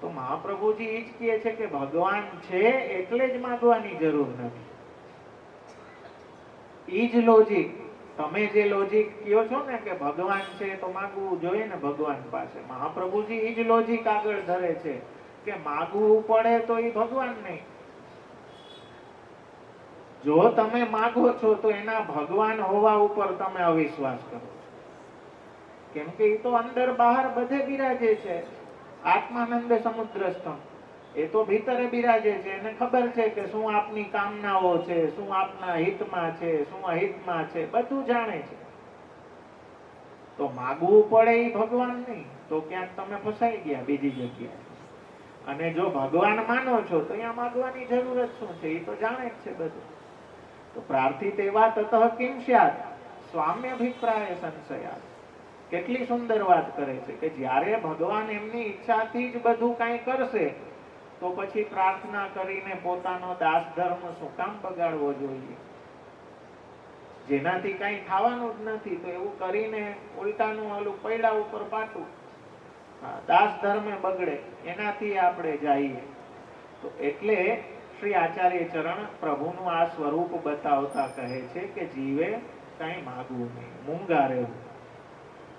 તો મહાપ્રભુજી એ જ કહે છે કે ભગવાન છે એટલે જ માગવાની જરૂર નથી. ઈ જ લોજિક, તમે જે લોજિક કહો છો ને કે ભગવાન છે તો માગવું જોઈએ ને ભગવાન પાસે, મહાપ્રભુજી ઈ જ લોજિક આગળ ધરે છે કે માગવું પડે તો એ ભગવાન નહીં. જો તમે માગો છો તો એના ભગવાન હોવા ઉપર તમે અવિશ્વાસ કરો છો, કેમ કે એ તો અંદર બહાર બધે બિરાજે છે. આત્માનંદ સમુદ્રસ્થમ, એ તો ભીતરે બિરાજે છે, એને ખબર છે કે શું આપની કામનાઓ છે, શું આપના હિતમાં છે, શું અહિતમાં છે, બધું જાણે છે. તો માગવું પડે એ ભગવાન નહીં, તો ક્યાંક તમે ફસાઈ ગયા બીજી જગ્યાએ. અને જો ભગવાન માનો છો તો અહીંયા માગવાની જરૂર જ શું છે, એ તો જાણે જ છે બધું. તો પ્રાર્થિત એવા તતઃ કિમ સ્યાત સ્વામ્ય અભિપ્રાય સંશયાત. કેટલી સુંદર વાત કરે છે કે જ્યારે ભગવાન એમની ઈચ્છાથી જ બધું કાંઈ કરશે તો પછી પ્રાર્થના કરીને પોતાનો દાસ ધર્મ શું કામ બગાડવો જોઈએ? જેનાથી કાંઈ થવાનું જ નથી તો એવું કરીને ઉલટાનું ઓલું પૈડા ઉપર પાટું, દાસ ધર્મે બગડે, એનાથી આપણે જઈએ. તો એટલે શ્રી આચાર્ય ચરણ પ્રભુનું આ સ્વરૂપ બતાવતા કહે છે કે જીવે કાંઈ માગવું નહીં, મૂંગા રહેવું.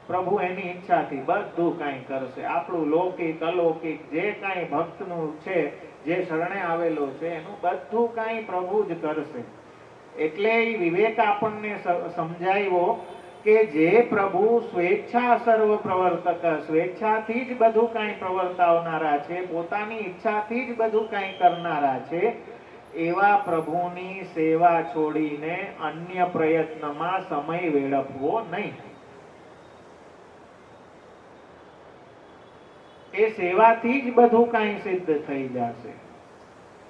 પ્રભુ એની ઈચ્છાથી બધું કાંઈ કરશે. આપણું લૌકિક અલૌકિક જે કાંઈ ભક્તનું છે, જે શરણે આવેલો છે, એનું બધું કાંઈ પ્રભુ જ કરશે. એટલે એ વિવેક આપણને સમજાવ્યો કે જે પ્રભુ સ્વેચ્છા સર્વ પ્રવર્તક, સ્વેચ્છાથી જ બધું કાંઈ પ્રવર્તાવનારા છે, પોતાની ઈચ્છાથી જ બધું કાંઈ કરનારા છે, એવા પ્રભુની સેવા છોડીને અન્ય પ્રયત્નમાં સમય વેડફવો નહીં. એ સેવાથી જ બધું કાંઈ સિદ્ધ થઈ જશે.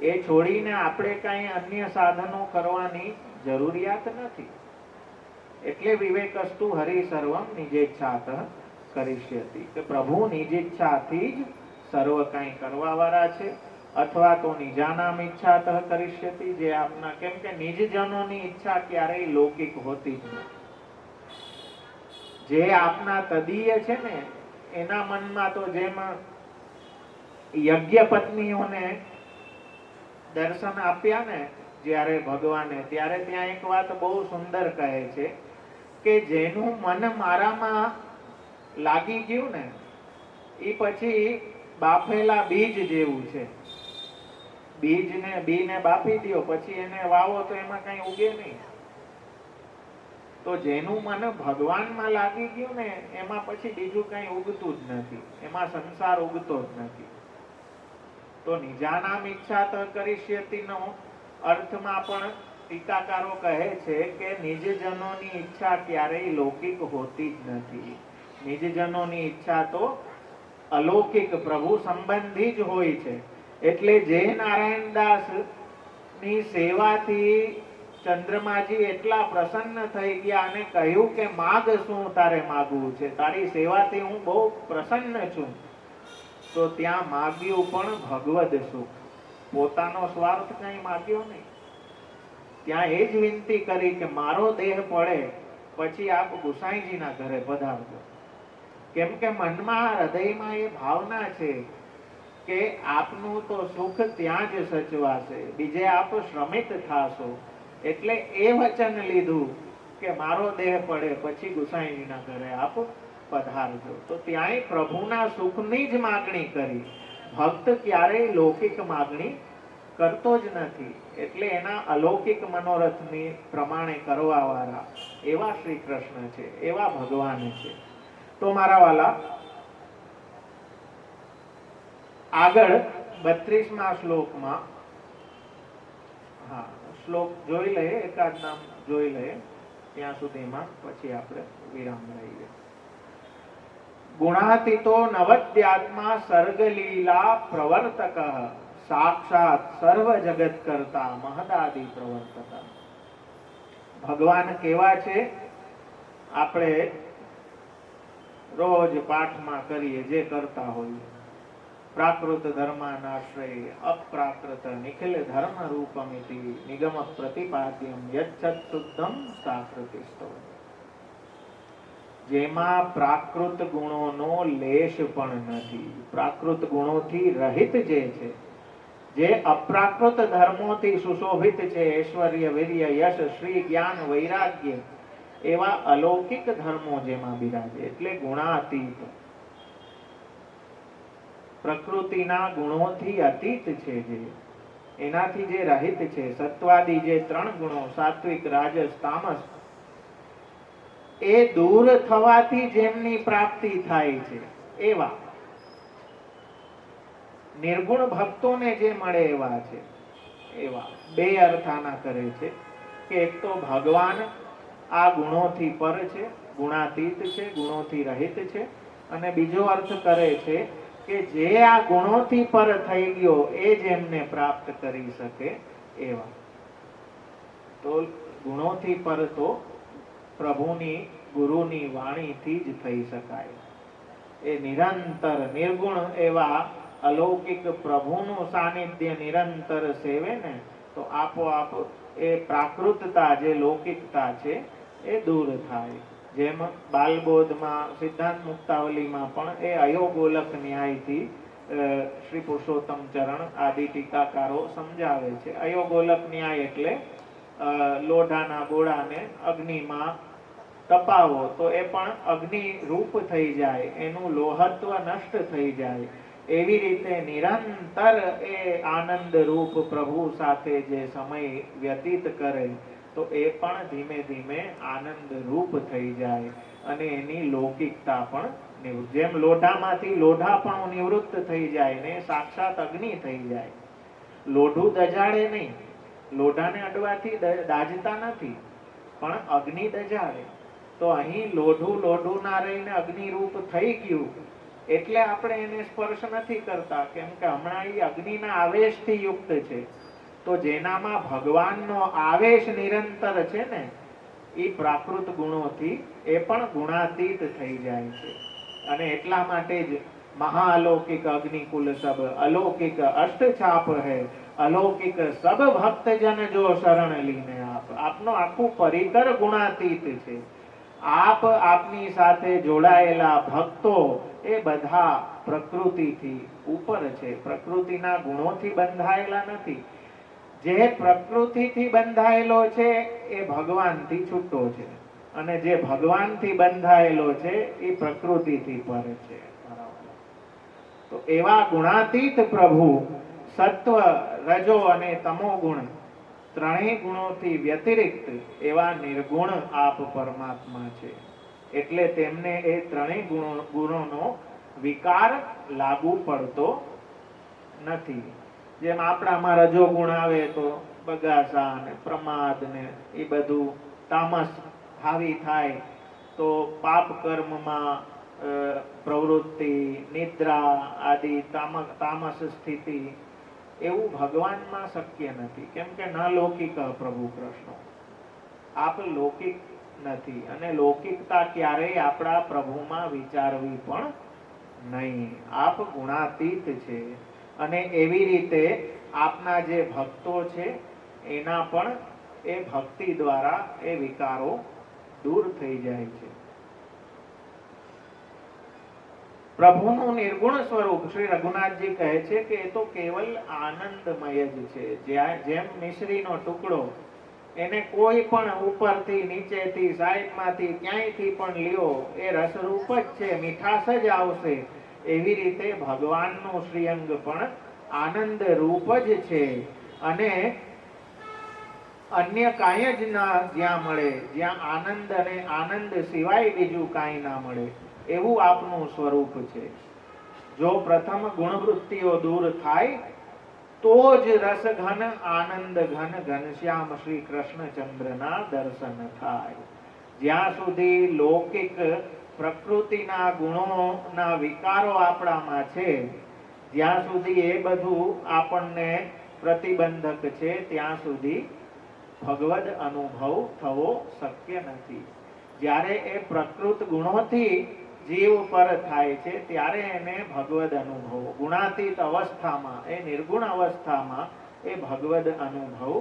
એ છોડીને આપણે કાંઈ અન્ય સાધનો કરવાની જરૂરિયાત નથી. એટલે વિવેકસ્તુ હરિ સર્વમ નિજેચ્છાત કરિષ્યતિ, કે પ્રભુ નિજેચ્છાથી જ સર્વ કાંઈ કરવા વાળા છે. અથવા તો નિજાનામ ઈચ્છાત કરિષ્યતિ, જે આપના, કેમ કે નિજજનોની ઈચ્છા ક્યારેય લૌકિક હોતી જ નથી. જે આપના તદીય છે ને એના મનમાં તો જેમ યજ્ઞ પત્નીઓને દર્શન આપ્યા ને જ્યારે ભગવાને, ત્યારે ત્યાં એક વાત બહુ સુંદર કહે છે કે જેનું મન મારામાં લાગી ગયું ને એ પછી બાફેલા બીજ જેવું છે. બીને બાફી દો પછી એને વાવો તો એમાં કઈ ઉગે નહીં. તો જેનું મન ભગવાનમાં લાગી ગયું ને એમાં પછી બીજું કઈ ઉગતું જ નથી, એમાં સંસાર ઉગતો જ નથી. તો નિજાનામ ઈચ્છા તો કરિષ્યતિનો અર્થમાં પણ ટીકાકારો કહે છે કે નિજજનોની ઈચ્છા ક્યારેય લૌકિક હોતી જ નથી. નિજજનોની ઈચ્છા તો અલૌકિક પ્રભુ સંબંધી જ હોય છે. એટલે જે નારાયણદાસ ની સેવાથી ચંદ્રમાજી એટલા પ્રસન્ન થઈ ગયા અને કહ્યું કે માગ શું તારે માગવું છે, તારી સેવાથી હું બહુ પ્રસન્ન છું. તો ત્યાં માગ્યું પણ ભગવદ સુખ, પોતાનો સ્વાર્થ કઈ માગ્યો નહીં. ત્યાં એ જ વિનંતી કરી કે મારો દેહ પડે પછી આપ ગુસાઈજીના ઘરે પધારજો. કેમ કે મનમાં હૃદયમાં એ ભાવના છે કે આપનું તો સુખ ત્યાં જ સચવાશે, બીજે આપ શ્રમિત થાશો. એટલે એ વચન લીધું કે મારો દેહ પડે પછી ગુસાઈજીના ઘરે આપ પધારજો. તો ત્યાંય પ્રભુના સુખની જ માગણી કરી. ભક્ત ક્યારેય લૌકિક માગણી કરતો જ નથી. એટલે એના અલૌકિક મનોરથની પ્રમાણે કરવા વાળા એવા શ્રી કૃષ્ણ છે, એવા ભગવાન છે. તો મારા વાલા, આગળ 32મા શ્લોકમાં, શ્લોક જોઈ લઈએ, એકાદ નામ જોઈ લઈએ ત્યાં સુધીમાં, પછી આપણે વિરામ લઈએ. ગુણાતીતો નવદ્યાત્મા સર્ગલીલા પ્રવર્તક સાક્ષાત સર્વ જગત કરતા મહદાદિ પ્રવર્તક. ભગવાન કેવા છે આપણે રોજ પાઠમાં કરીએ જે કરતા હોઈએ. પ્રાકૃત ધર્માનાશ્રય અપ્રાકૃત નિખિલ ધર્મ રૂપમિતિ નિગમ પ્રતિપાદ્યમ યચ્છત શુદ્ધમ સાકૃતિસ્તો. જેમાં પ્રાકૃત ગુણોનો લેશ પણ નથી, પ્રાકૃત ગુણોથી રહિત જે છે, જે અપ્રાકૃત ધર્મોથી સુશોભિત છે, ઐશ્વર્ય વીર્ય યશ શ્રી જ્ઞાન વૈરાગ્ય એવા અલૌકિક ધર્મો જેમાં બિરાજે, એટલે ગુણાતીત, પ્રકૃતિના ગુણોથી અતીત છે, જે એનાથી જે રહિત છે. સત્વાદી જે ત્રણ ગુણો સાત્વિક રાજસ તામસ, એ દૂર થવાથી જેમની પ્રાપ્તિ થાય છે એવા નિર્ગુણ ભક્તોને જે મળે એવા છે. એવા બે અર્થ આના કરે છે કે એક તો ભગવાન આ ગુણોથી પર છે, ગુણાતીત છે, ગુણોથી રહિત છે, અને બીજો અર્થ કરે છે કે જે આ ગુણોથી પર થઈ ગયો એ જેમને પ્રાપ્ત કરી શકે એવા. તો ગુણોથી પર તો પ્રભુની ગુરુની વાણીથી જ થઈ શકાય. એ નિરંતર નિર્ગુણ એવા અલૌકિક પ્રભુનું સાનિધ્ય નિરંતર સેવે ને તો આપોઆપ એ પ્રાકૃતતા જે લૌકિકતા છે એ દૂર થાય. જેમ બાલબોધમાં સિદ્ધાંત મુક્તાવલીમાં પણ એ અયોગોલક ન્યાયથી શ્રી પુરુષોત્તમ ચરણ આદિ ટીકાકારો સમજાવે છે. અયોગોલક ન્યાય એટલે લોઢાના ગોળાને અગ્નિમાં તપાવો તો એ પણ અગ્નિ રૂપ થઈ જાય, એનું લોહત્વ નષ્ટ થઈ જાય. એવી રીતે નિરંતર એ આનંદ રૂપ પ્રભુ સાથે જે સમય વ્યતીત કરે તો એ પણ ધીમે ધીમે આનંદ રૂપ થઈ જાય અને એની લૌકિકતા પણ, જેમ લોઢામાંથી લોઢાપણું નિવૃત્ત થઈ જાય ને સાક્ષાત અગ્નિ થઈ જાય. લોઢું દજાડે નહીં, લોઢાને અડવાથી દાજતા નથી, પણ અગ્નિ દજાડે. તો અહીં લોઢું ના રહીને અગ્નિ રૂપ થઈ ગયું એટલે આપણે એને સ્પર્શ નથી કરતા, કેમ કે હમણાં એ અગ્નિના આવેશથી યુક્ત છે. તો જેનામાં ભગવાનનો આવેશ નિરંતર છે ને એ પ્રાકૃત ગુણોથી એ પણ ગુણાતીત થઈ જાય છે. અને એટલા માટે જ મહાઅલૌકિક અગ્નિકુલ સબ અલૌકિક અષ્ટછાપ હૈ અલૌકિક સબ ભક્તજન જો શરણ લીને આપનો આખું પરિકર ગુણાતીત છે. આપની સાથે જોડાયેલા ભક્તો એ બધા પ્રકૃતિથી ઉપર છે, પ્રકૃતિના ગુણોથી બંધાયેલા નથી. જે પ્રકૃતિથી બંધાયેલો છે એ ભગવાનથી છૂટો છે, અને જે ભગવાનથી બંધાયેલો છે એ પ્રકૃતિથી પર છે. તો એવા ગુણાતીત પ્રભુ સત્વ રજો અને તમો ગુણ ત્રણેય ગુણોથી વ્યતિરિક્ત એવા નિર્ગુણ આપ પરમાત્મા છે. એટલે તેમને એ ત્રણેય ગુણોનો વિકાર લાગુ પડતો નથી. જેમ આપણામાં રજો ગુણ આવે તો બગાસા ને પ્રમાદ ને એ બધું, તામસ હાવી થાય તો પાપ કર્મમાં પ્રવૃત્તિ, નિદ્રા આદિ તામસ સ્થિતિ, એવું ભગવાનમાં શક્ય નથી. કેમ કે ન લૌકિક પ્રભુ કૃષ્ણ, આપ લૌકિક નથી, અને લૌકિકતા ક્યારેય આપણા પ્રભુમાં વિચારવી પણ નહીં. આપ ગુણાતીત છે, અને એવી રીતે આપના જે ભક્તો છે એના પણ એ ભક્તિ દ્વારા એ વિકારો દૂર થઈ જાય છે. પ્રભુનું નિર્ગુણ સ્વરૂપ શ્રી રઘુનાથજી કહે છે કે એ તો કેવલ આનંદમય જ છે. જેમ મિશ્રીનો ટુકડો, એને કોઈ પણ ઉપરથી નીચેથી સાઈડમાંથી ક્યાંયથી પણ લ્યો એ રસરૂપ જ છે, મીઠાશ જ આવશે. એવી રીતે ભગવાનનું શ્રીઅંગ પણ આનંદ રૂપ જ છે, અને અન્ય કાંઈ જ ના જ્યાં મળે, જ્યાં આનંદ અને આનંદ સિવાય બીજું કાંઈ ના મળે એવું આપનું સ્વરૂપ છે. જો પ્રથમ ગુણવૃત્તિઓ દૂર થાય તો જ રસ ઘન આનંદ ઘન ઘનશ્યામ શ્રી કૃષ્ણચંદ્રના દર્શન થાય. જ્યાં સુધી લૌકિક પ્રકૃતિના ગુણોના વિકારો આપણામાં છે, જ્યાં સુધી એ બધું આપણને પ્રતિબંધક છે ત્યાં સુધી ભગવદ અનુભવ થવો શક્ય નથી. જ્યારે એ પ્રકૃત ગુણોથી જીવ પર થાય છે ત્યારે એને ભગવદ અનુભવ, ગુણાતીત અવસ્થામાં, એ નિર્ગુણ અવસ્થામાં એ ભગવદ અનુભવ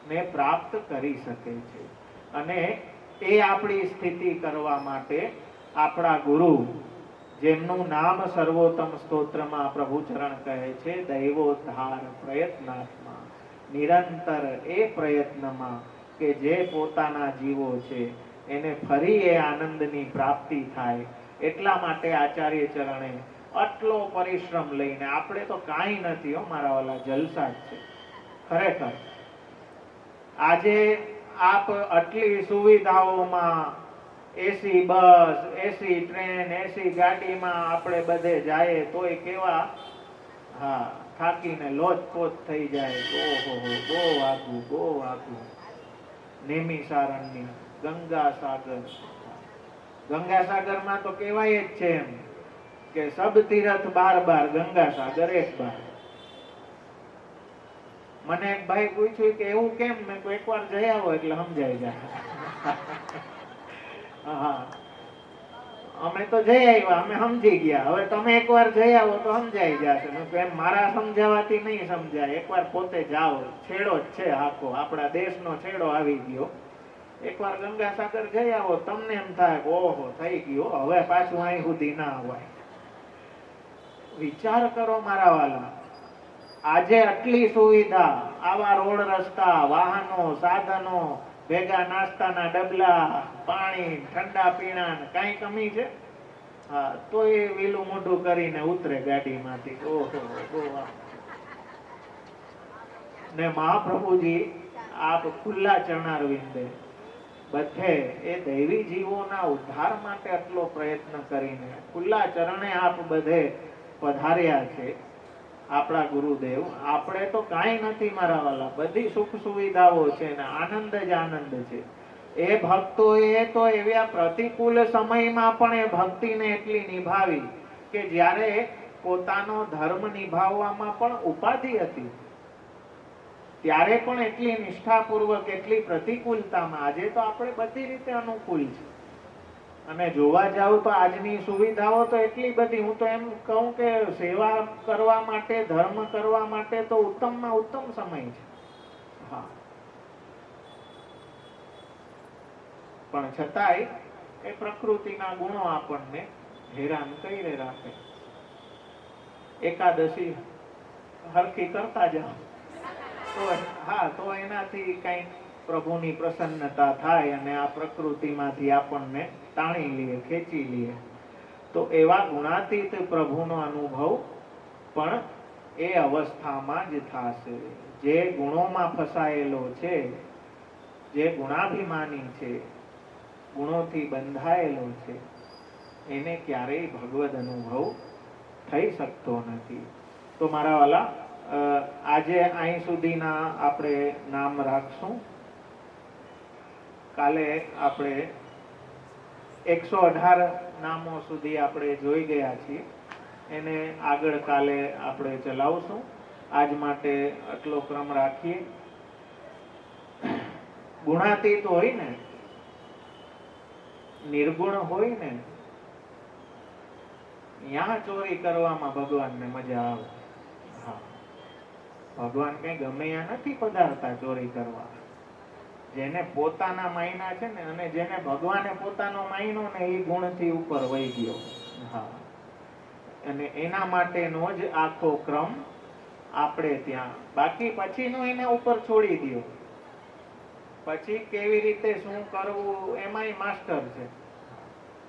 ને પ્રાપ્ત કરી શકે છે. અને એ આપણી સ્થિતિ કરવા માટે આપણા ગુરુ, જેમનું નામ સર્વોત્તમ સ્તોત્રમાં પ્રભુચરણ કહે છે, દૈવોદ્ધાર પ્રયત્નાત્મા, નિરંતર એ પ્રયત્નમાં કે જે પોતાના જીવો છે એને ફરી એ આનંદની પ્રાપ્તિ થાય, એટલા માટે આચાર્ય ચરણે આટલો પરિશ્રમ લઈને, આપણે તો કાંઈ નથી હો મારા વાલા, જલસા જ છે ખરેખર. આજે આપ આટલી સુવિધાઓમાં, એસી બસ, એસી ટ્રેન, એસી ગાડીમાં આપણે બધે જાય તોય કેવા થાકીને લોચપોચ થઈ જાય. ઓહો, બહુ આઘું, બહુ આઘું. નેમિસારણ્ય ગંગાસાગર, ગંગાસાગરમાં તો કહેવાય જ છે એમ કે સબ તીરથ બાર બાર, ગંગાસાગર એક બાર. મને એક ભાઈ પૂછ્યું કે એવું કેમ? મેં એકવાર જઈ આવો એટલે સમજાઈ જાય. હા, અમે તો જઈ આવ્યા, અમે સમજી ગયા, હવે તમે એકવાર જઈ આવો તો સમજાઈ જશે. એમ મારા સમજાવવાથી નહીં સમજાય, એકવાર પોતે જાઓ. છેડો જ છે આખો, આપણા દેશનો છેડો આવી ગયો. એકવાર ગંગાસાગર જઈ આવો, તમને એમ થાય ઓહો થઈ ગયો, હવે પાછું અહીં સુધી ના આવાય. વિચાર કરો મારા વાલા, આજે આટલી સુવિધા, આવા રોડ રસ્તા, વાહનો, સાધનો, ભેગા નાસ્તાના ડબલા, પાણી, ઠંડા પીણા, કઈ કમી છે? હા, તો એ વેલું મોઢું કરીને ઉતરે ગાડીમાંથી. ઓહો. ને મહાપ્રભુજી આપ ખુલ્લા ચરણારવિંદે બધે એ દૈવી જીવોના ઉદ્ધાર માટે આટલો પ્રયત્ન કરીને ખુલ્લા ચરણે આપ બધે પધાર્યા છે આપણા ગુરુદેવ. આપણે તો કાંઈ નથી મારા વાલા, બધી સુખ સુવિધાઓ છે ને આનંદ જ આનંદ છે. એ ભક્તોએ તો એવા પ્રતિકૂળ સમયમાં પણ એ ભક્તિને એટલી નિભાવી કે જ્યારે પોતાનો ધર્મ નિભાવવામાં પણ ઉપાધિ હતી, ત્યારે પણ એટલી નિષ્ઠાપૂર્વક, એટલી પ્રતિકૂળતામાં. આજે તો આપણે બધી રીતે અનુકૂળ છે. અને જોવા જાવ તો આજની સુવિધાઓ તો એટલી બધી, હું તો એમ કહું કે સેવા કરવા માટે, ધર્મ કરવા માટે તો ઉત્તમમાં ઉત્તમ સમય છે. હા, પણ છતાંય એ પ્રકૃતિના ગુણો આપણને હેરાન કરી રાખે. એકાદશી હરખી કરતા જાઓ તો તો એનાથી કઈક પ્રભુની પ્રસન્નતા થાય અને આ પ્રકૃતિમાંથી આપણને તાણી લે, ખેંચી લે. તો એવા ગુણાતીત પ્રભુનો અનુભવ પણ એ અવસ્થામાં જ થશે. જે ગુણોમાં ફસાયેલો છે, જે ગુણાભિમાની છે, ગુણોથી બંધાયેલો છે, એને ક્યારેય ભગવદ અનુભવ થઈ શકતો નથી. તો મારા વાલા, આજે અહીં સુધીના આપણે નામ રાખશું. કાલે આપણે 118 નામો સુધી આપણે જોઈ ગયા છીએ, એને આગળ કાલે આપણે ચલાવશું. આજ માટે આટલો ક્રમ રાખીએ. ગુણાતીત હોય ને, નિર્ગુણ હોય ને, ત્યાં ચોરી કરવામાં ભગવાનને મજા આવે. હા, ભગવાન કઈ ગમે ત્યાં નથી પધારતા ચોરી કરવા. જેને પોતાના માયના છે ને, અને જેને ભગવાને પોતાનો માયનો ને, એ ગુણથી ઉપર વહી ગયો. હા, અને એના માટેનો જ આખો ક્રમ આપણે ત્યાં. બાકી પછીનો એના ઉપર છોડી દો. પછી કેવી રીતે શું કરવું એમાંય માસ્ટર છે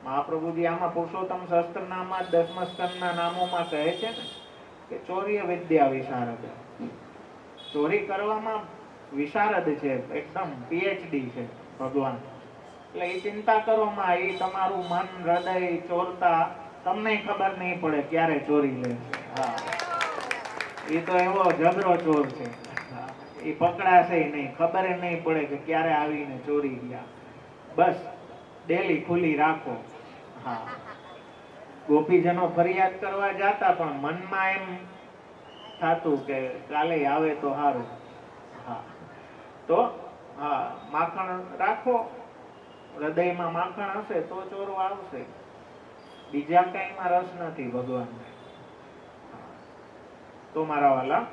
મહાપ્રભુજી. આમાં પુરુષોત્તમ શસ્ત્રનામાં 10મા સ્કંદના નામોમાં કહે છે ને કે ચોર્ય વિદ્યા વિશારદ. ચોરી કરવામાં વિશારદ છે, એકદમ PhD છે ભગવાન. એટલે એ ચિંતા કરો માં, એ તમારું મન, હૃદય ચોરતા તમને ખબર નહીં પડે ક્યારે ચોરી લે. હા, એ તો એવો જબરો ચોર છે, એ પકડાશે નહીં, ખબર નહીં પડે કે ક્યારે આવીને ચોરી ગયા. બસ ડેલી ખુલ્લી રાખો. હા, ગોપીજનો ફરિયાદ કરવા જાતા પણ મનમાં એમ થાતું કે કાલે આવે તો સારું. હા, તો હા, માખણ રાખો, હૃદયમાં માખણ હશે તો ચોરો આવશે, બીજા કઈમાં રસ નથી ભગવાનને. તો મારા વાલા,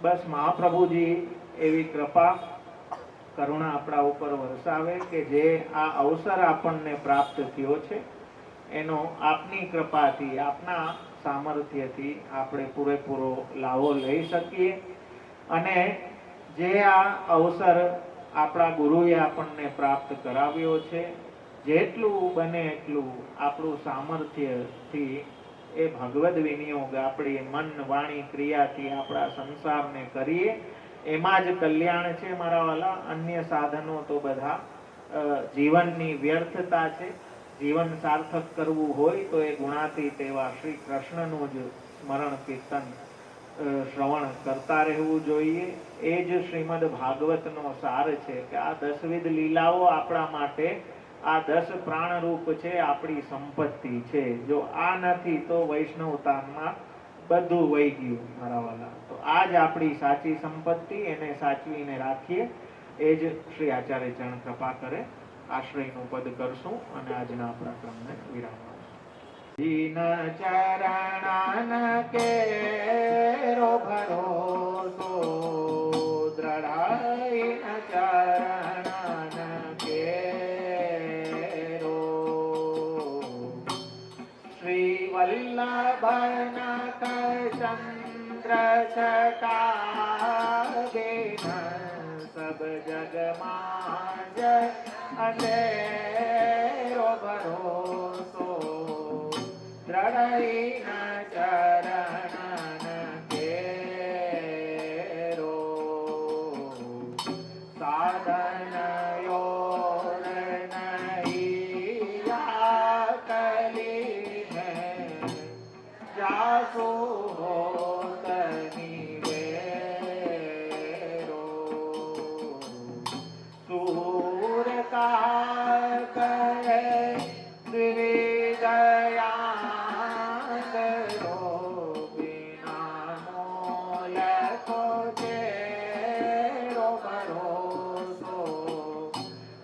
બસ મહાપ્રભુજી એવી કૃપા કરુણા આપણા ઉપર વરસાવે કે જે આ અવસર આપણને પ્રાપ્ત થયો છે એનો આપની કૃપાથી, આપના સામર્થ્યથી આપણે પૂરેપૂરો લાભો લઈ શકીએ. અને જે આ અવસર આપણા ગુરુએ આપણને પ્રાપ્ત કરાવ્યો છે, જેટલું બને એટલું આપણું સામર્થ્યથી એ ભગવદ વિનિયોગ આપણી મન વાણી ક્રિયાથી આપણા સંસારને કરીએ, એમાં જ કલ્યાણ છે મારા વાલા. અન્ય સાધનો તો બધા જીવનની વ્યર્થતા છે. જીવન સાર્થક કરવું હોય તો એ ગુણાતીત એવા શ્રી કૃષ્ણનું જ સ્મરણ કીર્તન શ્રવણ કરતા રહેવું જોઈએ. એ જ શ્રીમદ ભાગવતનો સાર છે કે આ દસવિધ લીલાઓ આપણા માટે, આ 10 પ્રાણરૂપ છે, આપણી સંપત્તિ છે. જો આ નથી તો વૈષ્ણવતામાં બધું વહી ગયું મારા વાલા. તો આ જ આપણી સાચી સંપત્તિ, એને સાચવીને રાખીએ. એ જ શ્રી આચાર્ય ચરણ કૃપા કરે. આશ્રયનું પદ કરશું અને આજના આપણા ક્રમને વિરામ આપશું. દીન ચરણાન કેરો ભરોસો, દ્રઢાઈન ચરણાન કેરો, શ્રી વલ્લભનાથ ચંદ્ર ચટાબેન, સબ જગમાં જય અંધેરો ભરોસો, દ્રઢઈના ચરણન કેરો, સાધન યોર નહીં કલીને, જાસુ હોત નિવેરો, સૂર કા કહે દ્વિદયા કરો, બિના મોલ કો તેરો ભરોસો,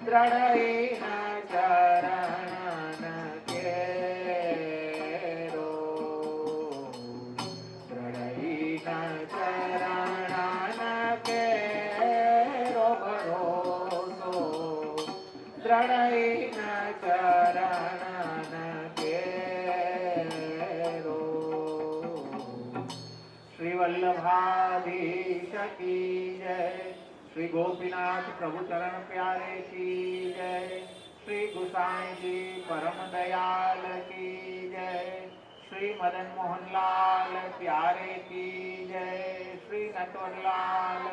દ્રઢઈના ચરણન કેરો, દ્રઢઈના ચરણન કેરો ભરોસો, દ્રઢઈના ચરણન કેરો. શ્રી વલ્લભાધીશ કી જય, શ્રી ગોપીનાથ પ્રભુ ચરણ પ્યારે કી જય, શ્રી ગુસાઈજી પરમ દયાલ કી જય, श्री मदन मोहन लाल प्यारे की जय, श्री नटवरलाल